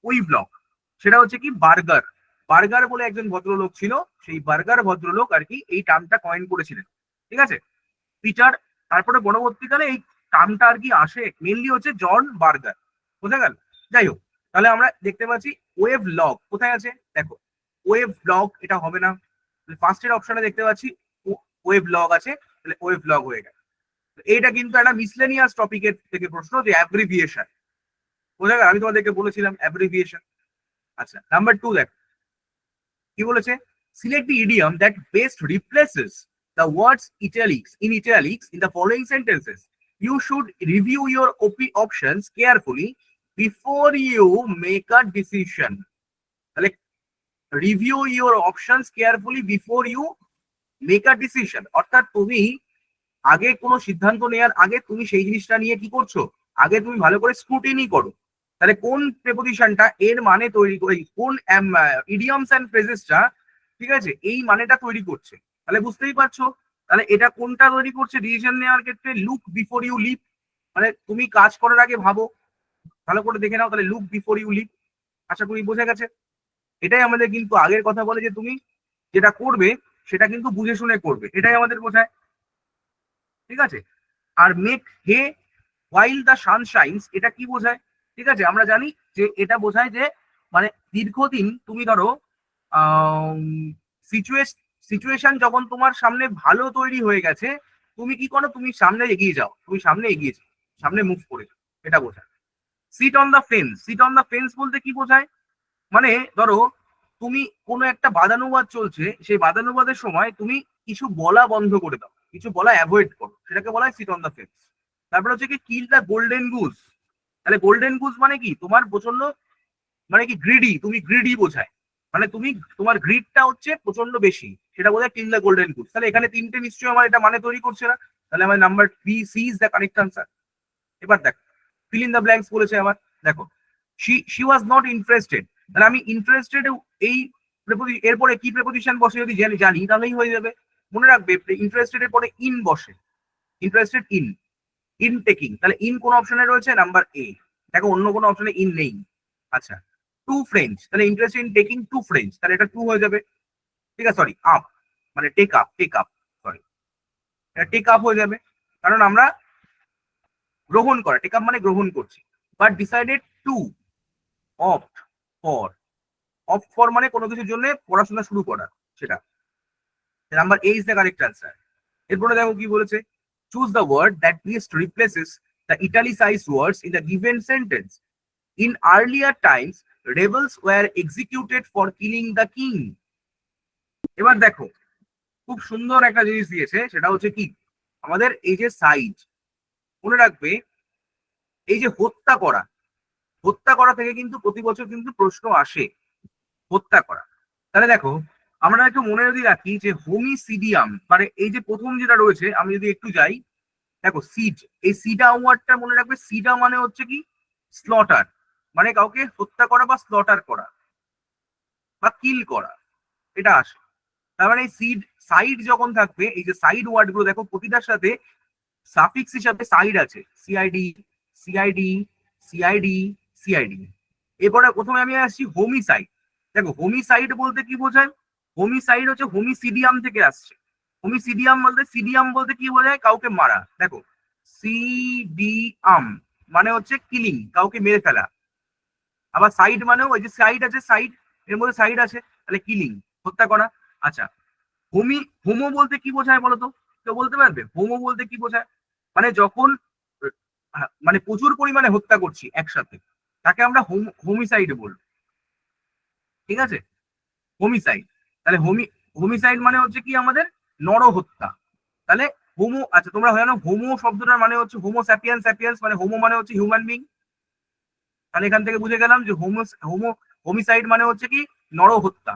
ওই ব্লগ, সেটা হচ্ছে কি বার্গার, বার্গার বলে একজন ভদ্রলোক ছিল, সেই বার্গার ভদ্রলোক আর কি এই টার্মটা কয়েন করেছিলেন, ঠিক আছে, পিটার। তারপরে পরবর্তীকালে এই টার্মটা আর কি আসে মেনলি হচ্ছে জন বার্গার, বোঝা গেল। যাই হোক, তাহলে আমরা দেখতে পাচ্ছি ওয়েব লগ কোথায় আছে, দেখো ওয়েব ব্লগ এটা হবে না, ফার্স্টের অপশনে দেখতে পাচ্ছি ওয়েব লগ আছে, তাহলে ওয়েব লগ হয়ে গেল। এইটা কিন্তু একটা মিসলেনিয়াস টপিকের থেকে প্রশ্ন, যে অ্যাব্রিভিয়েশন, বোঝা গেল, আমি তোমাদেরকে বলেছিলাম অ্যাব্রিভিয়েশন। আচ্ছা নাম্বার 2 দেখো কি বলেছে, select the idiom that best replaces the words italics in the following sentences. You should review your options carefully before you make a decision. তাহলে review your options carefully before you make a decision, অর্থাৎ তুমি আগে কোনো সিদ্ধান্ত নেওয়ার আগে তুমি সেই জিনিসটা নিয়ে কি করছো, আগে তুমি ভালো করে স্ক্রুটিনি করো। তাহলে কোন প্রেপোজিশনটা এর মানে তৈরি করে, কোন ইডিয়মস এন্ড ফ্রেজেসটা, ঠিক আছে, এই মানেটা তৈরি করছে, তাহলে বুঝতেই পারছো। তাহলে এটা কোনটা তৈরি করছে ডিসিশন নেওয়ার ক্ষেত্রে, লুক বিফোর ইউ লিভ, মানে তুমি কাজ করার আগে ভাবো, ভালো করে দেখে নাও, তাহলে লুক বিফোর ইউ লিভ। আশা করি বোঝা গেছে। এটাই আমাদের কিন্তু আগের কথা বলে যে তুমি যেটা করবে সেটা কিন্তু বুঝে শুনে করবে, এটাই আমাদের বোঝায়, ঠিক আছে। আর make hay while the sun shines, এটা কি বোঝায়, ঠিক আছে, আমরা জানি যে এটা বোঝায় যে মানে দীর্ঘদিন তুমি ধরো সিচুয়েশন যখন তোমার সামনে ভালো তৈরি হয়ে গেছে, তুমি কি করো, তুমি সামনে এগিয়ে যাও, তুমি সামনে এগিয়ে যাও, সামনে মুভ করে যাও, এটা বোঝায়। Sit on the fence, sit on the fence বলতে কি বোঝায়, মানে ধরো তুমি কোনো একটা বাদানুবাদ চলছে, সেই বাদানুবাদের সময় তুমি কিছু বলা বন্ধ করে দাও, কিছু বলা অ্যাভয়েড করো, সেটাকে বলা হয় সিট অন দ্য ফেন্স। তারপরে হচ্ছে কি কিল দ্য গোল্ডেন গুজ, তাহলে গোল্ডেন গুজ মানে কি, তোমার প্রচন্ড মানে কি গ্রিডি, তুমি গ্রিডি বোঝায়, মানে তুমি তোমার গ্রিডটা হচ্ছে প্রচন্ড বেশি, সেটা বোঝায় কিল দ্য গোল্ডেন গুজ। তাহলে এখানে তিনটে নিশ্চয়ই আমার এটা মানে তৈরি করছে না, তাহলে আমার number B C is the correct answer. এবার দেখো ফিল ইন দ্য ব্ল্যাঙ্কস বলেছে আমার, দেখো শি ওয়াজ নট ইন্টারেস্টেড, তাহলে আমি ইন্টারেস্টেড এই এরপরে কি প্রেপোজিশন বসে যদি জানি তাহলেই হয়ে যাবে। মনে রাখবে ইন্টারেস্টেড এর পরে ইন বসে, ইন্টারেস্টেড ইন, ইন টেকিং, তাহলে ইন কোন অপশনে রয়েছে, নাম্বার এ, দেখো অন্য কোনো অপশনে ইন নেই। আচ্ছা টু ফ্রেন্ডস, তাহলে interested in taking to friends, তাহলে এটা টু হয়ে যাবে, ঠিক আছে, সরি আপ, মানে টেক আপ, সরি এটা টেক আপ হয়ে যাবে, কারণ আমরা গ্রহণ করা, টেক আপ মানে গ্রহণ করছি। But decided to opt for, opt for মানে কোনো কিছুর জন্য পড়াশোনা শুরু করা, সেটা number A is the correct answer. এরপরে দেখো কি বলেছে, choose the word that best replaces the italicised words in the given sentence. In earlier times rebels were executed for killing the king. এবার দেখো খুব সুন্দর একটা জিনিস দিয়েছে, সেটা হচ্ছে কি আমাদের এই যে সাইজ, মনে রাখবে এই যে হত্যা করা, হত্যা করা থেকে কিন্তু প্রতি বছর কিন্তু প্রশ্ন আসে, হত্যা করা। তাহলে দেখো আমরা একটু মনে যদি রাখি যে হোমিসিডিয়াম, মানে এই যে প্রথম যেটা রয়েছে, আমি যদি একটু যাই, দেখো সিড, এই সিডা ওয়ার্ডটা মনে রাখবে, সিডা মানে হচ্ছে কি স্লটার, মানে কাউকে হত্যা করা বা স্লটার করা বা কিল করা, এটা আসে। তার মানে সিড সাইড যখন থাকবে, এই যে সাইড ওয়ার্ড গুলো দেখো প্রতিটার সাথে সাফিক্স হিসাবে সাইড আছে, সিআইডি সিআইডি সিআইডি সিআইডি। এরপরে প্রথমে আমি আসছি হোমিসাইড, দেখো হোমিসাইড বলতে কি বোঝায়, হোমিসাইড হচ্ছে হোমিসিডিয়াম থেকে আসছে, সিডিয়াম বলতে কি বোঝায়, কাউকে মারা, দেখো সিডিয়াম মানে হচ্ছে কিলিং, কাউকে মেরে ফেলা। আবার সাইড মানেও ওই যে সাইড আছে, সাইড এর মধ্যে সাইড আছে, তাহলে কিলিং, হত্যা করা। আচ্ছা হোমো বলতে কি বোঝায় বলতো, কেউ বলতে পারবে হোমো বলতে কি বোঝায়, মানে যখন মানে প্রচুর পরিমাণে হত্যা করছি একসাথে, তাকে আমরা হোমিসাইড বলবো, ঠিক আছে। হোমিসাইড। তাহলে হোমিসাইড মানে হচ্ছে কি আমাদের নরহত্যা। তাহলে হোমো, আচ্ছা তোমরা জানো হোমো শব্দটার মানে হচ্ছে হোমো স্যাপিয়েন্স, স্যাপিয়েন্স মানে হোমো মানে হচ্ছে হিউম্যান বিং। তাহলে এখান থেকে বুঝে গেলাম যে হোমিসাইড মানে হচ্ছে কি নরহত্যা।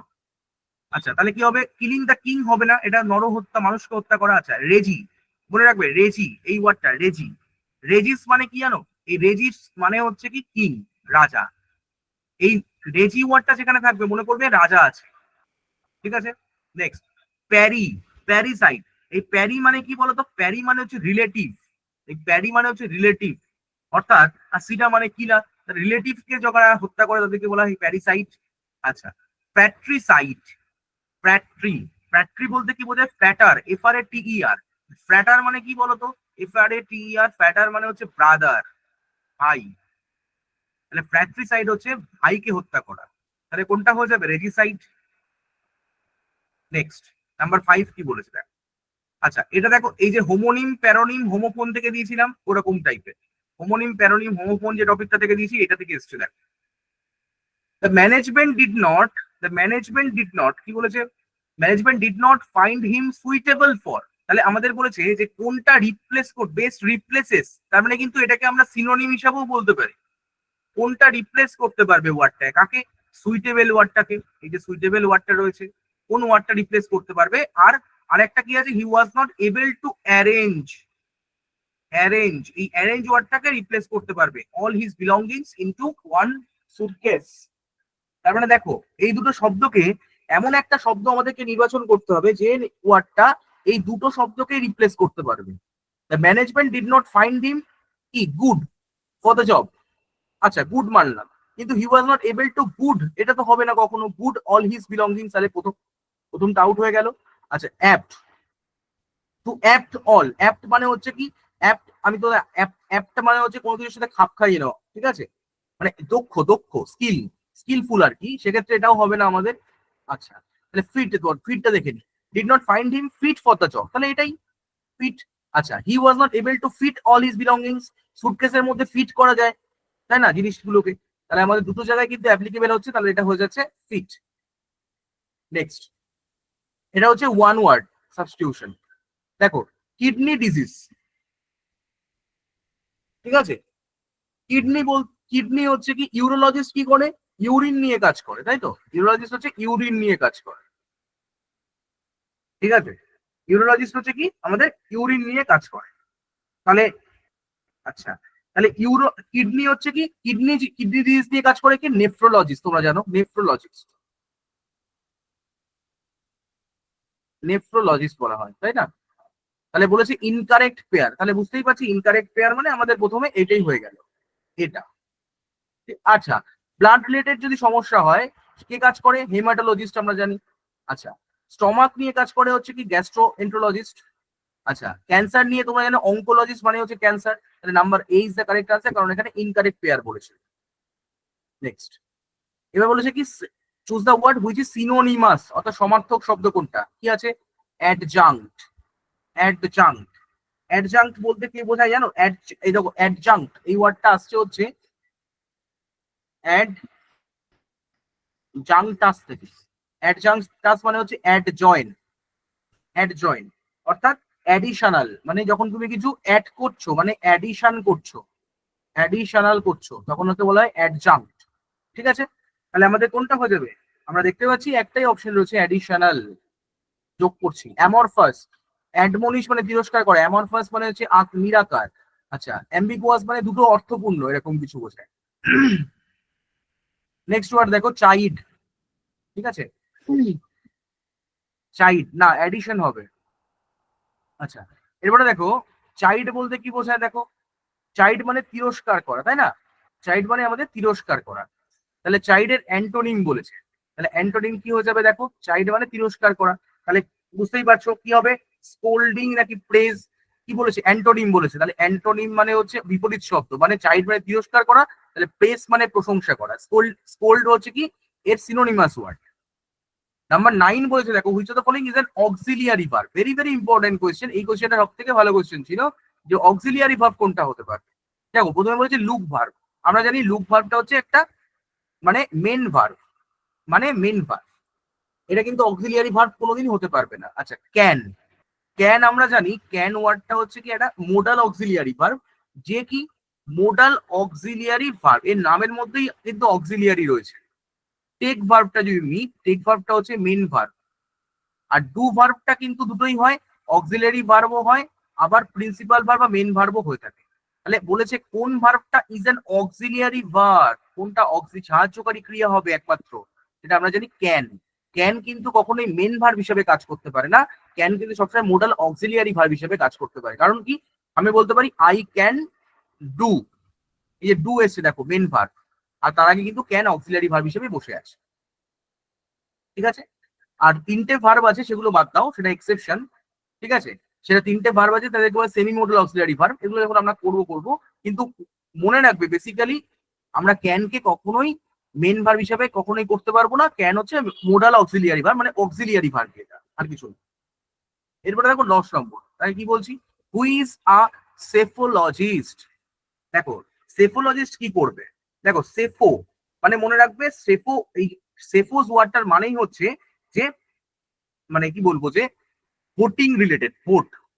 আচ্ছা তাহলে কি হবে, কিলিং দ্য কিং হবে না, এটা নরহত্যা, মানুষকে হত্যা করা। আচ্ছা রেজি, মনে রাখবে রেজি, এই ওয়ার্ডটা রেজি। রেজিস মানে কি জানো, এই রেজিস মানে হচ্ছে কি কিং, রাজা। এই রেজি ওয়ার্ডটা যেখানে থাকবে মনে করবে রাজা আছে, ঠিক আছে। নেক্সট প্যারি, প্যারিসাইড। এই প্যারি মানে কি বলতো, প্যারি মানে হচ্ছে রিলেটিভ। এই প্যারি মানে হচ্ছে রিলেটিভ, অর্থাৎ আর সিটা মানে কিলা, রিলেটিভ কে যখন হত্যা করে তাদেরকে বলা হয় প্যারিসাইড। আচ্ছা প্যাট্রিসাইড, প্যাট্রি, প্যাট্রি বলতে কি বোঝায়, ফ্ল্যাটার, FRATER। ফ্ল্যাটার মানে কি বলতো, FRATER, ফ্ল্যাটার মানে হচ্ছে ব্রাদার, ভাই। তাহলে ফ্র্যাট্রিসাইড হচ্ছে ভাইকে হত্যা করা। তাহলে কোনটা হয়ে যাবে, রেজিসাইড। নেক্সট নাম্বার 5 কি বলেছে দেখ। আচ্ছা এটা দেখো, এই যে হোমোনিম প্যারোনিম হোমোফোন থেকে দিয়েছিলাম ওরকম টাইপের, হোমোনিম প্যারোনিম হোমোফোন যে টপিকটা থেকে দিয়েছি এটা থেকে এসছে দেখ। The management did not, the management did not কি বলেছে, management did not find him suitable for. তাহলে আমাদের বলেছে যে কোনটা রিপ্লেস করবে, বেস্ট রিপ্লেসেস, তার মানে কিন্তু এটাকে আমরা সিনোনিম হিসাবেও বলতে পারি। কোনটা রিপ্লেস করতে পারবে ওয়ার্ডটা কাকে, সুইটেবল ওয়ার্ডটাকে, এই যে সুইটেবল ওয়ার্ডটা রয়েছে, কোন ওয়ার্ডটা রিপ্লেস করতে পারবে। আর আরেকটা কি আছে, he was not able to arrange, arrange, এই অ্যারেঞ্জ ওয়ার্ডটাকে রিপ্লেস করতে পারবে all his belongings into one suitcase. তার মানে দেখো এই দুটো শব্দকে, এমন একটা শব্দ আমাদেরকে নির্বাচন করতে হবে যে ওয়ার্ডটা এই দুটো শব্দকে রিপ্লেস করতে পারবে। The management did not find him কি গুড ফর দ্য জব। আচ্ছা গুড মানলাম, কিন্তু he was not able to good, এটা তো হবে না কখনো, গুড অল হিজ বিলঙ্গিংস, তাহলে প্রথমটা আউট হয়ে গেল। আচ্ছা apt, to apt all, apt মানে হচ্ছে কি, অ্যাপ্ট আমি তো অ্যাপ্ট মানে হচ্ছে কোনো কিছুর সাথে খাপ খাইয়ে নাও, ঠিক আছে, মানে দক্ষ, দক্ষ, স্কিলফুল আর কি, সেক্ষেত্রে এটাও হবে না আমাদের। আচ্ছা তাহলে ফিট, ফিটটা দেখে নি, did not find him fit for the job, তাহলে এটাই ফিট। আচ্ছা he was not able to fit all his belongings, সুটকেসের মধ্যে ফিট করা যায় তাই না জিনিসগুলোকে, তাহলে আমাদের দুটো জায়গায় কিন্তু অ্যাপ্লিকেবল হচ্ছে, তাহলে এটা হয়ে যাচ্ছে ফিট। নেক্সট এটা হচ্ছে ওয়ান ওয়ার্ড সাবস্টিটিউশন। দেখো কিডনি ডিজিজ, ঠিক আছে, কিডনি হচ্ছে কি, ইউরোলজিস্ট কি করে, ইউরিন নিয়ে কাজ করে, তাই তো, ইউরোলজিস্ট হচ্ছে ইউরিন নিয়ে কাজ করে, ঠিক আছে, ইউরোলজিস্ট হচ্ছে কি আমাদের ইউরিন নিয়ে কাজ করে। তাহলে আচ্ছা তাহলে কিডনি হচ্ছে কি, কিডনি ডিজিজ নিয়ে কাজ করে কি, নেফ্রোলজিস্ট, তোমরা জানো নেফ্রোলজিস্ট, নেফ্রোলজিস্ট বলা হয় তাই না। তাহলে বলেছে ইনকারেক্ট পেয়ার, তাহলে বুঝতেই পারছি ইনকারেক্ট পেয়ার মানে আমাদের প্রথমে এটাই হয়ে গেল, এটা। আচ্ছা ব্লাড রিলেটেড যদি সমস্যা হয় কে কাজ করে, হেমাটোলজিস্ট আমরা জানি। আচ্ছা স্টমাক নিয়ে কাজ করে হচ্ছে কি, গ্যাস্ট্রোএন্টারোলজিস্ট। আচ্ছা ক্যান্সার নিয়ে তোমরা জানো অঙ্কোলজিস্ট মানে হচ্ছে ক্যান্সার, তাহলে number A is the correct answer, কারণ এখানে ইনকারেক্ট পেয়ার বলেছে। নেক্সট এবার বলেছে কি, choose the word which is synonymous, অর্থাৎ সমার্থক শব্দ কোনটা, কি আছে, অ্যাডজাঙ্ক্ট, অ্যাডজাঙ্ক্ট, অ্যাডজাঙ্ক্ট বলতে কি বোঝায় জানো, এই দেখো অ্যাডজাঙ্ক্ট এই ওয়ার্ডটা আসছে হচ্ছে অ্যাডজাঙ্কটাস থেকে, অ্যাডজাঙ্কটাস মানে হচ্ছে অ্যাডজয়েন, অ্যাডজয়েন অর্থাৎ অ্যাডিশনাল, মানে যখন তুমি কিছু অ্যাড করছো মানে অ্যাডিশন করছো, অ্যাডিশনাল করছো তখন হচ্ছে বলা হয় অ্যাডজাঙ্ক্ট, ঠিক আছে। তাহলে আমাদের কোনটা হয়ে যাবে, আমরা দেখতে পাচ্ছি একটাই অপশন রয়েছে অ্যাডিশনাল, যোগ করছি। অ্যামরফাস, অ্যাডমনিশ মানে তিরস্কার করে, অ্যামরফাস মানে হচ্ছে নিরাকার। আচ্ছা অ্যাম্বিগুয়াস মানে দুটো অর্থপূর্ণ এরকম কিছু বোঝায়। নেক্সট ওয়ার্ড দেখো চাইল্ড, ঠিক আছে, চাইল্ড না অ্যাডিশন হবে। আচ্ছা এরপরে দেখো চাইল্ড বলতে কি বোঝায়, দেখো চাইল্ড মানে তিরস্কার করা তাই না, চাইল্ড মানে আমাদের তিরস্কার করা, তাহলে চাইল্ডের অ্যান্টোনিম বলেছে, তাহলে অ্যান্টোনিম কি হয়ে যাবে, দেখো চাইল্ড মানে তিরস্কার করা, তাহলে বুঝতেই পারছো কি হবে, স্কোল্ডিং নাকি প্রেজ, কি বলেছে অ্যান্টোনিম বলেছে, তাহলে অ্যান্টোনিম মানে হচ্ছে বিপরীত শব্দ, মানে চাইল্ড মানে তিরস্কার করা, তাহলে প্রেস মানে প্রশংসা করা, স্কোল্ড হচ্ছে কি এর সিনোনিমাস ওয়ার্ড। নাম্বার 9 বলেছে দেখো, which of the following is an auxiliary verb, very very important question, এই কোয়েশ্চেনটা সব থেকে ভালো কোয়েশ্চেন ছিল যে অক্সিলিয়ারি ভার্ব কোনটা হতে পারে। দেখো প্রথমে বলেছে লুক ভার্ব, আমরা জানি লুক ভার্বটা হচ্ছে একটা মানে মেন ভার্ব, মানে মেন ভার্ব, এটা কিন্তু অক্সিলিয়ারি ভার্ব কোনোদিনই হতে পারবে না। আচ্ছা, ক্যান, ক্যান আমরা জানি ক্যান ওয়ার্ডটা হচ্ছে কি একটা মোডাল অক্সিলিয়ারি ভার্ব, যে কি মোডাল অক্সিলিয়ারি ভার্ব, এর নামের মধ্যেই কিন্তু অক্সিলিয়ারি রয়েছে। টেক ভার্বটা যদি নিই, টেক ভার্বটা হচ্ছে মেন ভার্ব, আর ডু ভার্বটা কিন্তু দুটোই হয়, অক্সিলিয়ারি ভার্বও হয়, আবার প্রিন্সিপাল ভার্ব বা মেন ভার্বও হয়ে থাকে। তাহলে বলেছে কোন ভার্বটা ইজ অ্যান অক্সিলিয়ারি ভার্ব, কোনটা সাহায্যকারী ক্রিয়া হবে একমাত্র, যেটা আমরা জানি ক্যান। ক্যান কিন্তু কখনোই মেন ভার্ব হিসেবে কাজ করতে পারে না, ক্যান কিন্তু সবসময় মোডাল অক্সিলিয়ারি ভার্ব হিসেবে কাজ করতে পারে। কারণ কি, আমি বলতে পারি আই ক্যান ডু, এই যে ডু এসছে দেখো মেন ভার্ব, আর তার আগে কিন্তু ক্যান অক্সিলিয়ারি ভার্ব হিসেবে বসে আছে। ঠিক আছে, আর তিনটে ভার্ব আছে সেগুলো বাদ দাও, সেটা এক্সেপশন। ঠিক আছে, সেটা তিনটে ভার্ব আছে, তাদেরকে বলে সেমি মোডাল অক্সিলিয়ারি ভার্ব, এগুলো যখন আমরা করবো কিন্তু মনে রাখবে বেসিক্যালি আমরা ক্যানকে কখনোই মেন ভার্ব হিসাবে কখনোই করতে পারবো না, ক্যান হচ্ছে মোডাল অক্সিলিয়ারি ভার্ব, মানে অক্সিলিয়ারি ভার্ব, এটা আর কিছু না। এরপরে দেখো 10 নম্বর, তাই কি বলছি, হু ইজ আ সেফোলজিস্ট। দেখো সেফোলজিস্ট কি করবে, দেখো সেফো মানে মনে রাখবে সেফো, এই সেফোস ওয়ার্ডটার মানেই হচ্ছে যে মানে কি বলবো যে ভোটিং রিলেটেড,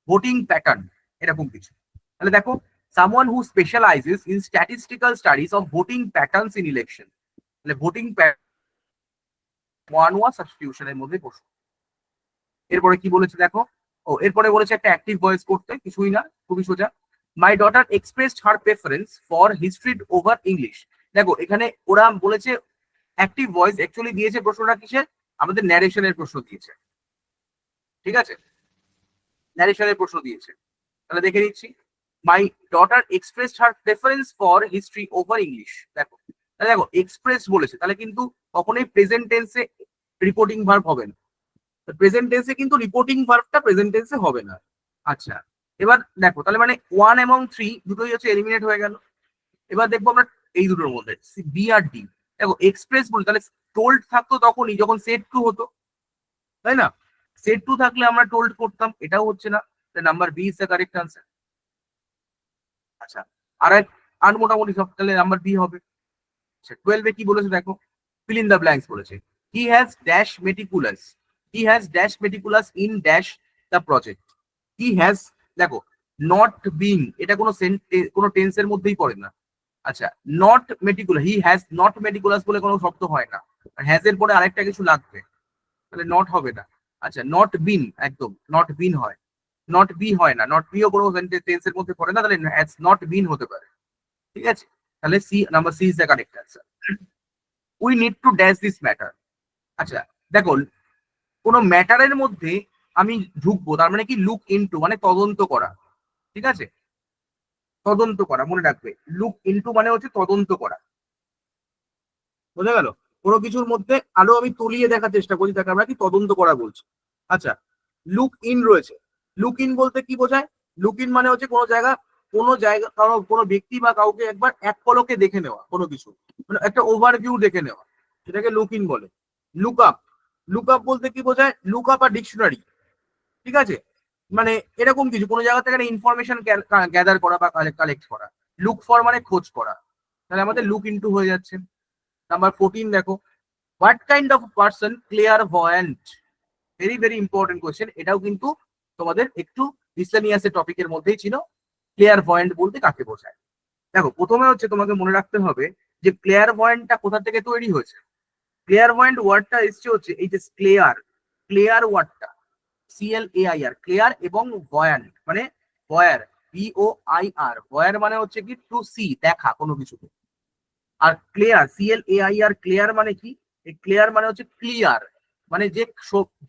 ভোটিং প্যাটার্ন, এরকম কিছু। তাহলে দেখো someone who স্পেশালাইজেস in statistical studies of voting patterns in election. তাহলে ভোটিং ওয়ান ওয়াজ সাবস্টিটিউশনের মধ্যে প্রশ্ন। এরপরে কি বলেছে দেখো, এরপরে বলেছে একটা অ্যাক্টিভ ভয়েস করতে, কিছুই না, খুবই সোজা। My daughter expressed her preference for history over English. দেখো এখানে ওরা বলেছে অ্যাক্টিভ ভয়েস, অ্যাকচুয়ালি দিয়েছে প্রশ্নটা কিসের, আমাদের ন্যারেশনের প্রশ্ন দিয়েছে। ঠিক আছে, ন্যারেশনের প্রশ্ন দিয়েছে, তাহলে দেখে নিচ্ছি। My daughter expressed her preference for history over English. দেখো তাহলে দেখো এক্সপ্রেস বলেছে, তাহলে কিন্তু কখনোই প্রেজেন্ট টেন্সে রিপোর্টিং ভার্ব হবে না, প্রেজেন্ট টেন্সে কিন্তু রিপোর্টিং ভার্বটা প্রেজেন্ট টেন্সে হবে না। আচ্ছা, এবার দেখো তাহলে মানে 1 এবং 3 দুটোই হচ্ছে এলিমিনেট হয়ে গেল। এবার দেখবো আমরা এই দুটোর মধ্যে বি আর ডি। দেখো এক্সপ্রেস বলে তাহলে টোল্ড থাকতো তখনই যখন সেট টু হতো, তাই না? সেট টু থাকলে আমরা টোল্ড করতাম, এটাও হচ্ছে না, number B is the correct answer. আচ্ছা, আর মোটামুটি সব তাহলে নাম্বার বি হবে। আচ্ছা 12 এ কি বলেছে দেখো, ফিল ইন দ্য ব্ল্যাঙ্কস বলেছে। He has dash meticulous, he has dash meticulous in dash the project. He has, দেখো নট বিং এটা কোনো টেন্সের মধ্যেই পড়ে না। আচ্ছা, not meticulous, he has not meticulous বলে কোনো শব্দ হয় না, হ্যাজ এর পরে আরেকটা কিছু লাগবে, তাহলে নট হবে না। আচ্ছা, নট বিন, একদম নট বিন হয়, নট বি হয় না, নট বিও কোনো টেন্সের মধ্যে পড়ে না, তাহলে হ্যাজ নট বিন হতে পারে। ঠিক আছে, তাহলে C, number C is the correct answer. We need to dash this matter. আচ্ছা দেখো কোনো ম্যাটারের মধ্যে আমি ঢুকবো, তার মানে কি লুক ইনটু মানে তদন্ত করা। ঠিক আছে, তদন্ত করা মনে রাখবে, লুক ইনটু মানে হচ্ছে তদন্ত করা, বোঝা গেল? কোনো কিছুর মধ্যে আরো আমি তলিয়ে দেখার চেষ্টা করি, তাকে আমরা কি তদন্ত করা বলছি। আচ্ছা, লুক ইন রয়েছে, লুক ইন বলতে কি বোঝায়, লুক ইন মানে হচ্ছে কোনো জায়গা কোনো ব্যক্তি বা কাউকে একবার এক পলকে দেখে নেওয়া, কোনো কিছু মানে একটা ওভারভিউ দেখে নেওয়া, সেটাকে লুক ইন বলে। লুক আপ, লুক আপ বলতে কি বোঝায়, লুক আপ আর ডিকশনারি। ঠিক আছে, মানে এরকম কিছু কোনো জায়গা থেকে ইনফরমেশন গ্যাদার করা বা কালেক্ট করা। লুক ফর মানে খোঁজ করা, তাহলে আমাদের লুক ইনটু হয়ে যাচ্ছে। নাম্বার 14 দেখো, what kind of person clairvoyant. Very very important question, এটাও কিন্তু তোমাদের একটু মিসলেনিয়াস টপিকের মধ্যেই ছিল। ক্লিয়ারভয়েন্ট বলতে কাকে বোঝায়, দেখো প্রথমে হচ্ছে তোমাকে মনে রাখতে হবে যে ক্লিয়ারভয়েন্টটা কোথা থেকে তৈরি হয়েছে। ক্লিয়ারভয়েন্ট ওয়ার্ডটা এসছে হচ্ছে এই যে ক্লিয়ার, ক্লিয়ার ওয়ার্ডটা CLAIR, ক্লিয়ার, এবং ভয়ান্ট মানে ভয়ার, VOIR, ভয়ার মানে হচ্ছে কি টু সি, দেখা কোনো কিছুকে। আর ক্লিয়ার, CLAIR, ক্লিয়ার মানে কি, এই ক্লিয়ার মানে হচ্ছে ক্লিয়ার, মানে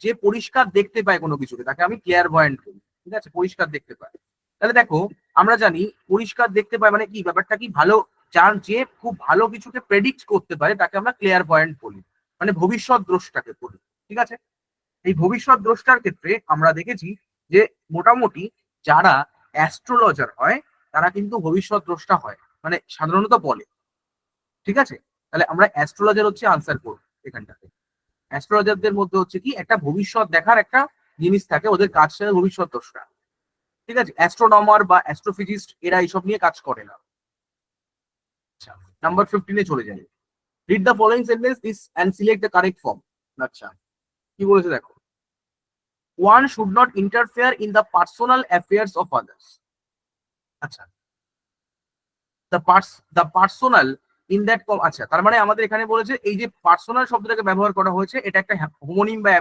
যে পরিষ্কার দেখতে পায় কোনো কিছুকে তাকে আমি ক্লিয়ার ভয়েন্ট বলি। ঠিক আছে, পরিষ্কার দেখতে পায়। তাহলে দেখো আমরা জানি পরিষ্কার দেখতে পায় মানে কি, ব্যাপারটা কি ভালো, যে খুব ভালো কিছুকে প্রেডিক্ট করতে পারে তাকে আমরা ক্লিয়ার ভয়েন্ট বলি, মানে ভবিষ্যৎ দ্রষ্টাকে বলি। ঠিক আছে, এই ভবিষ্যৎ দ্রষ্টার ক্ষেত্রে আমরা দেখেছি যে মোটামুটি যারা অ্যাস্ট্রোলজার হয় তারা কিন্তু ভবিষ্যৎ দ্রষ্টা হয়, মানে সাধারণত বলে। ঠিক আছে, তাহলে আমরা অ্যাস্ট্রোলজার হচ্ছে আনসার করব এখানটাতে। অ্যাস্ট্রোলজারদের মধ্যে হচ্ছে কি একটা ভবিষ্যৎ দেখার একটা জিনিস থাকে, ওদের কাজ ছিল ভবিষ্যৎ দ্রষ্টা। ঠিক আছে, অ্যাস্ট্রোনমার বা অ্যাস্ট্রোফিজিস্ট এরা এইসব নিয়ে কাজ করে না। আচ্ছা, নাম্বার 15 চলে যাই। Read the following sentence this and select the correct form. আচ্ছা, কি বলেছে দেখো, one should not interfere in the personal affairs of others. আচ্ছা, দ্য পার্সোনাল ইন দ্যাট, আচ্ছা তার মানে আমাদের এখানে বলেছে এই যে পার্সোনাল শব্দটাকে ব্যবহার করা হয়েছে, এটা একটা হোমোনিম বা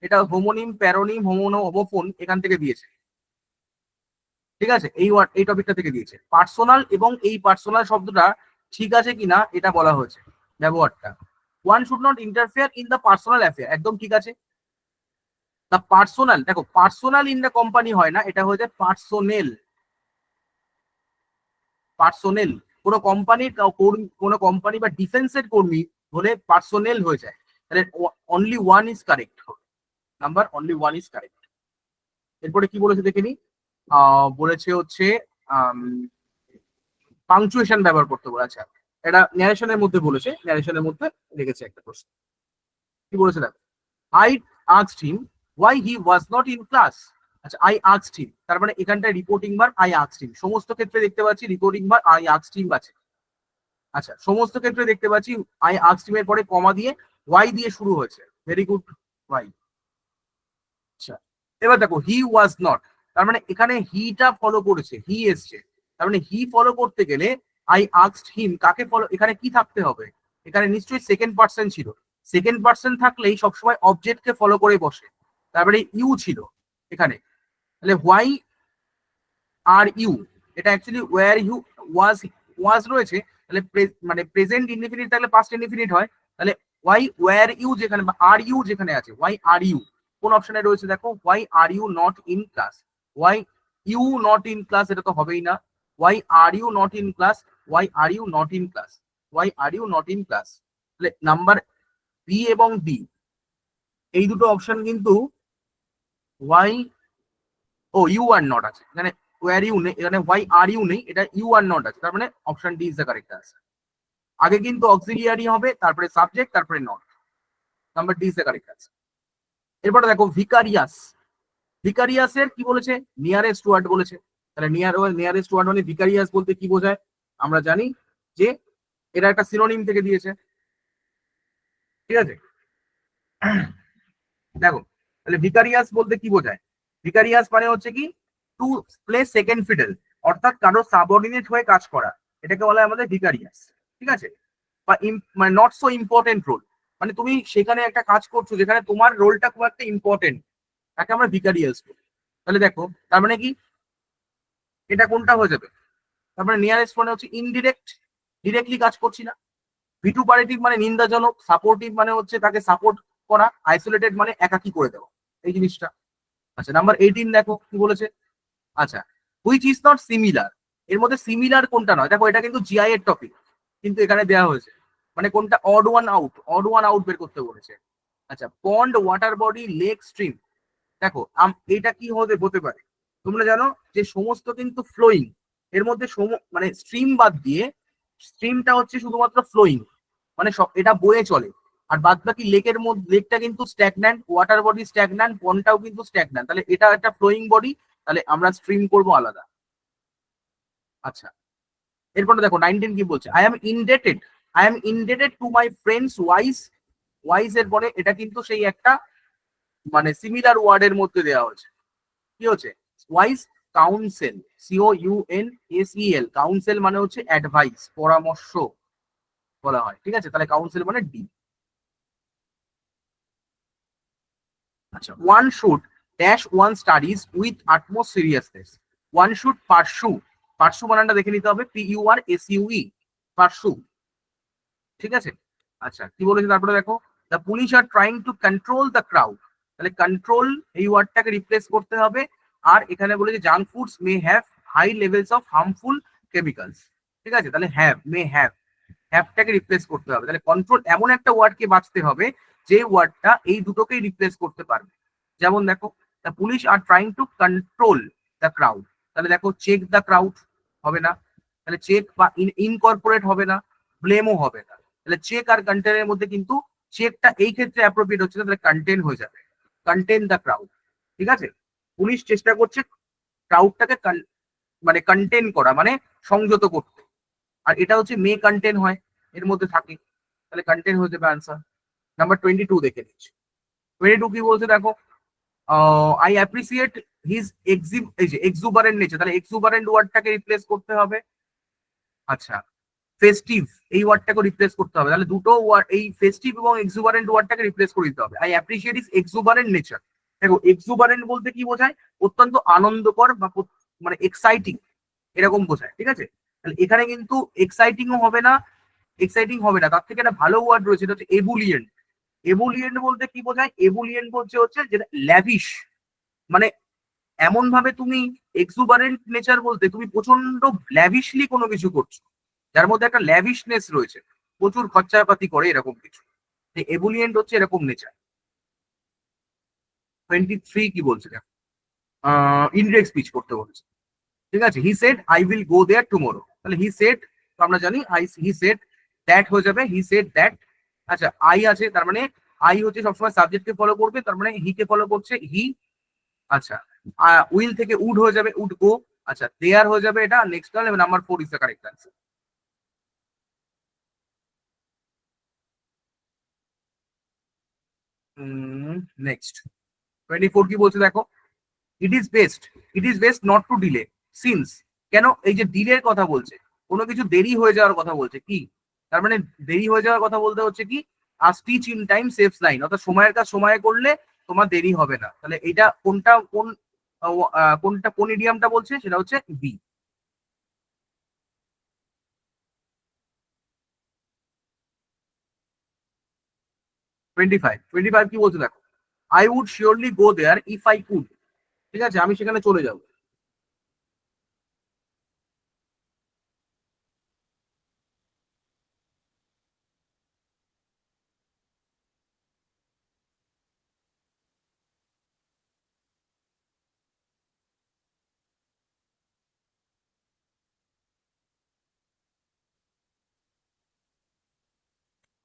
এটা হোমোনিম, প্যারোনিম, হোমোফোন এখান থেকে দিয়েছে। ঠিক আছে, এই টপিকটা থেকে দিয়েছে পার্সোনাল, এবং এই পার্সোনাল শব্দটা ঠিক আছে কিনা এটা বলা হয়েছে ব্যবহারটা। One should not interfere in the personal affair, একদম ঠিক আছে। দ্য পার্সোনাল, দেখো পার্সোনাল ইন দ্য কোম্পানি হয় না, এটা হয়েছে পার্সোনেল। পার্সোনেল কোনো কোম্পানির কোনো কোম্পানি বা ডিফেন্সের কর্মী হলে পার্সোনেল হয়ে যায়, তাহলে অনলি ওয়ান ইজ কারেক্ট হবে, number only one is correct. এরপরে কি বলেছে দেখে নি, বলেছে হচ্ছে পাংচুয়েশন ব্যবহার করতে বলে। আচ্ছা, এটা ন্যারেশনের মধ্যে বলেছে, ন্যারেশনের মধ্যে রেখেছে একটা প্রশ্ন। কি বলেছে দেখো, I asked him why he was not in class. আচ্ছা, আই আস্কড হিম, তার মানে এখানটায় রিপোর্টিং ভার্ব আই আস্কড হিম, সমস্ত ক্ষেত্রে দেখতে পাচ্ছি রিপোর্টিং ভার্ব আই আস্কড হিম আছে। আচ্ছা, সমস্ত ক্ষেত্রে দেখতে পাচ্ছি আই আস্কড হিম এর পরে কমা দিয়ে ওয়াই দিয়ে শুরু হয়েছে, ভেরি গুড, ওয়াই। আচ্ছা, এবার দেখো হি ওয়াজ নট, তার মানে এখানে হিটা ফলো করেছে, হি এসছে, তার মানে হি ফলো করতে গেলে আই আস্কড হিম কাকে ফলো, এখানে কি থাকতে হবে, এখানে নিশ্চয়ই সেকেন্ড পার্সন ছিল, সেকেন্ড পার্সন থাকলেই সবসময় অবজেক্টকে ফলো করে বসে, তারপরে ইউ ছিল এখানে, তাহলে হোয়াই আর ইউ, এটা অ্যাকচুয়ালি ওয়্যার ইউ, ওয়াজ, ওয়াজ রয়েছে, তাহলে মানে প্রেজেন্ট ইনডিফিনিট থাকলে পাস্ট ইনডিফিনিট হয়, তাহলে ওয়াই ওয়্যার ইউ যেখানে বা আর ইউ যেখানে আছে, ওয়াই আর ইউ কোন অপশনে রয়েছে দেখো, why are you not in class, why you not in class, এটা তো হবেই না, why are you not in class, why are you not in class, why are you not in class, তাহলে number B এবং D এই দুটো option কিন্তু why, oh you are not আছে এখানে, ওয়ার ইউ নেই এখানে, ওয়াই আর ইউ নেই, এটা ইউ আর নট আছে, তার মানে option D is the correct answer. আগে কিন্তু অক্সিলিয়ারি হবে, তারপরে সাবজেক্ট, তারপরে not, number D is the correct answer. এরপরে দেখো ভিকারিয়াস, ভিকারিয়াসের কি বলেছে, নিয়ারেস্ট ওয়ার্ড বলেছে, তাহলে নিয়ারেস্ট ওয়ার্ড মানে ভিকারিয়াস বলতে কি বোঝায়, আমরা জানি যে এটা একটা সিনোনিম থেকে দিয়েছে। ঠিক আছে, দেখো তাহলে ভিকারিয়াস বলতে কি বোঝায়, ভিকারিয়াস মানে হচ্ছে কি টু প্লে সেকেন্ড ফিডেল, অর্থাৎ কারো সাবঅর্ডিনেট হয়ে কাজ করা, এটাকে বলা হয় আমাদের ভিকারিয়াস। ঠিক আছে, বা মানে নট সো ইম্পর্টেন্ট রোল, মানে তুমি সেখানে একটা কাজ করছো যেখানে তোমার রোলটা খুব একটা ইম্পর্টেন্ট, তাকে আমরা ভিকারিয়াস বলি। তাহলে দেখো তার মানে কি, এটা কোনটা হয়ে যাবে, তারপরে নিয়ারেস্ট মানে হচ্ছে ইনডিরেক্ট, ডিরেক্টলি কাজ করছি না, ভিটুপারেটিভ মানে নিন্দাজনক, সাপোর্টিভ মানে হচ্ছে তাকে সাপোর্ট করা, আইসোলেটেড মানে একাকী করে দেওয়া, এই জিনিসটা। আচ্ছা, নাম্বার 18 দেখো কি বলেছে, আচ্ছা হুইচ ইজ নট সিমিলার, এর মধ্যে সিমিলার কোনটা নয়, দেখো এটা কিন্তু জিআই এর টপিক, কিন্তু এখানে দেওয়া হয়েছে মানে কোনটা, odd one out, odd one out বের করতে বলেছে। আচ্ছা, পন্ড, ওয়াটার বডি, লেক, স্ট্রিম, দেখো এটা কি হতে পারে, তোমরা জানো যে সমস্ত কিন্তু ফ্লোয়িং, এর মধ্যে মানে স্ট্রিম বাদ দিয়ে, স্ট্রিমটা হচ্ছে শুধুমাত্র ফ্লোয়িং, মানে এটা বয়ে চলে, আর বাদ বাকি লেকের মধ্যে, লেকটা কিন্তু স্ট্যাগন্যান্ট, ওয়াটার বডি স্ট্যাগন্যান্ট, পন্ডটাও কিন্তু স্ট্যাগন্যান্ট, তাহলে এটা একটা ফ্লোয়িং বডি, তাহলে আমরা স্ট্রিম করবো আলাদা। আচ্ছা, এরপরে দেখো 19 কি বলছে, I am indebted to my friends wise, wise এর পরে এটা কিন্তু সেই একটা মানে সিমিলার ওয়ার্ডের মধ্যে দেওয়া হয়েছে, কি হচ্ছে ওয়াইস কাউন্সেল, COUNSEL, কাউন্সেল মানে হচ্ছে অ্যাডভাইস, পরামর্শ বলা হয়। ঠিক আছে, তাহলে কাউন্সিল মানে ডি। আচ্ছা, one should dash one studies with utmost seriousness, one should pursue, pursue বানানটা দেখে নিতে হবে, PURSUE, পারসু। ঠিক আছে, আচ্ছা কি বলেছে তারপরে দেখো, the police are trying to control the crowd, তাহলে কন্ট্রোল এই ওয়ার্ডটাকে রিপ্লেস করতে হবে, আর এখানে বলেছে junk foods may have high levels of harmful chemicals. ঠিক আছে, তাহলে হ্যাভ, মে হ্যাভ, হ্যাভটাকে রিপ্লেস করতে হবে, তাহলে কন্ট্রোল এমন একটা ওয়ার্ডকে বাঁচতে হবে যে ওয়ার্ডটা এই দুটোকেই রিপ্লেস করতে পারবে। যেমন দেখো, the police are trying to control the crowd, তাহলে দেখো চেক দ্য ক্রাউড হবে না, তাহলে চেক বা ইনকর্পোরেট হবে না, ব্লেমও হবে না, তাহলে চেক আর কন্টেনের মধ্যে কিন্তু চেকটা এই ক্ষেত্রে অ্যাপ্রোপ্রিয়েট হচ্ছে না, তাহলে কন্টেন হয়ে যাবে, কন্টেন দ্য ক্রাউড। ঠিক আছে, পুলিশ চেষ্টা করছে ক্রাউডটাকে মানে কন্টেন করা মানে সংযত করতে, আর এটা হচ্ছে মে কন্টেন হয় এর মধ্যে থাকে, তাহলে কন্টেন হয়ে যাবে আনসার। নাম্বার 22 দেখে নিচ্ছি, 22 কি বলছে দেখো, আই অ্যাপ্রিসিয়েট হিজ এক্সুবারেন্ট নেচার, তাহলে এক্সুবারেন্ট ওয়ার্ডটাকে রিপ্লেস করতে হবে। আচ্ছা, ফেস্টিভ এই ওয়ার্ডটাকে রিপ্লেস করতে হবে, তাহলে দুটো ওয়ার্ড এই ফেস্টিভ এবং এক্সুবারেন্ট ওয়ার্ডটাকে রিপ্লেস করে দিতে হবে। I appreciate is exuberant nature. দেখো এক্সুবারেন্ট বলতে কি বোঝায়, অত্যন্ত আনন্দকর বা মানে এক্সাইটিং এরকম বোঝায়, ঠিক আছে। তাহলে এখানে কিন্তু এক্সাইটিংও হবে না, এক্সাইটিং হবে না, তার থেকে একটা ভালো ওয়ার্ড রয়েছে, এটা হচ্ছে এবুলিয়েন্ট। এবুলিয়েন্ট বলতে কি বোঝায়, এবুলিয়েন্ট বলছে হচ্ছে যেটা ল্যাভিশ, মানে এমন ভাবে তুমি, এক্সুবারেন্ট নেচার বলতে তুমি প্রচন্ড ল্যাভিশলি কোনো কিছু করছো, যার মধ্যে একটা ল্যাভিশনেস রয়েছে, প্রচুর খরচাপাতি করে এরকম কিছু। এবুলিয়েন্ট হচ্ছে এরকম নেচার। 23 কি বলছে, ইনডিরেক্ট স্পিচ করতে বলছে, ঠিক আছে। He said I will go there tomorrow, তাহলে হি সেড তো আমরা জানি, হি সেড দ্যাট হয়ে যাবে, হি সেড দ্যাট। আচ্ছা, আই আছে, তার মানে আই হচ্ছে সবসময় সাবজেক্টকে ফলো করবে, তার মানে হি কে ফলো করছে হি। আচ্ছা, উইল থেকে উড হয়ে যাবে, উড গো। আচ্ছা, দেয়ার হয়ে যাবে এটা next, number 4 is the correct answer. Next 24 কি বলছে দেখো, it is best, it is best not to delay since. কেন এই যে ডিলের কথা বলছে, কোনো কিছু দেরি হয়ে যাওয়ার কথা বলছে কি, তার মানে দেরি হয়ে যাওয়ার কথা বলতে হচ্ছে কি, আজ teach in time saves line, অর্থাৎ সময়ের কাজ সময়ে করলে তোমার দেরি হবে না। তাহলে এটা কোনটা, কোন ইডিয়ামটা বলছে, সেটা হচ্ছে বি। 25 কি বলছে দেখো, I would surely go there if I could, ঠিক আছে, আমি সেখানে চলে যাবো।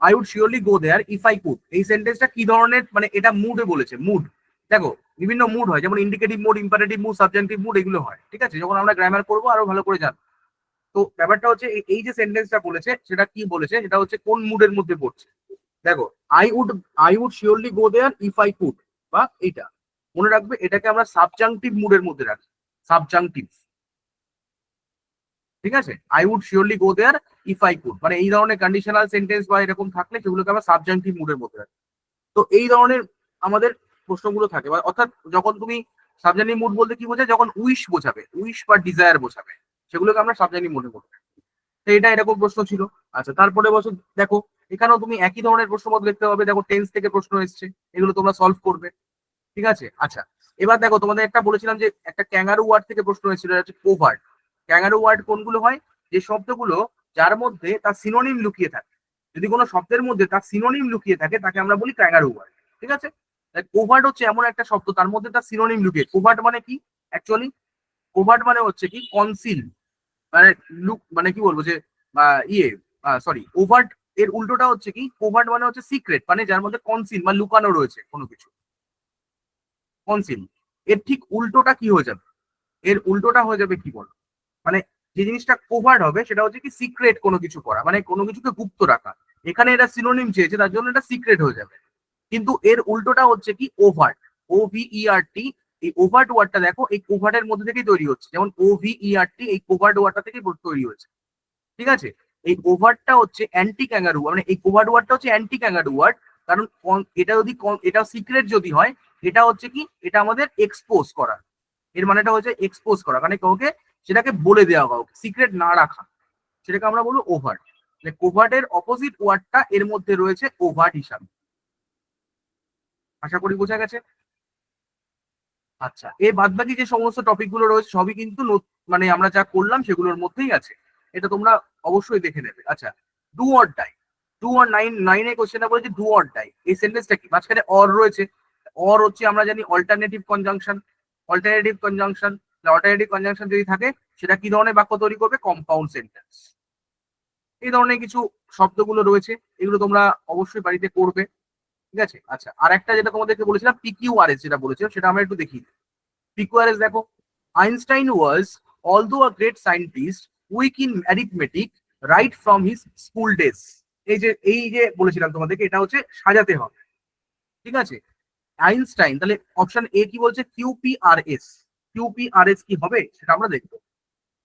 I would surely go there if I could, এই সেন্টেন্সটা কি ধরনের, মানে এটা মুডে বলেছে, মুড। দেখো বিভিন্ন মুড হয়, যেমন indicative mood, imperative mood, subjective mood, এগুলো হয়, ঠিক আছে, যখন আমরা গ্রামার করবো আরো ভালো করে জানবো। তো ব্যাপারটা হচ্ছে এই যে সেন্টেন্সটা বলেছে সেটা কি বলেছে, এটা হচ্ছে কোন মুডের মধ্যে পড়ছে। দেখো, I would, I would surely go there if I could, বা এইটা মনে রাখবে, এটাকে আমরা সাবজাংটিভ মুডের মধ্যে রাখি, সাবজাংটিভ, ঠিক আছে। I would surely go there if I could, মানে এই ধরনের কন্ডিশনাল সেন্টেন্স বা এরকম থাকলে সেগুলোকে আমরা সাবজাংটিভ মুডের মধ্যে রাখি। তো এই ধরনের আমাদের প্রশ্নগুলো থাকে, অর্থাৎ যখন তুমি সাবজেক্টিভ মুড বলতে কি বোঝায়, যখন উইশ বোঝাবে, উইশ বা ডিজায়ার বোঝাবে, সেগুলোকে আমরা সাবজেক্টিভ মুডে বলবো। তো এটা এরকম প্রশ্ন ছিল। আচ্ছা, তারপরে বছর দেখো, এখানেও তুমি একই ধরনের প্রশ্নপত্র দেখতে পাবে, দেখো টেন্স থেকে প্রশ্ন এসছে, এগুলো তোমরা সলভ করবে, ঠিক আছে। আচ্ছা, এবার দেখো তোমাদের একটা বলেছিলাম যে একটা ক্যাঙ্গারু ওয়ার্ড থেকে প্রশ্ন এসেছিল, এটা হচ্ছে কোভার্ট। ক্যাঙ্গারু ওয়ার্ড কোনগুলো হয়, যে শব্দগুলো যার মধ্যে তার সিনোনিম লুকিয়ে থাকে, যদি কোনো শব্দের মধ্যে তার সিনোনিম লুকিয়ে থাকে তাকে আমরা বলি ক্যাঙ্গারু ওয়ার্ড, ঠিক আছে। কোভার্ট হচ্ছে এমন একটা শব্দ তার মধ্যে তার সিনোনিম লুকিয়ে, কোভার্ট মানে কি অ্যাকচুয়ালি, কোভার্ট মানে হচ্ছে কি কনসিল, মানে লুক, মানে কি বলবো যে ইয়ে, সরি, ওভার্ট এর উল্টোটা হচ্ছে কি, কোভার্ট মানে হচ্ছে সিক্রেট, মানে যার মধ্যে কনসিল মানে লুকানো রয়েছে কোনো কিছু, কনসিল। এর ঠিক উল্টোটা কি হয়ে যাবে, এর উল্টোটা হয়ে যাবে কি বল, মানে যে জিনিসটা কোভার্ট হবে সেটা হচ্ছে কি সিক্রেট কোনো কিছু করা, মানে কোনো কিছুকে গুপ্ত রাখা। এখানে এটা সিনোনিম চেয়েছে, তার জন্য এটা সিক্রেট হয়ে যাবে। কিন্তু এর উল্টোটা হচ্ছে কি ওভার্ট, OVERT। এই ওভার্ট ওয়ার্ডটা দেখো, এই কোভার্টের মধ্যে থেকেই তৈরি হচ্ছে, যেমন OVERT এই কোভার্ট ওয়ার্ডটা থেকেই তৈরি হয়েছে, ঠিক আছে। এই ওভারটা হচ্ছে অ্যান্টি ক্যাঙ্গারু, মানে এই কোভার্ট ওয়ার্ডটা হচ্ছে অ্যান্টি ক্যাঙ্গারু ওয়ার্ড, কারণ এটা যদি এটা সিক্রেট যদি হয়, এটা হচ্ছে কি, এটা আমাদের এক্সপোজ করা, এর মানেটা হচ্ছে এক্সপোজ করা, মানে কাউকে সেটাকে বলে দেওয়া, কাউকে সিক্রেট না রাখা, সেটাকে আমরা বলবো ওভার্ট। কোভার্টের অপোজিট ওয়ার্ডটা এর মধ্যে রয়েছে ওভার্ট হিসাবে। আশা করি বোঝা গেছে। আচ্ছা, এই বাদ বাকি যে সমস্ত টপিক গুলো রয়েছে সবই কিন্তু মানে আমরা যা করলাম সেগুলোর মধ্যেই আছে, এটা তোমরা অবশ্যই দেখে নেবে। আচ্ছা, do or die, do or নাইনে কোশ্চেনটা বলেছে ডু অর ডাই, এই সেন্টেন্সটা কি, মাঝখানে অর রয়েছে, অর হচ্ছে আমরা জানি alternative conjunction, alternative conjunction, alternative conjunction যদি থাকে সেটা কি ধরনের বাক্য তৈরি করবে, কম্পাউন্ড সেন্টেন্স। এই ধরনের কিছু শব্দগুলো রয়েছে, এগুলো তোমরা অবশ্যই বাড়িতে করবে, ঠিক আছে। আচ্ছা, আর একটা যেটা তোমাদেরকে বলেছিলাম PQRS, যেটা বলেছিলাম সেটা আমরা একটু দেখি। PQRS দেখো, Einstein was although a great scientist weak in arithmetic right from his school days. এই যে বলেছিলাম তোমাদেরকে, এটা হচ্ছে সাজাতে হবে, ঠিক আছে। আইনস্টাইন, তাহলে অপশন এ কি বলছে? কিউপিআরএস। কিউপিআরএস কি হবে সেটা আমরা দেখবো।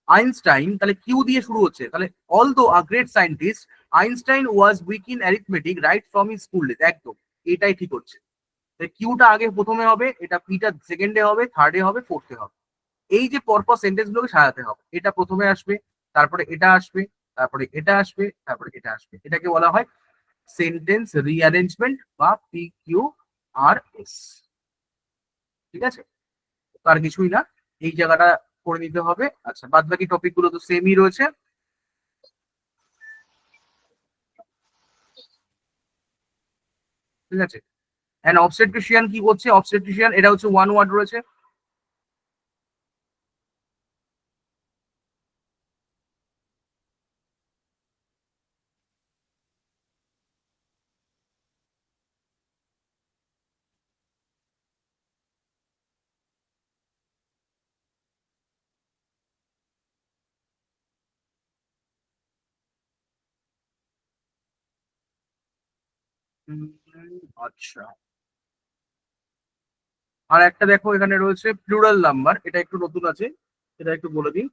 আইনস্টাইন, তাহলে কিউ দিয়ে শুরু হচ্ছে, তাহলে although a great scientist, Einstein was weak in arithmetic right from his school days. একদম এটাই ঠিক হচ্ছে। কিউটা আগে প্রথমে হবে, এটা পিটা সেকেন্ডে হবে, থার্ডে হবে, ফোর্থে হবে। এই যে পরপর সেন্টেন্স গুলোকে সাজাতে হবে, এটা প্রথমে আসবে, তারপরে এটা আসবে, তারপরে এটা আসবে, তারপরে এটা আসবে। এটাকে বলা হয় সেন্টেন্স রিঅ্যারেঞ্জমেন্ট বা PQRS। ঠিক আছে, আর কিছুই না, এই জায়গাটা করে নিতে হবে। আচ্ছা, বাদ বাকি টপিক গুলো তো সেমই রয়েছে। ঠিক আছে, এন্ড অবস্টেট্রিশিয়ান কি করছে? অবস্টেট্রিশিয়ান এটা হচ্ছে ওয়ান ওয়ার্ড রয়েছে। উম, আচ্ছা, আর একটা দেখো এখানে রয়েছে প্লুরাল নাম্বার, এটা একটু নতুন আছে, এটা একটু বলে দিই।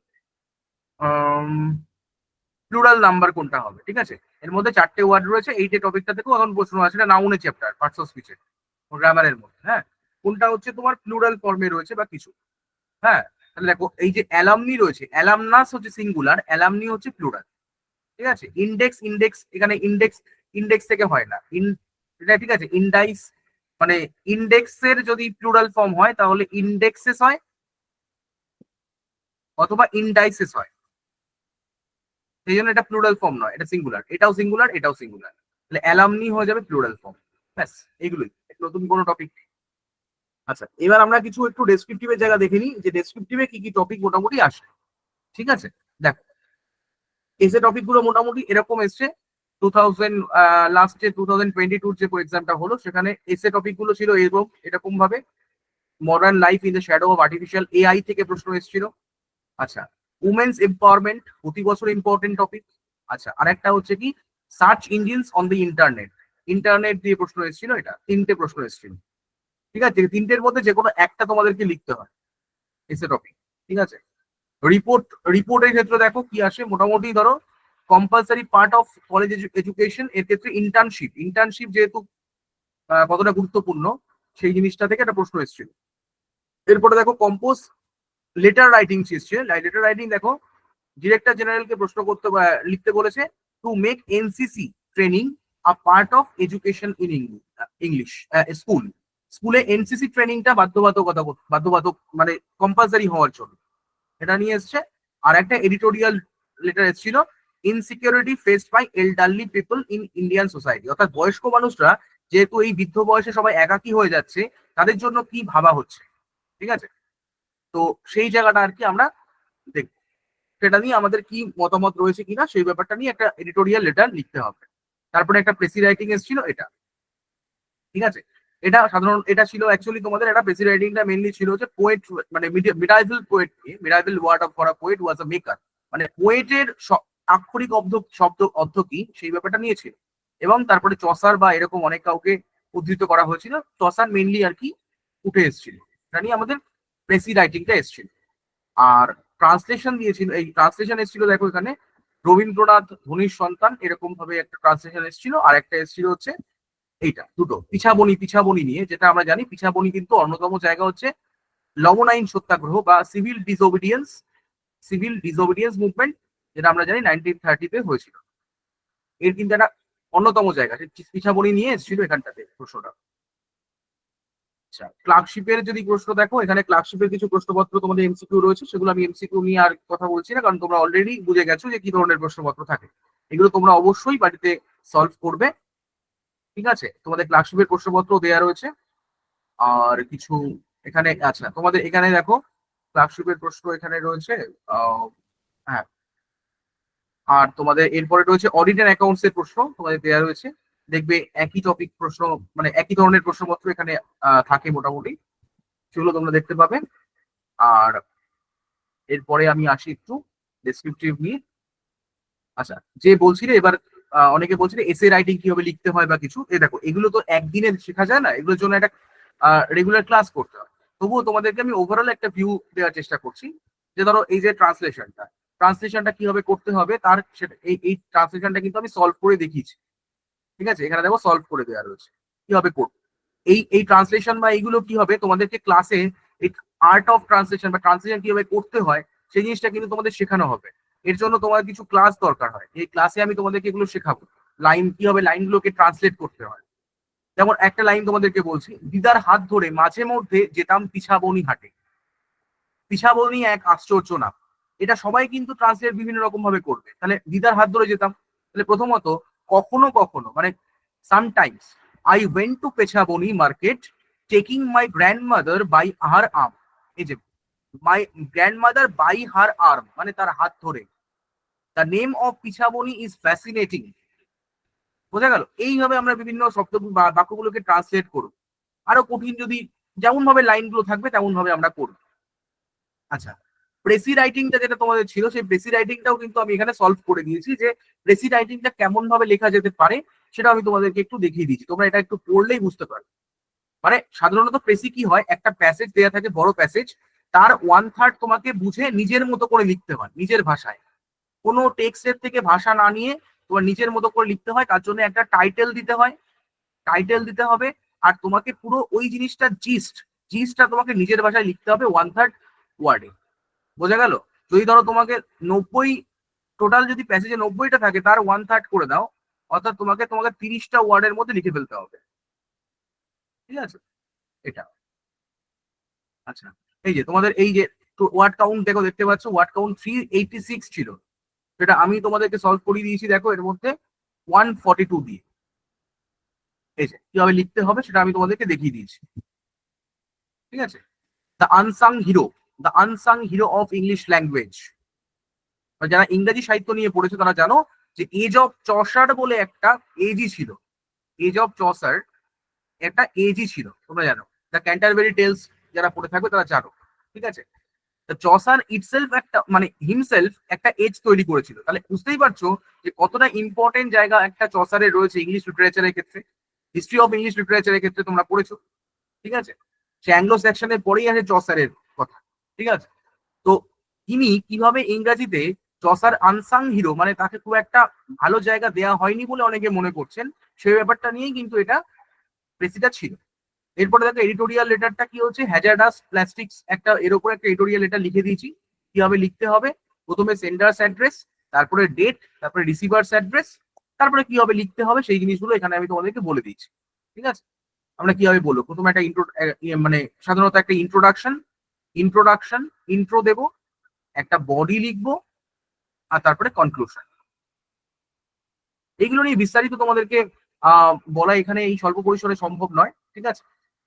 প্লুরাল নাম্বার কোনটা হবে? ঠিক আছে, এর মধ্যে চারটে ওয়ার্ড রয়েছে, এই যে টপিকটা থেকেও এখন প্রশ্ন আছে, এটা নাউনের চ্যাপ্টার, পার্টস অফ স্পিচের গ্রামারের মধ্যে। হ্যাঁ, কোনটা হচ্ছে তোমার প্লুরাল ফর্মে রয়েছে বা কিছু? হ্যাঁ, তাহলে দেখো এই যে অ্যালামনি রয়েছে, অ্যালামনাস হচ্ছে সিঙ্গুলার, অ্যালামনি হচ্ছে প্লুরাল। ঠিক আছে, ইন্ডেক্স, ইন্ডেক্স এখানে ইন্ডেক্স, ইন্ডেক্স থেকে হয় না, এটা ঠিক আছে, ইন্ডাইস মানে ইন্ডেক্সের যদি প্লুরাল ফর্ম হয় তাহলে ইন্ডেক্সেস হয় অথবা ইন্ডাইসেস হয়। সেই জন্য এটা প্লুরাল ফর্ম নয়, এটা সিঙ্গুলার, এটাও সিঙ্গুলার, এটাও সিঙ্গুলার, তাহলে অ্যালামনি হয়ে যাবে প্লুরাল ফর্ম। ব্যাস, এইগুলোই, নতুন কোনো টপিক নেই। আচ্ছা, এবার আমরা কিছু একটু ডেসক্রিপটিভের জায়গা দেখে নিই, যে ডেসক্রিপটিভে কি কি টপিক মোটামুটি আসে। ঠিক আছে, দেখো এসে টপিক গুলো মোটামুটি এরকম এসছে। 2000 লাস্টে 2022 যে এক্সামটা হলো সেখানে এসে টপিক গুলো ছিল এরকম এরকম ভাবে। Modern life in the shadow of artificial AI থেকে প্রশ্ন এসেছিল। আচ্ছা, উমেন্স এম্পাওয়ারমেন্ট প্রতি বছর ইম্পর্টেন্ট টপিক। আচ্ছা, আর একটা হচ্ছে কি search engines on the internet, internet দিয়ে প্রশ্ন এসেছিল, এটা তিনটে প্রশ্ন এসেছিল। ঠিক আছে, তিনটের মধ্যে যে কোনো একটা তোমাদেরকে লিখতে হয় এসে টপিক। ঠিক আছে, রিপোর্ট, রিপোর্টের ক্ষেত্রে দেখো কি আসে মোটামুটি, ধরো compulsory part of college education, এর ক্ষেত্রে ইন্টার্নশিপ, ইন্টার্নশিপ যেহেতু কতটা গুরুত্বপূর্ণ সেই জিনিসটা থেকে একটা প্রশ্ন এসেছিল। এরপরে দেখো কম্পোজ লেটার রাইটিং এসছে, লেটার রাইটিং দেখো ডিরেক্টর জেনারেলকে প্রশ্ন করতে লিখতে বলেছে, to make NCC training a part of education in English school. স্কুলে এনসিসি ট্রেনিংটা বাধ্যবাধকতা, বাধ্যবাধক মানে কম্পালসারি হওয়ার জন্য এটা নিয়ে এসছে। আর একটা এডিটোরিয়াল লেটার এসেছিল, insecurity faced by elderly people in Indian society, অর্থাৎ বয়স্ক মানুষরা যেহেতু এই বৃদ্ধ বয়সে সবাই একাকী হয়ে যাচ্ছে, তাদের জন্য কি ভাবা হচ্ছে। ঠিক আছে, তো সেই জায়গাটা আর কি আমরা দেখবো, সেটা নিয়ে আমাদের কি মতামত রয়েছে কিনা সেই ব্যাপারটা নিয়ে একটা এডিটোরিয়াল লেটার লিখতে হবে। তারপরে একটা প্রেসি রাইটিং এসেছিল এটা। ঠিক আছে, এটা সাধারণ, এটা ছিল অ্যাকচুয়ালি তোমাদের একটা প্রেসি রাইটিংটা মেনলি ছিল হচ্ছে পোয়েট, মানে medieval poet, medieval word of for a poet was a maker, মানে পোয়েটের আক্ষরিক শব্দ অর্থ কি সেই ব্যাপারটা নিয়েছিল। এবং তারপরে চসার বা এরকম অনেক কাউকে উদ্ধৃত করা হয়েছিল, চসার মেনলি আর কি উঠে এসেছিল, এটা নিয়ে আমাদের প্রেসি রাইটিংটা এসেছিল। আর ট্রান্সলেশন দিয়েছিল, এই ট্রান্সলেশন এসেছিল দেখো এখানে রবীন্দ্রনাথ ধনির সন্তান, এরকম ভাবে একটা ট্রান্সলেশন এসেছিল। আর একটা এসেছিল হচ্ছে এইটা, দুটো পিছাবনি, পিছাবনি নিয়ে, যেটা আমরা জানি পিছাবনি কিন্তু অন্যতম জায়গা হচ্ছে লবণ আইন সত্যাগ্রহ বা সিভিল ডিসওবিডিয়েন্স মুভমেন্ট, যেটা আমরা জানি 1930-তে হয়েছিল। এর কিন্তু একটা অন্যতম জায়গা, পিছাবনি নিয়ে এসেছিল এখানটাতে প্রশ্নটা। আচ্ছা, ক্লার্কশিপের যদি প্রশ্ন দেখো, এখানে ক্লার্কশিপের কিছু প্রশ্নপত্র তোমাদের এমসিকিউ রয়েছে, সেগুলো আমি এমসিকিউ নিয়ে আর কথা বলছি না, কারণ তোমরা অলরেডি বুঝে গেছো যে কি ধরনের প্রশ্নপত্র থাকে। এগুলো তোমরা অবশ্যই বাড়িতে সলভ করবে। ঠিক আছে, তোমাদের ক্লার্কশিপের প্রশ্নপত্র দেওয়া রয়েছে। আর কিছু এখানে, আচ্ছা তোমাদের এখানে দেখো ক্লার্কশিপের প্রশ্ন এখানে রয়েছে। হ্যাঁ, আর তোমাদের এরপরে রয়েছে অডিট এন্ড অ্যাকাউন্টস এর প্রশ্ন তোমাদের দেওয়া রয়েছে। দেখবে একই টপিক প্রশ্ন, মানে একই ধরনের প্রশ্নপত্র এখানে থাকে মোটামুটি, সেগুলো তোমরা দেখতে পাবে। আর এরপরে আমি আসি একটু ডেসক্রিপটিভ নিয়ে। আচ্ছা, যে বলছিলে এবার অনেকে বলছিলে এসে রাইটিং কিভাবে লিখতে হয় বা কিছু, দেখো এগুলো তো একদিনে শেখা যায় না, এগুলোর জন্য একটা রেগুলার ক্লাস করতে হয়। তবুও তোমাদেরকে আমি ওভারঅল একটা ভিউ দেওয়ার চেষ্টা করছি, যে ধরো এই যে ট্রান্সলেশনটা কিভাবে করতে হবে তার সেটা এই ট্রান্সলেশনটা কিন্তু আমি সলভ করে দেখিয়েছি। ঠিক আছে, এখানে দেখো সলভ করে দেওয়া রয়েছে কিভাবে করবে। এই ট্রান্সলেশন বা এইগুলো কি হবে তোমাদেরকে ক্লাসে, এই আর্ট অফ ট্রান্সলেশন বা ট্রান্সলেশন কিভাবে করতে হয় সেই জিনিসটা কিন্তু তোমাদের শেখানো হবে। এর জন্য তোমার কিছু ক্লাস দরকার হয়, এই ক্লাসে আমি তোমাদেরকে এগুলো শেখাবো। কিভাবে লাইনগুলোকে ট্রান্সলেট করতে হয়। যেমন একটা লাইন তোমাদেরকে বলছি, দিদার হাত ধরে মাঝে মধ্যে যেতাম পিছাবনি হাটে। পিছাবনি এক আশ্চর্য নাম। এটা সবাই কিন্তু ট্রান্সলেট বিভিন্ন রকম ভাবে করবে। তাহলে দিদার হাত ধরে যেতাম, তাহলে প্রথমত কখনো কখনো মানে sometimes I went to Pichhabani market taking my grandmother by her arm. এই যে my grandmother by her arm মানে তার হাত ধরে। The name of Pichhabani is fascinating. বোঝা গেল? এইভাবে আমরা বিভিন্ন শব্দ বা বাক্যগুলোকে ট্রান্সলেট করব। আরো কঠিন যদি যেমন ভাবে লাইনগুলো থাকবে তেমন ভাবে আমরা করব। আচ্ছা, প্রেসি রাইটিংটা যেটা তোমাদের ছিল সেই প্রেসি রাইটিংটাও কিন্তু আমি এখানে সলভ করে দিয়েছি, যে প্রেসি রাইটিংটা কেমন ভাবে লেখা যেতে পারে সেটা আমি তোমাদেরকে একটু দেখিয়ে দিয়েছি। তোমরা এটা একটু পড়লেই বুঝতে পারবে। মানে সাধারণত প্রেসি কি হয়, একটা প্যাসেজ দেওয়া থাকে, বড় প্যাসেজ, তার 1/3 তোমাকে বুঝে নিজের মতো করে লিখতে হয়, নিজের ভাষায়। কোনো টেক্সটের থেকে ভাষা না নিয়ে তোমার নিজের মতো করে লিখতে হয়। তার জন্য একটা টাইটেল দিতে হয়, টাইটেল দিতে হবে। আর তোমাকে পুরো ওই জিনিসটা জিস্টটা তোমাকে নিজের ভাষায় লিখতে হবে 1/3 ওয়ার্ডে। বোঝা গেল? যদি ধরো তোমাকে 90, টোটাল যদি প্যাসেজে 90টা থাকে তার 1/3 করে দাও, অর্থাৎ তোমাকে তোমাকে 30টা ওয়ার্ডের মধ্যে লিখে ফেলতে হবে। ঠিক আছে, এটা। আচ্ছা, এই যে তোমাদের এই যে ওয়ার্ড কাউন্ট দেখো, দেখতে পাচ্ছ ওয়ার্ড কাউন্ট 386 ছিল, সেটা আমি তোমাদেরকে সলভ করিয়ে দিয়েছি। দেখো এর মধ্যে 142 দিয়ে এই যে কিভাবে লিখতে হবে সেটা আমি তোমাদেরকে দেখিয়ে দিয়েছি। ঠিক আছে, the unsung hero, the unsung hero of English language. যারা ইংরেজি সাহিত্য নিয়ে পড়েছে তারা জানো যে এজ অফ চসার বলে একটা এজই ছিল। এজ অফ চসার একটা এজই ছিল, তোমরা জানো। দ্য ক্যান্টারবেরি টেলস যারা পড়ে থাকবে তারা জানো। ঠিক আছে, চসার ইটসেলফ একটা মানে হিমসেলফ একটা এজ তৈরি করেছিল। তাহলে বুঝতেই পারছো যে কতটা ইম্পর্টেন্ট জায়গা একটা চসারের রয়েছে ইংলিশ লিটারেচারের ক্ষেত্রে। হিস্ট্রি অফ ইংলিশ লিটারেচারের ক্ষেত্রে তোমরা পড়েছো। ঠিক আছে, সে অ্যাংলো সেকশনের পরেই আছে চসারের কথা। ঠিক আছে, তো তিনি কিভাবে ইংরাজিতে চসার আনসাং হিরো মানে তাকে খুব একটা ভালো জায়গা দেওয়া হয়নি বলে অনেকে মনে করছেন, সেই ব্যাপারটা নিয়েই কিন্তু এটা প্রেসিটা ছিল। এরপরে দেখো এডিটোরিয়াল লেটারটা কি হচ্ছে, হ্যাজার্ডাস প্লাস্টিক্স একটা এর উপর একটা এডিটোরিয়াল লেটার লিখে দিয়েছি। কিভাবে লিখতে হবে, প্রথমে সেন্ডার্স অ্যাড্রেস, তারপরে ডেট, তারপরে রিসিভার্স অ্যাড্রেস, তারপরে কিভাবে লিখতে হবে সেই জিনিসগুলো এখানে আমি তোমাদেরকে বলে দিয়েছি। ঠিক আছে, আমরা কিভাবে বলবো, প্রথমে একটা মানে সাধারণত একটা ইন্ট্রোডাকশন ইন্ট্রো দেবো, একটা বডি লিখবো, আর তারপরে কনক্লুশন। এইগুলো নিয়ে বিস্তারিত তোমাদেরকে বলা এখানে এই স্বল্প পরিসরে সম্ভব নয়। ঠিক আছে,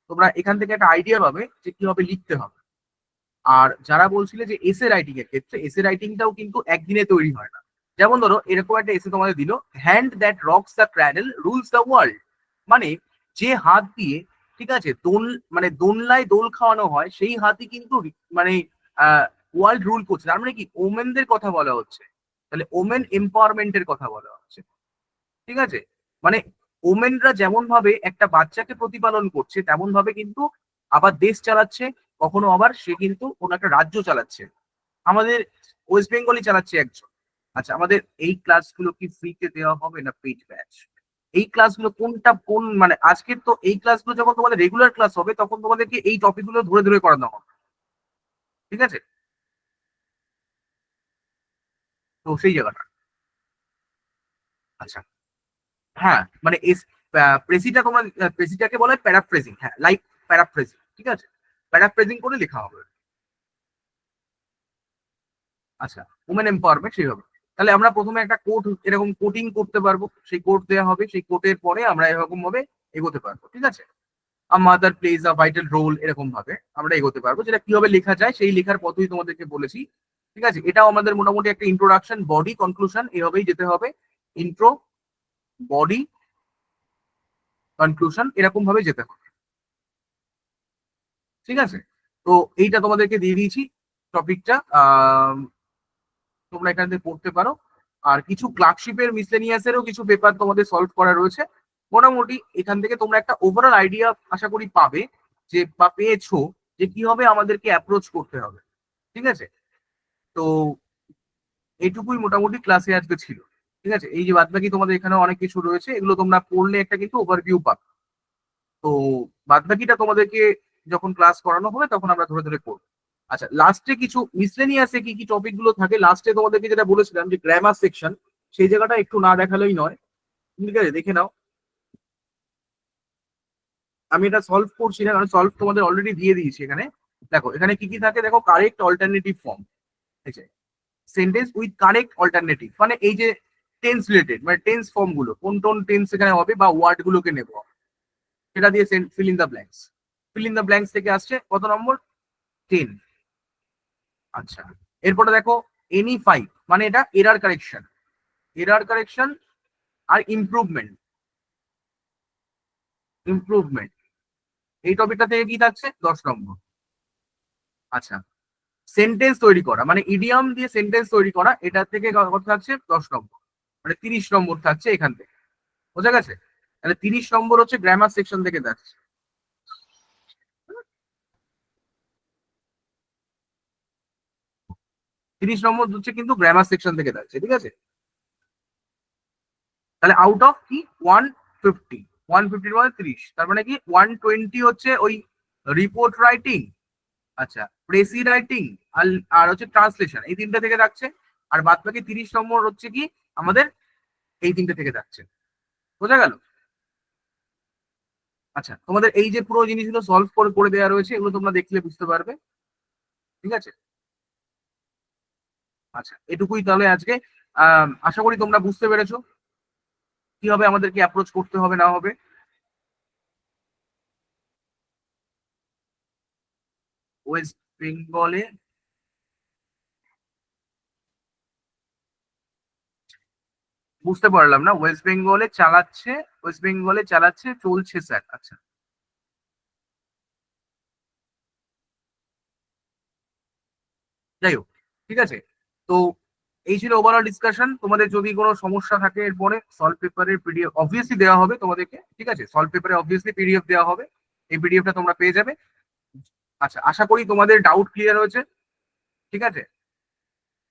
তোমরা এখান থেকে একটা আইডিয়া পাবে যে কিভাবে লিখতে হবে। আর যারা বলছিলে যে এসে রাইটিং এর ক্ষেত্রে, এসে রাইটিংটাও কিন্তু একদিনে তৈরি হয় না। যেমন ধরো এরকম একটা এসে তোমাদের দিল, hand that rocks the cradle rules the world. মানে যে হাত দিয়ে, ঠিক আছে, মানে দোলনায় দোল খাওয়ানো হয় সেই হাতই কিন্তু মানে ওয়ার্ল্ড রুল করছে। তার মানে কি ওমেনদের কথা বলা হচ্ছে, তাহলে ওমেন এম্পাওয়ারমেন্টের কথা বলা হচ্ছে। ঠিক আছে, মানে ওমেনরা যেমন ভাবে একটা বাচ্চাকে প্রতিপালন করছে তেমন ভাবে কিন্তু আবার দেশ চালাচ্ছে, কখনো আবার সে কিন্তু কোন একটা রাজ্য চালাচ্ছে। আমাদের ওয়েস্ট বেঙ্গলই চালাচ্ছে একজন। আচ্ছা, আমাদের এই ক্লাসগুলো কি ফ্রিতে দেওয়া হবে না পেইড ব্যাচ? এই ক্লাসগুলো কোনটা কোন মানে আজকের তো এই ক্লাসগুলো যখন তোমাদের রেগুলার ক্লাস হবে তখন তোমাদেরকে এই টপিকগুলো ধরে ধরে করানো হবে। ঠিক আছে, তো সেই জায়গাটা। আচ্ছা, হ্যাঁ মানে প্রেসিটা তোমার প্রেসিটাকে বলে প্যারাফ্রেজিং। হ্যাঁ, লাইক প্যারাফ্রেজিং। ঠিক আছে, প্যারাফ্রেজিং করে লেখা হবে। আচ্ছা, উমেন এম্পাওয়ারমেন্ট সেইভাবে। তাহলে আমরা প্রথমে একটা কোট এরকম কোটিং করতে পারবো, সেই কোট দেওয়া হবে, সেই কোটের পরে আমরা এরকম ভাবে এগোতে পারবো। ঠিক আছে, a mother plays a vital role, এরকম ভাবে আমরা এগোতে পারবো। যেটা কিভাবে লেখা যায় সেই লেখার পদ্ধতি তোমাদেরকে বলেছি। ঠিক আছে, এটাও আমাদের মোটামুটি একটা ইন্ট্রোডাকশন, বডি, কনক্লুশন এভাবেই যেতে হবে। ইন্ট্রো, বডি, কনক্লুশন এরকম ভাবে যেতে হবে। ঠিক আছে, তো এইটা তোমাদেরকে দিয়ে দিয়েছি টপিকটা, তোমরা এখান থেকে পড়তে পারো। আর কিছু ক্লার্কশিপের মিসলেনিয়াসেরও কিছু পেপার তোমাদের সলভ করা রয়েছে। মোটামুটি এখান থেকে তোমরা একটা ওভারঅল আইডিয়া আশা করি পাবে যে বা পেয়েছো যে কিভাবে আমাদেরকে অ্যাপ্রোচ করতে হবে। ঠিক আছে, তো এইটুকুই মোটামুটি ক্লাসে আজকে ছিল। ঠিক আছে, এই যে বাদবাকি তোমাদের এখানে অনেক কিছু রয়েছে, এগুলো তোমরা পড়লে একটা কিন্তু ওভারভিউ পাবে। তো বাদবাকিটা তোমাদেরকে যখন ক্লাস করানো হবে তখন আমরা ধরে ধরে করবো। আচ্ছা, লাস্টে কিছু মিসলেনিয়াসে কি কি টপিক গুলো থাকে, লাস্টে তোমাদেরকে যেটা বলেছিলাম যে গ্রামার সেকশন, সেই জায়গাটা একটু না দেখালেই নয়। ঠিক আছে, দেখে নাও। আমি এটা সলভ করছি না, কারণ সলভ তোমাদের অলরেডি দিয়ে দিয়েছি এখানে। দেখো এখানে কি কি থাকে, দেখো কারেক্ট অল্টারনেটিভ ফর্ম, ঠিক আছে, সেন্টেন্স উইথ কারেক্ট অল্টারনেটিভ, মানে এই যে টেন্স রিলেটেড, মানে টেন্স ফর্ম গুলো কোন কোন টেন্স এখানে হবে বা ওয়ার্ড গুলোকে নেব, সেটা দিয়ে feel in the blanks. Feel in the blanks থেকে আসছে কত নম্বর, 10। আচ্ছা, এরপরে দেখো এনি ফাইভ, মানে এটা এরার কারেকশন, এরার কারেকশন আর ইমপ্রুভমেন্ট, ইমপ্রুভমেন্ট এই টপিকটা থেকে কি থাকছে 10 নম্বর। আচ্ছা, সেন্টেন্স তৈরি করা, মানে ইডিয়াম দিয়ে সেন্টেন্স তৈরি করা, এটা থেকে কত থাকছে 10 নম্বর, মানে 30 নম্বর থাকছে এখান থেকে। বোঝা গেছে? তাহলে 30 নম্বর হচ্ছে গ্রামার সেকশন থেকে থাকছে। 30 নম্বর হচ্ছে কিন্তু গ্রামার সেকশন থেকে থাকছে, ঠিক আছে। তাহলে আউট অফ কি 150, 150 মানে 30, তার মানে কি 120 হচ্ছে ওই রিপোর্ট রাইটিং, আচ্ছা প্রেসি রাইটিং, আর আর হচ্ছে ট্রান্সলেশন, এই তিনটা থেকে থাকছে। আর বাদ বাকি 30 নম্বর হচ্ছে কি আমাদের এই তিনটে থেকে থাকছে। বোঝা গেল? আচ্ছা, তোমাদের এই যে পুরো জিনিসগুলো সলভ করে করে দেওয়া রয়েছে, এগুলো তোমরা দেখলে বুঝতে পারবে। ঠিক আছে, আচ্ছা এটুকুই তাহলে আজকে। আশা করি তোমরা বুঝতে পেরেছো কিভাবে আমাদেরকে অ্যাপ্রোচ করতে হবে না হবে। ওয়েস্ট বেঙ্গলে, বুঝতে পারলাম না, ওয়েস্ট বেঙ্গলে চালাচ্ছে, ওয়েস্ট বেঙ্গলে চালাচ্ছে চলছে স্যার। আচ্ছা, যাই হোক, ঠিক আছে। তো এই ছিল ওভারঅল ডিসকাশন। তোমাদের যদি কোনো সমস্যা থাকে এরপরে সলভ পেপারের পিডিএফ অবভিয়াসলি দেওয়া হবে তোমাদেরকে, ঠিক আছে, সলভ পেপারে অবভিয়াসলি পিডিএফ দেওয়া হবে, এই পিডিএফটা তোমরা পেয়ে যাবে। আচ্ছা, আশা করি তোমাদের ডাউট ক্লিয়ার হয়েছে। ঠিক আছে,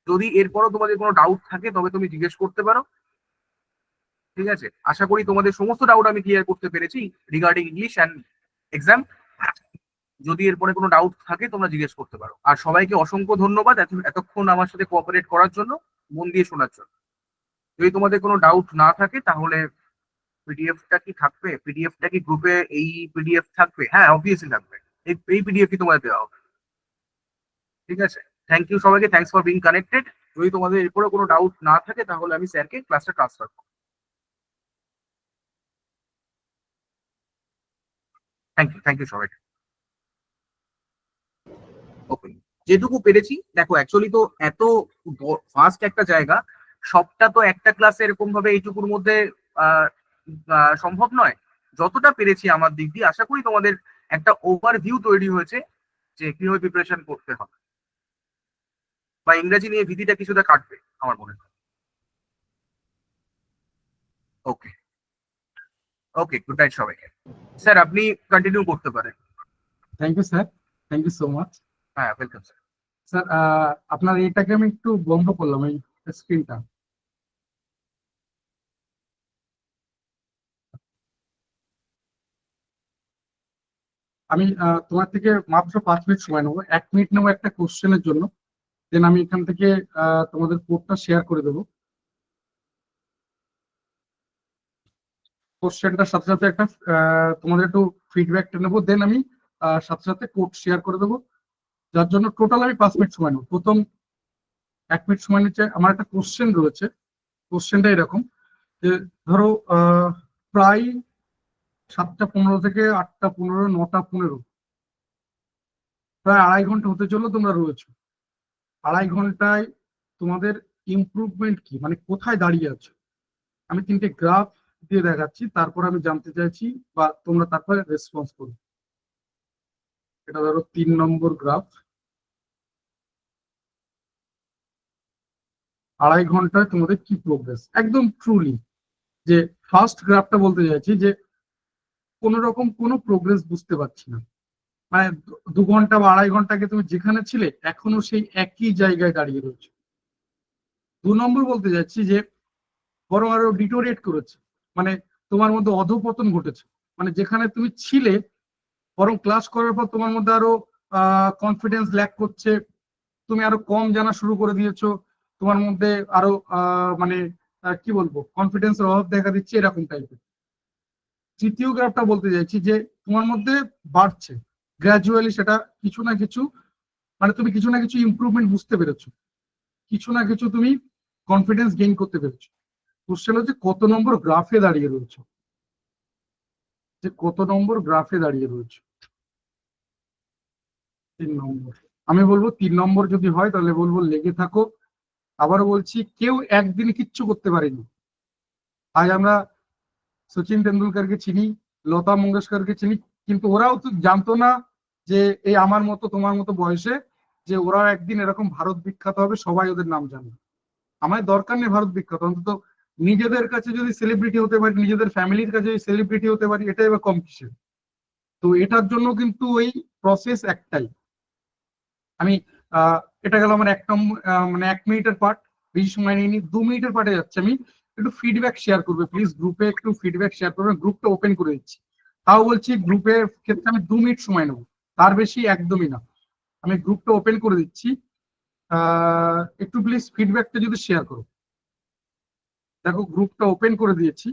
যদি এরপরও তোমাদের কোনো ডাউট থাকে তবে তুমি জিজ্ঞেস করতে পারো। ঠিক আছে, আশা করি তোমাদের সমস্ত ডাউট আমি ক্লিয়ার করতে পেরেছি রিগার্ডিং ইংলিশ অ্যান্ড এক্সাম। যদি এরপরে কোনো ডাউট থাকে তোমরা জিজ্ঞেস করতে পারো। আর সবাইকে অসংখ্য ধন্যবাদ এতক্ষণ আমার সাথে কোঅপারেট করার জন্য, মন দিয়ে শোনার জন্য। যদি তোমাদের কোনো ডাউট না থাকে তাহলে পিডিএফটা কি থাকবে, পিডিএফটা কি গ্রুপে এই পিডিএফ থাকবে? হ্যাঁ অবভিয়াসলি থাকবে, এই পিডিএফ কি তোমাদের দেওয়া হবে। ঠিক আছে, থ্যাংক ইউ সবাইকে, থ্যাংকস ফর বিং কানেক্টেড। যদি তোমাদের এরপরে কোনো ডাউট না থাকে তাহলে আমি স্যারকে ক্লাসটা ট্রান্সফার করবো। থ্যাংক ইউ সবাইকে। ওকে, যেটুকু পেরেছি দেখো, অ্যাকচুয়ালি তো এত ফাস্ট একটা জায়গা, সবটা তো একটা ক্লাসে এরকম ভাবে এইটুকুর মধ্যে আহ, সম্ভব নয়। যতটা পেরেছি আমার দিক দিয়ে, আশা করি তোমাদের একটা ওভারভিউ তৈরি হয়েছে যে কিভাবে প্রিপারেশন করতে হবে, বা ইংরেজি নিয়ে ভীতিটা কিছুটা কাটবে আমার মনে হয়। ওকে, ওকে, গুড নাইট সবাইকে। স্যার আপনি কন্টিনিউ করতে পারেন। Thank you sir, thank you so much. হ্যাঁ ওয়েলকাম স্যার। স্যার আপনার এইটাকে আমি একটু বন্ধ করলাম, এই স্ক্রিনটা। আমি তোমার থেকে মাত্র 5 মিনিট সময় নেবো, 1 মিনিট নেবো একটা কোশ্চেনের জন্য। দেন আমি এখান থেকে তোমাদের কোডটা শেয়ার করে দেবো। কোশ্চেনটার সাথে সাথে একটা তোমাদের একটু ফিডব্যাকটা নেবো, দেন আমি সাথে সাথে কোড শেয়ার করে দেবো। যার জন্য টোটাল আমি 5 মিনিট সময় নেবো। প্রথম 1 মিনিট সময় নিচ্ছে। আমার একটা কোশ্চেন রয়েছে, কোশ্চেনটা এরকম যে ধরো প্রায় 7টা 15 থেকে 8টা 15, 9টা 15, প্রায় 2.5 ঘন্টা হতে চললো তোমরা রয়েছো। 2.5 ঘন্টায় তোমাদের ইমপ্রুভমেন্ট কি, মানে কোথায় দাঁড়িয়ে আছো? আমি 3টে গ্রাফ দিয়ে দেখাচ্ছি, তারপর আমি জানতে চাইছি বা তোমরা তারপরে রেসপন্স করো। এটা ধরো 3 নম্বর গ্রাফ। 2.5 ঘন্টায় তোমাদের কি প্রোগ্রেস, একদম ট্রুলি। যে ফার্স্ট গ্রাফটা বলতে চাইছি যে কোনো রকম কোনো প্রোগ্রেস বুঝতে পারছি না। মানে 2 ঘন্টা বা 2.5 ঘন্টা আগে তুমি যেখানে ছিলে এখনো সেই একই জায়গায় দাঁড়িয়ে রয়েছে। 2 নম্বর বলতে যাচ্ছি যে বরং আরো ডিটোরিয়েট করেছে, মানে তোমার মধ্যে অধঃপতন ঘটেছে। মানে যেখানে তুমি ছিলে বরং ক্লাস করার পর তোমার মধ্যে আরো কনফিডেন্স ল্যাক করছে, তুমি আরো কম জানা শুরু করে দিয়েছো, তোমার মধ্যে আরো মানে কি বলবো, কনফিডেন্সের অভাব দেখা দিচ্ছে এরকম টাইপের। তৃতীয় গ্রাফটা বলতে চাইছি যে তোমার মধ্যে বাড়ছে গ্রাজুয়ালি, সেটা কিছু না কিছু, মানে তুমি কিছু না কিছু ইমপ্রুভমেন্ট বুঝতে পেরেছো, কিছু না কিছু তুমি কনফিডেন্স গেইন করতে পেরেছো। কোশ্চেন হচ্ছে কত নম্বর গ্রাফে দাঁড়িয়ে রয়েছে, যে কত নম্বর গ্রাফে দাঁড়িয়ে রয়েছে। 3 নম্বর। আমি বলবো 3 নম্বর যদি হয় তাহলে বলবো লেগে থাকো। আবারও বলছি, কেউ একদিনে কিচ্ছু করতে পারেনি। আজ আমরা সচিন তেন্ডুলকারকে চিনি, লতা মঙ্গেশকরকে চিনি, কিন্তু ওরাও তো জানতো না যে এই আমার মতো তোমার মতো বয়সে যে ওরাও একদিন এরকম ভারত বিখ্যাত হবে, সবাই ওদের নাম জানবে। আমাদের দরকার নেই ভারত বিখ্যাত, অন্তত নিজেদের কাছে যদি সেলিব্রিটি হতে পারি, নিজেদের ফ্যামিলির কাছে যদি সেলিব্রিটি হতে পারি, এটাই বা কম কিসের। তো এটার জন্য কিন্তু ওই প্রসেস একটাই। আমি আহ এটা গেল আমার 1 নম্বর, মানে 1 মিনিটের পার্ট, বেশি সময় নিইনি, 2 মিনিটের পার্টে যাচ্ছে। আমি একটু ফিডব্যাক শেয়ার করবে প্লিজ, গ্রুপে একটু ফিডব্যাক শেয়ার করবে, গ্রুপটা ওপেন করে দিচ্ছি। তাও বলছি গ্রুপের ক্ষেত্রে আমি 2 মিনিট সময় নেবো, তার বেশি একদমই না। আমি গ্রুপটা ওপেন করে দিচ্ছি, একটু প্লিজ ফিডব্যাকটা যদি শেয়ার করো। দেখো গ্রুপটা ওপেন করে দিয়েছি,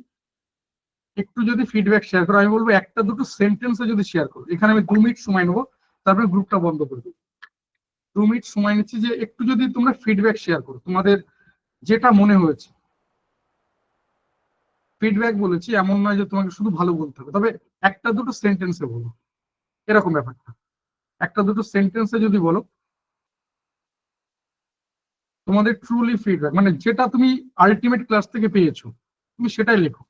একটু যদি ফিডব্যাক শেয়ার করো। আমি বলবো একটা দুটো সেন্টেন্সে যদি শেয়ার করো। এখানে আমি 2 মিনিট সময় নেবো, তারপরে গ্রুপটা বন্ধ করে দেবো। 2 মিনিট সময় নিচ্ছি, যে একটু যদি তোমরা ফিডব্যাক শেয়ার করো তোমাদের যেটা মনে হয়েছে। ফিডব্যাক বলেছি, এমন নয় যে তোমাকে শুধু ভালো বলতে হবে, তবে একটা দুটো সেন্টেন্সে বলো, এরকম ব্যাপারটা। একটা দুটো সেন্টেন্সে যদি বলো তোমাদের ট্রুলি ফিডব্যাক, মানে যেটা তুমি আলটিমেট ক্লাস থেকে পেয়েছো, তুমি সেটাই লেখো।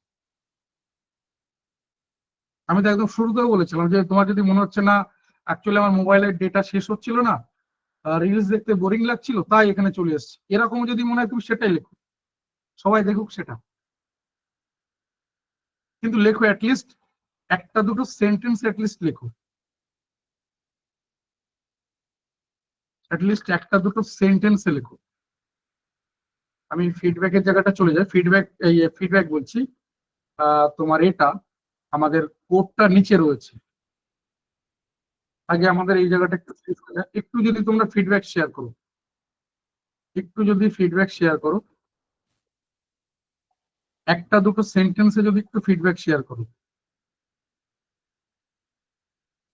আমি তো একদম শুরুতেও বলেছিলাম যে তোমার যদি মনে হচ্ছে না অ্যাকচুয়ালি আমার মোবাইলের ডেটা শেষ হচ্ছিল না, রিলস দেখতে বোরিং লাগছিল, তাই এখানে চলে এসেছি, এরকম যদি মনে হয় তুমি সেটাই লেখো, সবাই দেখুক সেটা। কিন্তু লেখো অ্যাটলিস্ট একটা দুটো সেন্টেন্স, অ্যাটলিস্ট লেখো, অ্যাটলিস্ট একটা দুটো সেন্টেন্সে লেখো। আমি ফিডব্যাকের জায়গাটা চলে যাই। ফিডব্যাক, এই ফিডব্যাক বলছি, তোমার এটা আমাদের কোডটা নিচে রয়েছে। আগে আমাদের এই জায়গাটা একটু শেষ হয়ে যায়। একটু যদি তোমরা ফিডব্যাক শেয়ার করো, একটু যদি ফিডব্যাক শেয়ার করো, একটা দুটো সেন্টেন্সে যদি একটু ফিডব্যাক শেয়ার করো।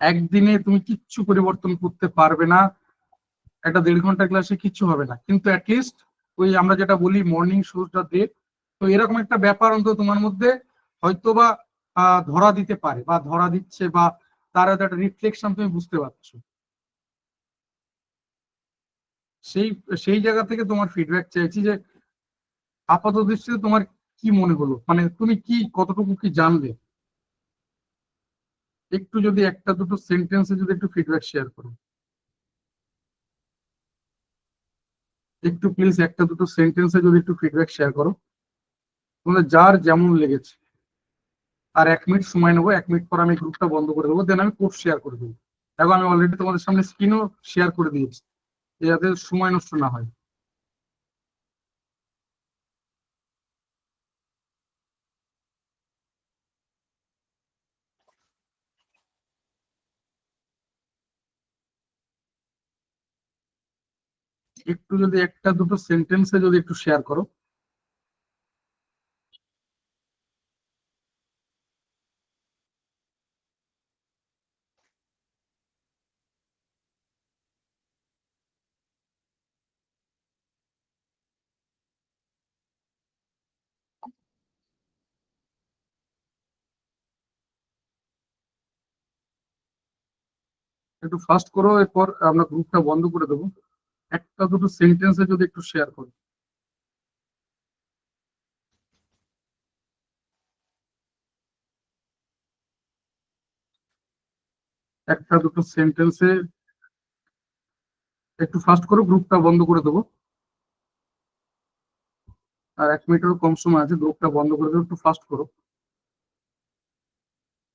একদিনে তুমি কিচ্ছু পরিবর্তন করতে পারবে না, একটা 1.5 ঘন্টা ক্লাসে কিচ্ছু হবে না, কিন্তু অ্যাটলিস্ট ওই আমরা যেটা বলি মর্নিং শোটা দে, তো এরকম একটা ব্যাপার অন্তত তোমার মধ্যে হয়তোবা ধরা দিতে পারে, বা ধরা দিচ্ছে, বা তার একটা রিফ্লেকশন তুমি বুঝতে পারছো। সেই সেই জায়গা থেকে তোমার ফিডব্যাক চাইছি, যে আপাত দৃষ্টিতে তোমার কি মনে হলো, মানে তুমি কি কতটুকু কি জানলে। একটু যদি একটা দুটো সেন্টেন্সে যদি একটু ফিডব্যাক শেয়ার করো, একটু প্লিজ একটা দুটো সেন্টেন্সে যদি একটু ফিডব্যাক শেয়ার করো, তোমাদের যার যেমন লেগেছে। আর 1 মিনিট সময় নেবো, 1 মিনিট পর আমি গ্রুপটা বন্ধ করে দেবো, দেন আমি কোড শেয়ার করে দেবো। দেখো আমি অলরেডি তোমাদের সামনে স্ক্রিনও শেয়ার করে দিয়েছি, যাতে সময় নষ্ট না হয়। একটু যদি একটা দুটো সেন্টেন্সে যদি একটু শেয়ার করো। একটু ফাস্ট করো, এরপর আমরা গ্রুপটা বন্ধ করে দেবো। একটা দুটো সেন্টেন্সে যদি একটু শেয়ার করো। একটা দুটো সেন্টেন্সে একটু ফাস্ট করো, গ্রুপটা বন্ধ করে দেবো। আর 1 মিনিটেরও কম সময় আছে, গ্রুপটা বন্ধ করে দেবো, একটু ফাস্ট করো।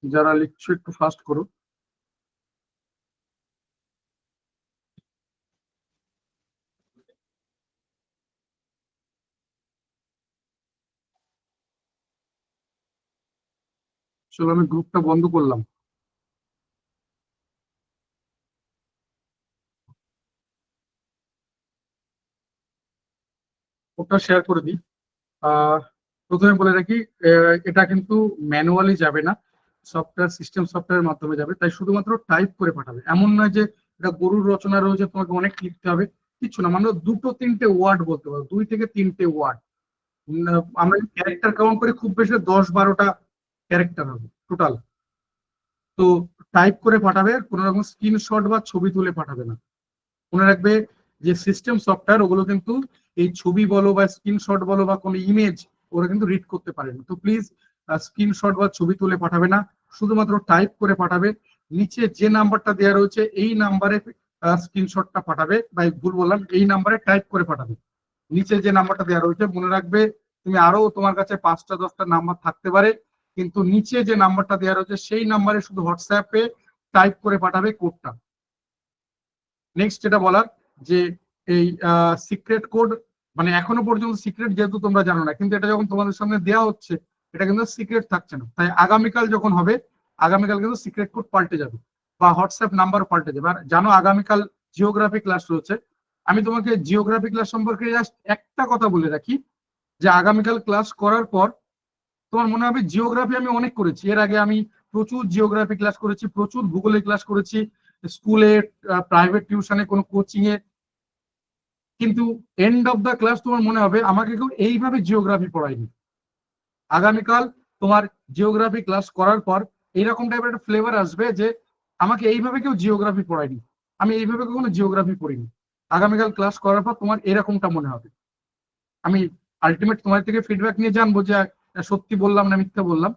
যারা লিখছো একটু ফাস্ট করো। চলো আমি গ্রুপটা বন্ধ করলাম। ওটা শেয়ার করে দিই। আহ, প্রথমে বলে রাখি, এটা কিন্তু ম্যানুয়ালি যাবে না, সফটওয়্যার সিস্টেম সফটওয়্যারের মাধ্যমে যাবে, তাই শুধুমাত্র টাইপ করে পাঠাবে। এমন নয় যে এটা গরুর রচনা রয়েছে তোমাকে অনেক লিখতে হবে, কিছু না, মানে দুটো তিনটে ওয়ার্ড বলতে পারো, 2 থেকে 3টে ওয়ার্ড। আমরা ক্যারেক্টার কাউন্ট করে খুব বেশি 10-12টা ক্যারেক্টার হবে টোটাল। তো টাইপ করে পাঠাবে, কোনো রকম স্ক্রিনশট বা ছবি তুলে পাঠাবে না। মনে রাখবে যে সিস্টেম সফটওয়্যার ওগুলো কিন্তু এই ছবি বলো বা স্ক্রিনশট বলো বা কোনো ইমেজ ওরা কিন্তু রিড করতে পারে না। তো প্লিজ স্ক্রিনশট বা ছবি তুলে পাঠাবে না, শুধুমাত্র টাইপ করে পাঠাবে। নিচে যে নাম্বারটা দেওয়া রয়েছে এই নাম্বারে স্ক্রিনশটটা পাঠাবে, বা ভুল বললাম, এই নাম্বারে টাইপ করে পাঠাবে। নিচে যে নাম্বারটা দেওয়া রয়েছে, মনে রাখবে তুমি আরো তোমার কাছে 5টা 10টা নাম্বার থাকতে পারে, কিন্তু নিচে যে নাম্বারটা দেওয়া রয়েছে সেই নাম্বারে শুধু হোয়াটসঅ্যাপে টাইপ করে পাঠাবে কোডটা। নেক্সট যেটা বলার, যে এই সিক্রেট কোড, মানে এখনো পর্যন্ত সিক্রেট যেহেতু তোমরা জানো না, কিন্তু এটা যখন তোমাদের সামনে দেওয়া হচ্ছে এটা কিন্তু সিক্রেট থাকছে না, তাই আগামীকাল যখন হবে, আগামীকাল কিন্তু সিক্রেট কোড পাল্টে যাবে বা হোয়াটসঅ্যাপ নাম্বার পাল্টে যাবে। আর জানো আগামীকাল জিওগ্রাফি ক্লাস রয়েছে, আমি তোমাকে জিওগ্রাফি ক্লাস সম্পর্কে জাস্ট একটা কথা বলে রাখি, যে আগামীকাল ক্লাস করার পর তোমার মনে হবে জিওগ্রাফি আমি অনেক করেছি, এর আগে আমি প্রচুর জিওগ্রাফি ক্লাস করেছি, প্রচুর ভূগোলের ক্লাস করেছি, স্কুলে, প্রাইভেট টিউশনে, কোনো কোচিং এ, কিন্তু এন্ড অফ দা ক্লাস তোমার মনে হবে আমাকে কেউ এইভাবে জিওগ্রাফি পড়ায়নি। আগামীকাল তোমার জিওগ্রাফি ক্লাস করার পর এইরকম টাইপের একটা ফ্লেভার আসবে যে আমাকে এইভাবে কেউ জিওগ্রাফি পড়ায়নি, আমি এইভাবে কখনো জিওগ্রাফি পড়িনি। আগামীকাল ক্লাস করার পর তোমার এরকমটা মনে হবে। আমি আলটিমেট তোমার থেকে ফিডব্যাক নিয়ে জানবো যে সত্যি বললাম না মিথ্যা বললাম,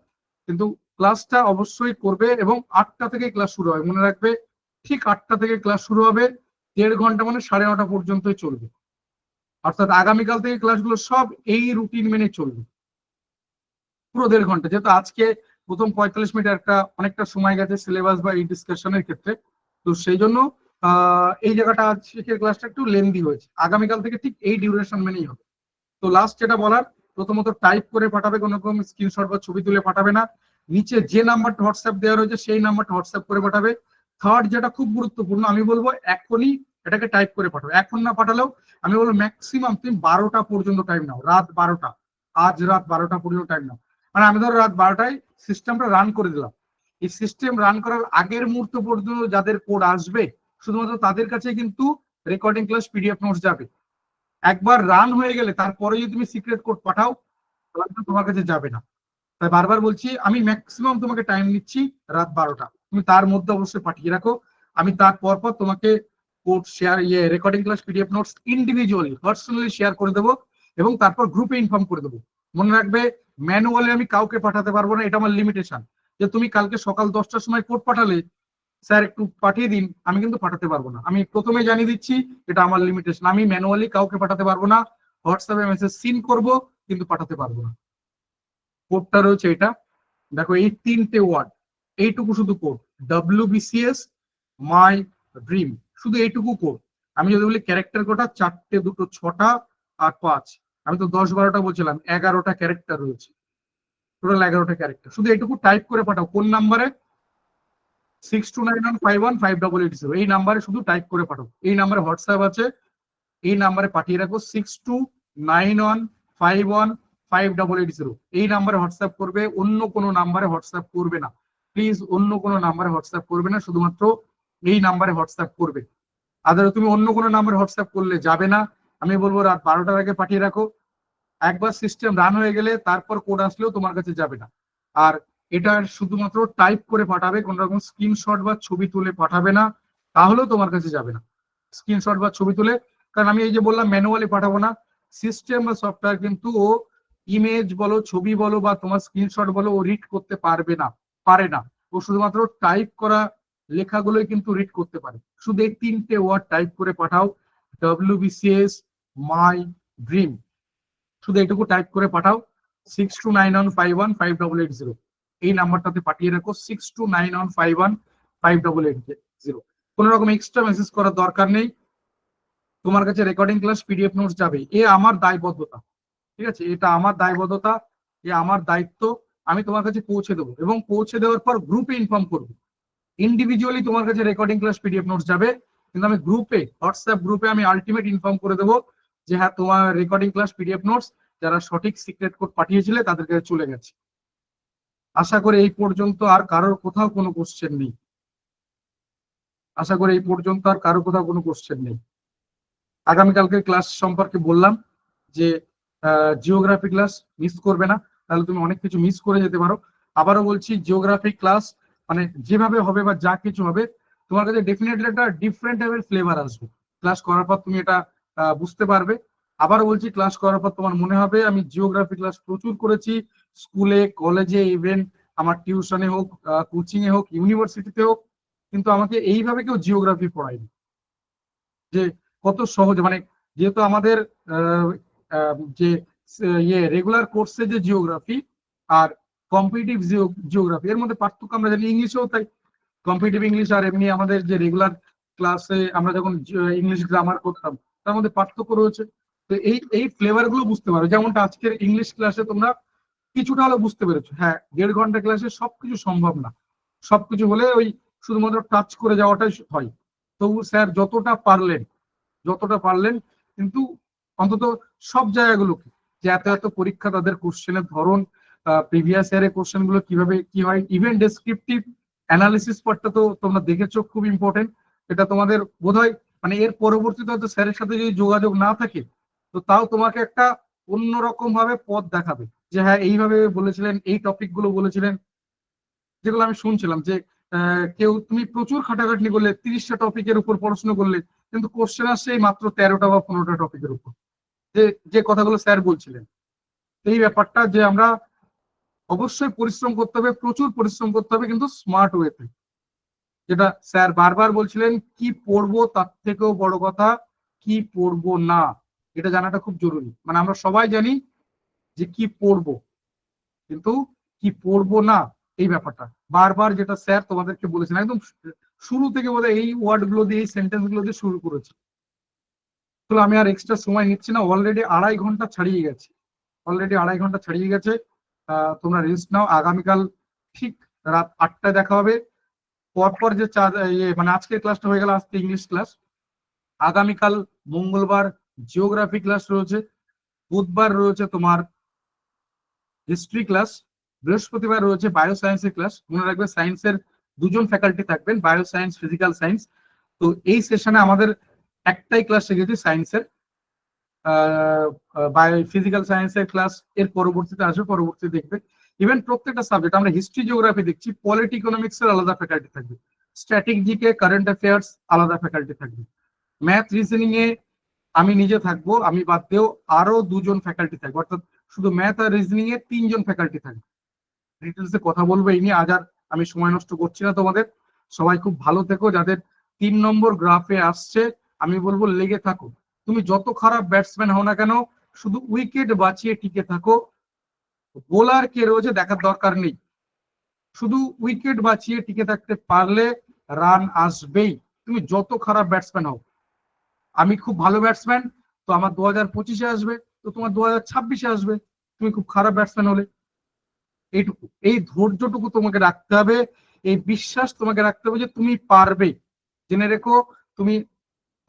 কিন্তু ক্লাসটা অবশ্যই করবে। এবং 8টা থেকে ক্লাস শুরু হবে, মনে রাখবে, ঠিক 8টা থেকে ক্লাস শুরু হবে, 1.5 ঘন্টা মানে 9:30 পর্যন্তই চলবে। অর্থাৎ আগামীকাল থেকে ক্লাসগুলো সব এই রুটিন মেনে চলবে, পুরো 1.5 ঘন্টা। যেহেতু আজকে প্রথম 45 মিনিট একটা অনেকটা সময় গেছে সিলেবাস বা এই ডিসকাশনের ক্ষেত্রে, তো সেই জন্য এই জায়গাটা আজকের ক্লাসটা একটু লেন্দি হয়েছে। আগামীকাল থেকে ঠিক এই ডিউরেশন মেনেই হবে। তো লাস্ট যেটা বলার, প্রথমত টাইপ করে পাঠাবে, কোনো রকম স্ক্রিনশট বা ছবি তুলে পাঠাবে না। নিচে যে নাম্বারটা হোয়াটসঅ্যাপ দেওয়া রয়েছে সেই নাম্বারটা হোয়াটসঅ্যাপ করে পাঠাবে। থার্ড যেটা খুব গুরুত্বপূর্ণ, আমি বলবো এখনই এটাকে টাইপ করে পাঠাবে। এখন না পাঠালেও আমি বলবো ম্যাক্সিমাম তুমি 12টা পর্যন্ত টাইম নাও, রাত 12টা, আজ রাত 12টা পর্যন্ত টাইম নাও। মানে আমি ধরো রাত 12টায় সিস্টেমটা রান করে দিলাম, এই সিস্টেম রান করার আগের মুহূর্ত পর্যন্ত যাদের কোড আসবে শুধুমাত্র তাদের কাছে কিন্তু রেকর্ডিং ক্লাস পিডিএফ নোটস যাবে। একবার রান হয়ে গেলে তারপরে যদি তুমি সিক্রেট কোড পাঠাও তাহলে কিন্তু তোমার কাছে যাবে না। তাই বারবার বলছি, আমি ম্যাক্সিমাম তোমাকে টাইম নিচ্ছি রাত 12টা, তুমি তার মধ্যে অবশ্যই পাঠিয়ে রাখো। আমি তার পর তোমাকে code share, recording class PDF notes individually personally share করে দেবো, এবং তারপর গ্রুপে ইনফর্ম করে দেবো। মনে রাখবে, ম্যানুয়ালি আমি কাউকে পাঠাতে পারবো না, এটা আমার লিমিটেশন। যে তুমি কালকে সকাল 10টার সময় কোড পাঠালে, স্যার একটু পাঠিয়ে দিন, আমি কিন্তু পাঠাতে পারবো না। আমি প্রথমে জানিয়ে দিচ্ছি এটা আমার লিমিটেশন, আমি ম্যানুয়ালি কাউকে পাঠাতে পারবো না। হোয়াটসঅ্যাপে মেসেজ সিন করব কিন্তু পাঠাতে পারবো না। কোডটা রয়েছে এটা, দেখো এই 3টে ওয়ার্ড, এইটুকু শুধু কোড, WBCS মাই ড্রিম, শুধু এইটুকু কোড। আমি যদি বলি ক্যারেক্টার কোডটা 4টে, 2টো 6টা আর 5, আমি তো 10-12টা বলছিলাম, 11টা ক্যারেক্টার রয়েছে, টোটাল 11টা ক্যারেক্টার। শুধু এইটুকু টাইপ করে পাঠাও, কোন নাম্বারে? 6291515880, এই নাম্বারে শুধু টাইপ করে পাঠাও। এই নাম্বারে হোয়াটসঅ্যাপ আছে, এই নাম্বারে পাঠিয়ে রাখো 6291515880, এই নাম্বারে হোয়াটসঅ্যাপ করবে, অন্য কোনো নাম্বারে হোয়াটসঅ্যাপ করবে না। প্লিজ অন্য কোনো নাম্বারে হোয়াটসঅ্যাপ করবে না, শুধুমাত্র এই নাম্বারে হোয়াটসঅ্যাপ করবে। আদার তুমি অন্য কোনো নাম্বারে হোয়াটসঅ্যাপ করলে যাবে না। আমি বলবো রাত 12টার আগে পাঠিয়ে রাখো, একবার সিস্টেম রান হয়ে গেলে তারপর কোড আসলেও তোমার কাছে যাবে না। আর এটা শুধুমাত্র টাইপ করে পাঠাবে, কোন রকম স্ক্রিনশট বা ছবি তুলে পাঠাবে না, তাহলেও তোমার কাছে যাবে না স্ক্রিনশট বা ছবি তুলে। কারণ আমি এই যে বললাম ম্যানুয়ালি পাঠাবো না, সিস্টেম বা সফটওয়্যার কিন্তু ও ইমেজ বলো, ছবি বলো বা তোমার স্ক্রিনশট বলো, ও রিড করতে পারবে না, পারে না। ও শুধুমাত্র টাইপ করা লেখাগুলোই কিন্তু রিড করতে পারে। শুধু এই 3টে ওয়ার্ড টাইপ করে পাঠাও, WBCS মাই ড্রিম, শুধু এইটুকু টাইপ করে পাঠাও 6291515880, এই নাম্বারটাতে পাঠিয়ে রাখো 6291515880। কোনো রকম এক্সট্রা মেসেজ করার দরকার নেই, তোমার কাছে রেকর্ডিং ক্লাস পিডিএফ নোটস যাবে, এ আমার দায়বদ্ধতা। ঠিক আছে, এটা আমার দায়বদ্ধতা, এ আমার দায়িত্ব। আমি তোমার কাছে পৌঁছে দেবো, এবং পৌঁছে দেওয়ার পর গ্রুপে ইনফর্ম করবো। ইন্ডিভিজুয়ালি তোমার কাছে রেকর্ডিং ক্লাস পিডিএফ নোটস যাবে, কিন্তু আমি গ্রুপে, হোয়াটসঅ্যাপ গ্রুপে আমি আলটিমেট ইনফর্ম করে দেবো যে হ্যাঁ তোমার রেকর্ডিং ক্লাস পিডিএফ নোটস যারা সঠিক সিক্রেট কোড পাঠিয়েছিলে তাদের কাছে চলে গেছে। আশা করি এই পর্যন্ত আর কারোর কোথাও কোনো কোশ্চেন নেই। আশা করি এই পর্যন্ত আর কারোর কোথাও কোনো কোশ্চেন নেই। আগামীকালকে ক্লাস সম্পর্কে বললাম যে জিওগ্রাফি ক্লাস মিস করবে না, তাহলে তুমি অনেক কিছু মিস করে যেতে পারো। আবারও বলছি, জিওগ্রাফি ক্লাস মানে যেভাবে হবে বা যা কিছু হবে, তোমার কাছে ডেফিনেটলি একটা ডিফারেন্ট টাইপের ফ্লেভার আসবে। ক্লাস করার পর তুমি এটা বুঝতে পারবে। আবারও বলছি, ক্লাস করার পর তোমার মনে হবে আমি জিওগ্রাফি ক্লাস প্রচুর করেছি, স্কুলে, কলেজে, ইভেন আমার টিউশনে হোক, কোচিং এ হোক, ইউনিভার্সিটিতে হোক, কিন্তু আমাকে এইভাবে কেউ জিওগ্রাফি পড়ায়নি। যে কত সহজ, মানে যেহেতু আমাদের যে ইয়ে রেগুলার কোর্সে যে জিওগ্রাফি আর কম্পিটিটিভ জিওগ্রাফি, এর মধ্যে পার্থক্য আমরা জানি। ইংলিশেও তাই, কম্পিটিটিভ ইংলিশ আর এমনি আমাদের যে রেগুলার ক্লাসে আমরা যখন ইংলিশ গ্রামার করতাম তার মধ্যে পার্থক্য রয়েছে। তো এই ফ্লেভার গুলো বুঝতে পারো। যেমনটা আজকের ইংলিশ ক্লাসে তোমরা কিছুটা হলেও বুঝতে পেরেছো। হ্যাঁ, 1.5 ঘন্টা ক্লাসে সবকিছু সম্ভব না, সবকিছু হলে ওই শুধুমাত্র টাচ করে যাওয়াটাই হয়। তবু স্যার যতটা পারলেন কিন্তু অন্তত সব জায়গাগুলোকে, যে এত এত পরীক্ষা, তাদের কোশ্চেনের ধরন, প্রিভিয়াস ইয়ারের কোশ্চেন গুলো কিভাবে কি হয়, ইভেন ডেসক্রিপটিভ অ্যানালিসিস পার্টটা তো তোমরা দেখেছো, খুব ইম্পর্টেন্ট। এটা তোমাদের বোধহয় মানে এর পরবর্তীতে হয়তো স্যারের সাথে যদি যোগাযোগ না থাকে, তো তাও তোমাকে একটা অন্যরকম ভাবে পথ দেখাবে যে হ্যাঁ এইভাবে বলেছিলেন, এই টপিক গুলো বলেছিলেন, যেগুলো আমি শুনছিলাম যে কেউ তুমি প্রচুর খাটাখাটনি করলে, 30টা টপিকের উপর পড়াশোনা করলে, কিন্তু কোশ্চেন আসছে এই মাত্র 13টা বা 15টা টপিকের উপর, যে যে কথাগুলো স্যার বলছিলেন। এই ব্যাপারটা যে আমরা অবশ্যই পরিশ্রম করতে হবে, প্রচুর পরিশ্রম করতে হবে, কিন্তু স্মার্ট ওয়েতে। যেটা স্যার বারবার বলছিলেন, কি পড়বো তার থেকেও বড় কথা কি পড়বো না, এটা জানাটা খুব জরুরি। মানে আমরা সবাই জানি যে কি পড়বো, কিন্তু কি পড়বো না, এই ব্যাপারটা বারবার যেটা স্যার তোমাদেরকে বলেছেন, একদম শুরু থেকে বোধহয় এই ওয়ার্ড গুলো দিয়ে, এই সেন্টেন্স গুলো দিয়ে শুরু করেছে। তো আমি আর এক্সট্রা সময় নিচ্ছি না, অলরেডি 2.5 ঘন্টা ছাড়িয়ে গেছে। তোমরা রেস্ট নাও। আগামীকাল ঠিক রাত 8টায় দেখা হবে। পরপর যে মানে আজকের ক্লাসটা হয়ে গেল, আজকে ইংলিশ ক্লাস। আগামীকাল মঙ্গলবার জিওগ্রাফি ক্লাস রয়েছে, বুধবার রয়েছে তোমার হিস্ট্রি ক্লাস, বৃহস্পতিবার রয়েছে বায়ো সায়েন্সের ক্লাস। মনে রাখবে সায়েন্সের 2জন ফ্যাকাল্টি থাকবেন, বায়ো সায়েন্স, ফিজিক্যাল সায়েন্স। তো এই সেশনে আমাদের একটাই ক্লাস রেখেছি সায়েন্সের, ফিজিক্যাল সায়েন্সের ক্লাস এর পরবর্তীতে আসবে, পরবর্তীতে দেখবে। ইভেন প্রত্যেকটা সাবজেক্ট, আমরা হিস্ট্রি, জিওগ্রাফি দেখছি, পলিটি, ইকোনমিক্স এর আলাদা ফ্যাকাল্টি থাকবে, স্ট্যাটিক জিকে, কারেন্ট অ্যাফেয়ার্স আলাদা ফ্যাকাল্টি থাকবে, ম্যাথ, রিজনিং এ আমি নিজে থাকবো, আমি বাদ দিয়েও আরো 2জন ফ্যাকাল্টি থাকবে, অর্থাৎ শুধু ম্যাথ আর রিজনিং এ 3জন ফ্যাকাল্টি থাকবে। ডিটেলসে কথা বলবো এই নিয়ে, আজ আর আমি সময় নষ্ট করছি না তোমাদের। সবাই খুব ভালো থেকো। যাদের 3 নম্বর গ্রাফে আসছে, আমি বলবো লেগে থাকো। তুমি যত খারাপ ব্যাটসম্যান হও না কেন, শুধু উইকেট বাঁচিয়ে টিকে থাকো। বোলার কে রয়েছে দেখার দরকার নেই, শুধু উইকেট বাঁচিয়ে টিকে থাকতে পারলে রান আসবেই, তুমি যত খারাপ ব্যাটসম্যান হও। আমি খুব ভালো ব্যাটসম্যান, তো আমার 2025-এ আসবে, তো তোমার 2026-এ আসবে, তুমি খুব খারাপ ব্যাটসম্যান হলে। এইটুকু, এই ধৈর্যটুকু তোমাকে রাখতে হবে, এই বিশ্বাস তোমাকে রাখতে হবে যে তুমি পারবে। জেনে রেখো, তুমি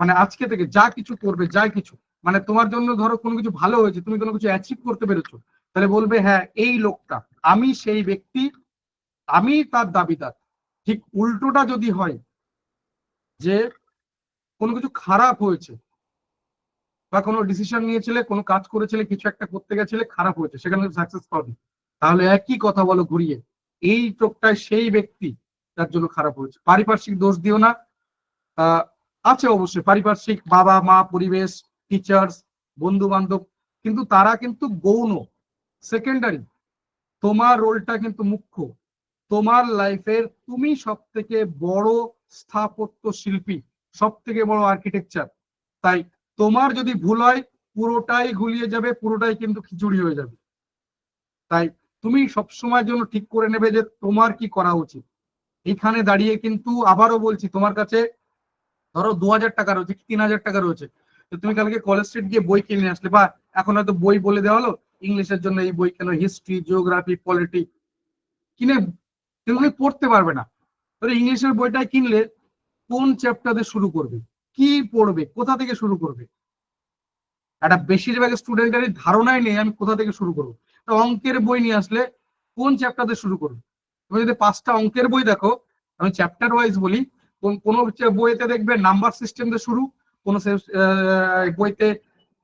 মানে আজকে থেকে যা কিছু করবে, যা কিছু মানে তোমার জন্য ধরো কোনো কিছু ভালো হয়েছে, তুমি কোনো কিছু অ্যাচিভ করতে পেরেছো, তাহলে বলবে হ্যাঁ এই লোকটা, আমি সেই ব্যক্তি, আমি তার দাবিদার। ঠিক উল্টোটা যদি হয়, যে কোনো কিছু খারাপ হয়েছে বা কোনো ডিসিশন নিয়েছিলে, কোনো কাজ করেছিলে, কিছু একটা করতে গেছিলে, খারাপ হয়েছে, সেখানে সাকসেস পাবে, তাহলে একই কথা বলো ঘুরিয়ে, এই চোখটায় সেই ব্যক্তি যার জন্য খারাপ হয়েছে। পারিপার্শ্বিক দোষ দিও না। আছে অবশ্যই পারিপার্শ্বিক, বাবা মা, পরিবেশ, টিচার্স, বন্ধু বান্ধব, কিন্তু তারা কিন্তু গৌণ, সেকেন্ডারি। তোমার রোলটা কিন্তু মুখ্য। তোমার লাইফের তুমি সব থেকে বড় স্থাপত্য শিল্পী, সব থেকে বড় আর্কিটেকচার। তাই তোমার যদি ভুল হয়, পুরোটাই গুলিয়ে যাবে, পুরোটাই কিন্তু খিচুড়ি হয়ে যাবে। তাই তুমি সবসময়ের জন্য ঠিক করে নেবে যে তোমার কি করা উচিত। এখানে দাঁড়িয়ে কিন্তু আবারও বলছি, তোমার কাছে ধরো 2000 টাকা রয়েছে, 3000 টাকা রয়েছে, তো তুমি কালকে কলেজ স্ট্রিট গিয়ে বই কিনে আসলে, বা এখন হয়তো বই বলে দেওয়া হলো ইংলিশের জন্য এই বই কেন, হিস্ট্রি, জিওগ্রাফি, পলিটি, কিনে তুমি পড়তে পারবে না। তাহলে ইংলিশের বইটাই কিনলে কোন চ্যাপ্টার দিয়ে শুরু করবে, কি পড়বে, কোথা থেকে শুরু করবে, একটা বেশিরভাগ স্টুডেন্টের ধারণাই নেই আমি কোথা থেকে শুরু করবো। তো অঙ্কের বই নিয়ে আসলে কোন চ্যাপ্টার দিয়ে শুরু করবে? তুমি যদি 5টা অঙ্কের বই দেখো, আমি চ্যাপ্টার ওয়াইজ বলি, কোন বইতে দেখবে নাম্বার সিস্টেম দিয়ে শুরু, কোন বইতে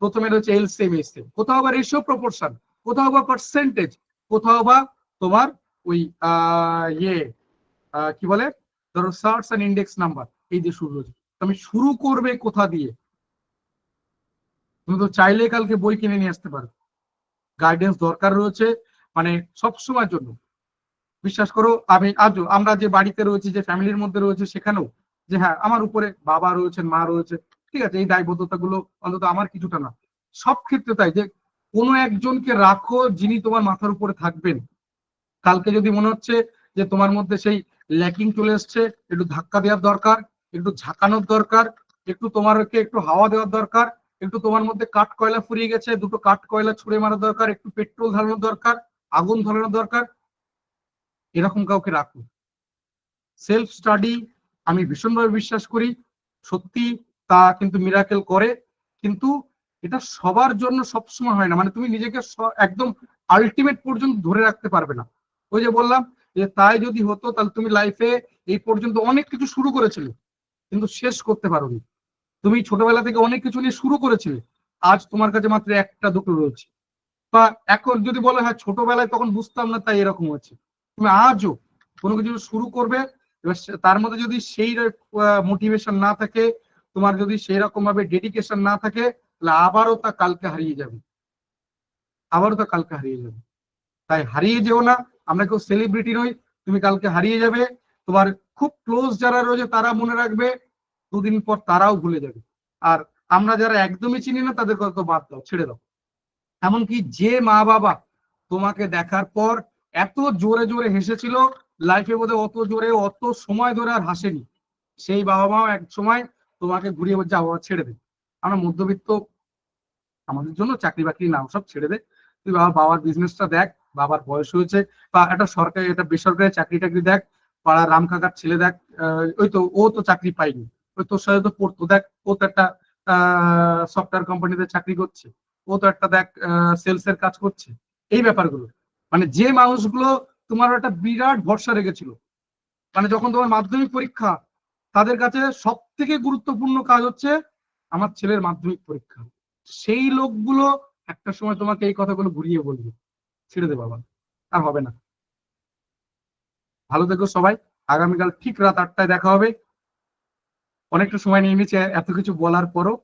প্রথমে রয়েছে এলসিএম এসএম, কোথাও বা রেশিও প্রপোর্শন, কোথাও বা পার্সেন্টেজ, কোথাও বা তোমার ওই কি বলে ধরো সার্চ এন্ড ইন্ডেক্স নাম্বার, এই যে শুরু হয়েছে। তুমি শুরু করবে কোথা দিয়ে? তুমি তো চাইলে কালকে বই কিনে নিয়ে আসতে পারো। গাইডেন্স দরকার রয়েছে, মানে সবসময়ের জন্য। বিশ্বাস করো, আমি আজও আমরা যে বাড়িতে রয়েছে, যে ফ্যামিলির মধ্যে রয়েছে, সেখানেও যে হ্যাঁ আমার উপরে বাবা রয়েছেন, মা রয়েছে, ঠিক আছে, এই দায়বদ্ধতা গুলো অন্তত আমার কিছুটা না, সব ক্ষেত্রে তাই, যে কোনো একজনকে রাখো যিনি তোমার মাথার উপরে থাকবেন। কালকে যদি মনে হচ্ছে যে তোমার মধ্যে সেই ল্যাকিং চলে এসছে, একটু ধাক্কা দেওয়ার দরকার, একটু ঝাঁকানোর দরকার, একটু তোমারকে একটু হাওয়া দেওয়ার দরকার, একটু তোমার মধ্যে কাঠ কয়লা ফুরিয়ে গেছে, দুটো কাঠ কয়লা ছুঁড়ে মারা দরকার, একটু পেট্রোল ঢালানোর দরকার, আগুন ধরানোর দরকার, এরকম কাউকে রাখো। সেলফ স্টাডি আমি ভীষণভাবে বিশ্বাস করি, সত্যি তা কিন্তু মিরাকেল করে, কিন্তু এটা সবার জন্য সবসময় হয় না। মানে তুমি নিজেকে একদম আলটিমেট পর্যন্ত ধরে রাখতে পারবে না। ওই যে বললাম যে তাই যদি হতো তাহলে তুমি লাইফে এই পর্যন্ত অনেক কিছু শুরু করেছিলে কিন্তু শেষ করতে পারোনি। তুমি ছোটবেলা থেকে অনেক কিছু নিয়ে শুরু করেছিলে, আজ তোমার কাছে মাত্র একটা দুটো রয়েছে। বা এখন যদি বলো হ্যাঁ ছোটবেলায় তখন বুঝতাম না তাই এরকম হচ্ছে, তুমি আজও কোনো কিছু শুরু করবে, এবার তার মধ্যে যদি সেই মোটিভেশন না থাকে, তোমার যদি সেই রকম ভাবে ডেডিকেশন না থাকে, তাহলে আবারও তা কালকে হারিয়ে যাবে, আবারও তা কালকে হারিয়ে যাবে। তাই হারিয়ে যেও না, আমরা কেউ সেলিব্রিটি নই, তুমি কালকে হারিয়ে যাবে, তোমার খুব ক্লোজ যারা রয়েছে তারা মনে রাখবে, দুদিন পর তারাও ভুলে যাবে। আর আমরা যারা একদমই চিনি না তাদের কথা তো বাদ দাও, ছেড়ে দাও। এমনকি যে মা বাবা তোমাকে দেখার পর এত জোরে জোরে হেসেছিল, লাইফে বোধহয় অত জোরে অত সময় ধরে আর হাসেনি, সেই বাবা মাও এক সময় তোমাকে ঘুরিয়ে বলছে বাবা ছেড়ে দে। আমরা মধ্যবিত্ত, আমাদের জন্য চাকরি বাকরি নাও সব ছেড়ে দে, তুই বাবার বিজনেসটা দেখ, বাবার বয়স হয়েছে, বা একটা সরকারি একটা বেসরকারি চাকরি টাকরি দেখ, পাড়ার রাম কাকার ছেলে দেখ, ওই তো ও তো চাকরি পাইনি, ওই তোর সাথে তো পড়তো, দেখ ও তো একটা সফটওয়্যার কোম্পানিতে চাকরি করছে, ও তো একটা দেখ সেলস এর কাজ করছে। এই ব্যাপারগুলো, মানে যে মানুষগুলো তোমার একটা বিরাট ভরসা রেখেছিল, মানে যখন তোমার মাধ্যমিক পরীক্ষা, তাদের কাছে সব থেকে গুরুত্বপূর্ণ কাজ হচ্ছে আমার ছেলের মাধ্যমিক পরীক্ষা, সেই লোকগুলো একটা সময় তোমাকে এই কথাগুলো ঘুরিয়ে বলবে, ছেড়ে দে বাবা, আর হবে না। ভালো থেকো সবাই, আগামীকাল ঠিক রাত 8টায় দেখা হবে। অনেকটা সময় নিয়ে নিচ্ছে এত কিছু বলার পরও।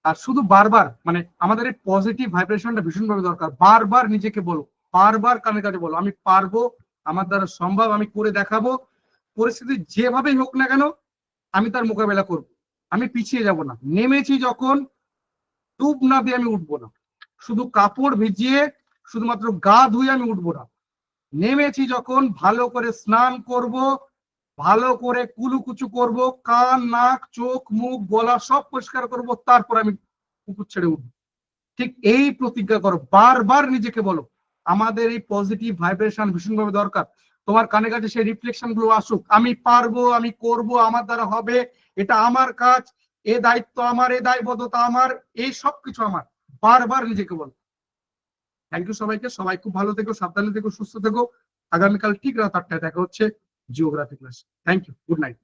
আর শুধু বারবার মানে আমাদের এই পজিটিভ ভাইব্রেশনটা ভীষণভাবে দরকার, বারবার নিজেকে বলো, বারবার কানে কানে বলো আমি পারবো, আমার দ্বারা সম্ভব, আমি করে দেখাবো, পরিস্থিতি যেভাবেই হোক না কেন আমি তার মোকাবেলা করব, আমি পিছিয়ে যাব না। নেমেছি যখন, ডুব না দিয়ে আমি উঠবো না, শুধু কাপড় ভিজিয়ে শুধুমাত্র গা ধুয়ে আমি উঠবো না। নেমেছি যখন ভালো করে স্নান করব, ভালো করে কুলুকুচু করব, কান নাক চোখ মুখ গলা সব পরিষ্কার করব, তারপর আমি পুকুর ছেড়ে উঠবো। ঠিক এই প্রতিজ্ঞা করো, বারবার নিজেকে বলো। আমাদের এই পজিটিভ ভাইব্রেশন ভীষণভাবে দরকার। তোমার কানে কাছে সেই রিফ্লেকশন গুলো আসুক, আমি পারবো, আমি করব, আমার দ্বারা হবে, এটা আমার কাজ, এ দায়িত্ব আমার, এ দায়বদ্ধতা আমার, এই সব কিছু আমার, বারবার নিজেকে বলো। থ্যাংক ইউ সবাইকে, সবাই খুব ভালো থেকো, সাবধানে থেকো, সুস্থ থেকো। আগামীকাল ঠিক রাত 8টায় দেখা হচ্ছে geography class. Thank you, good night.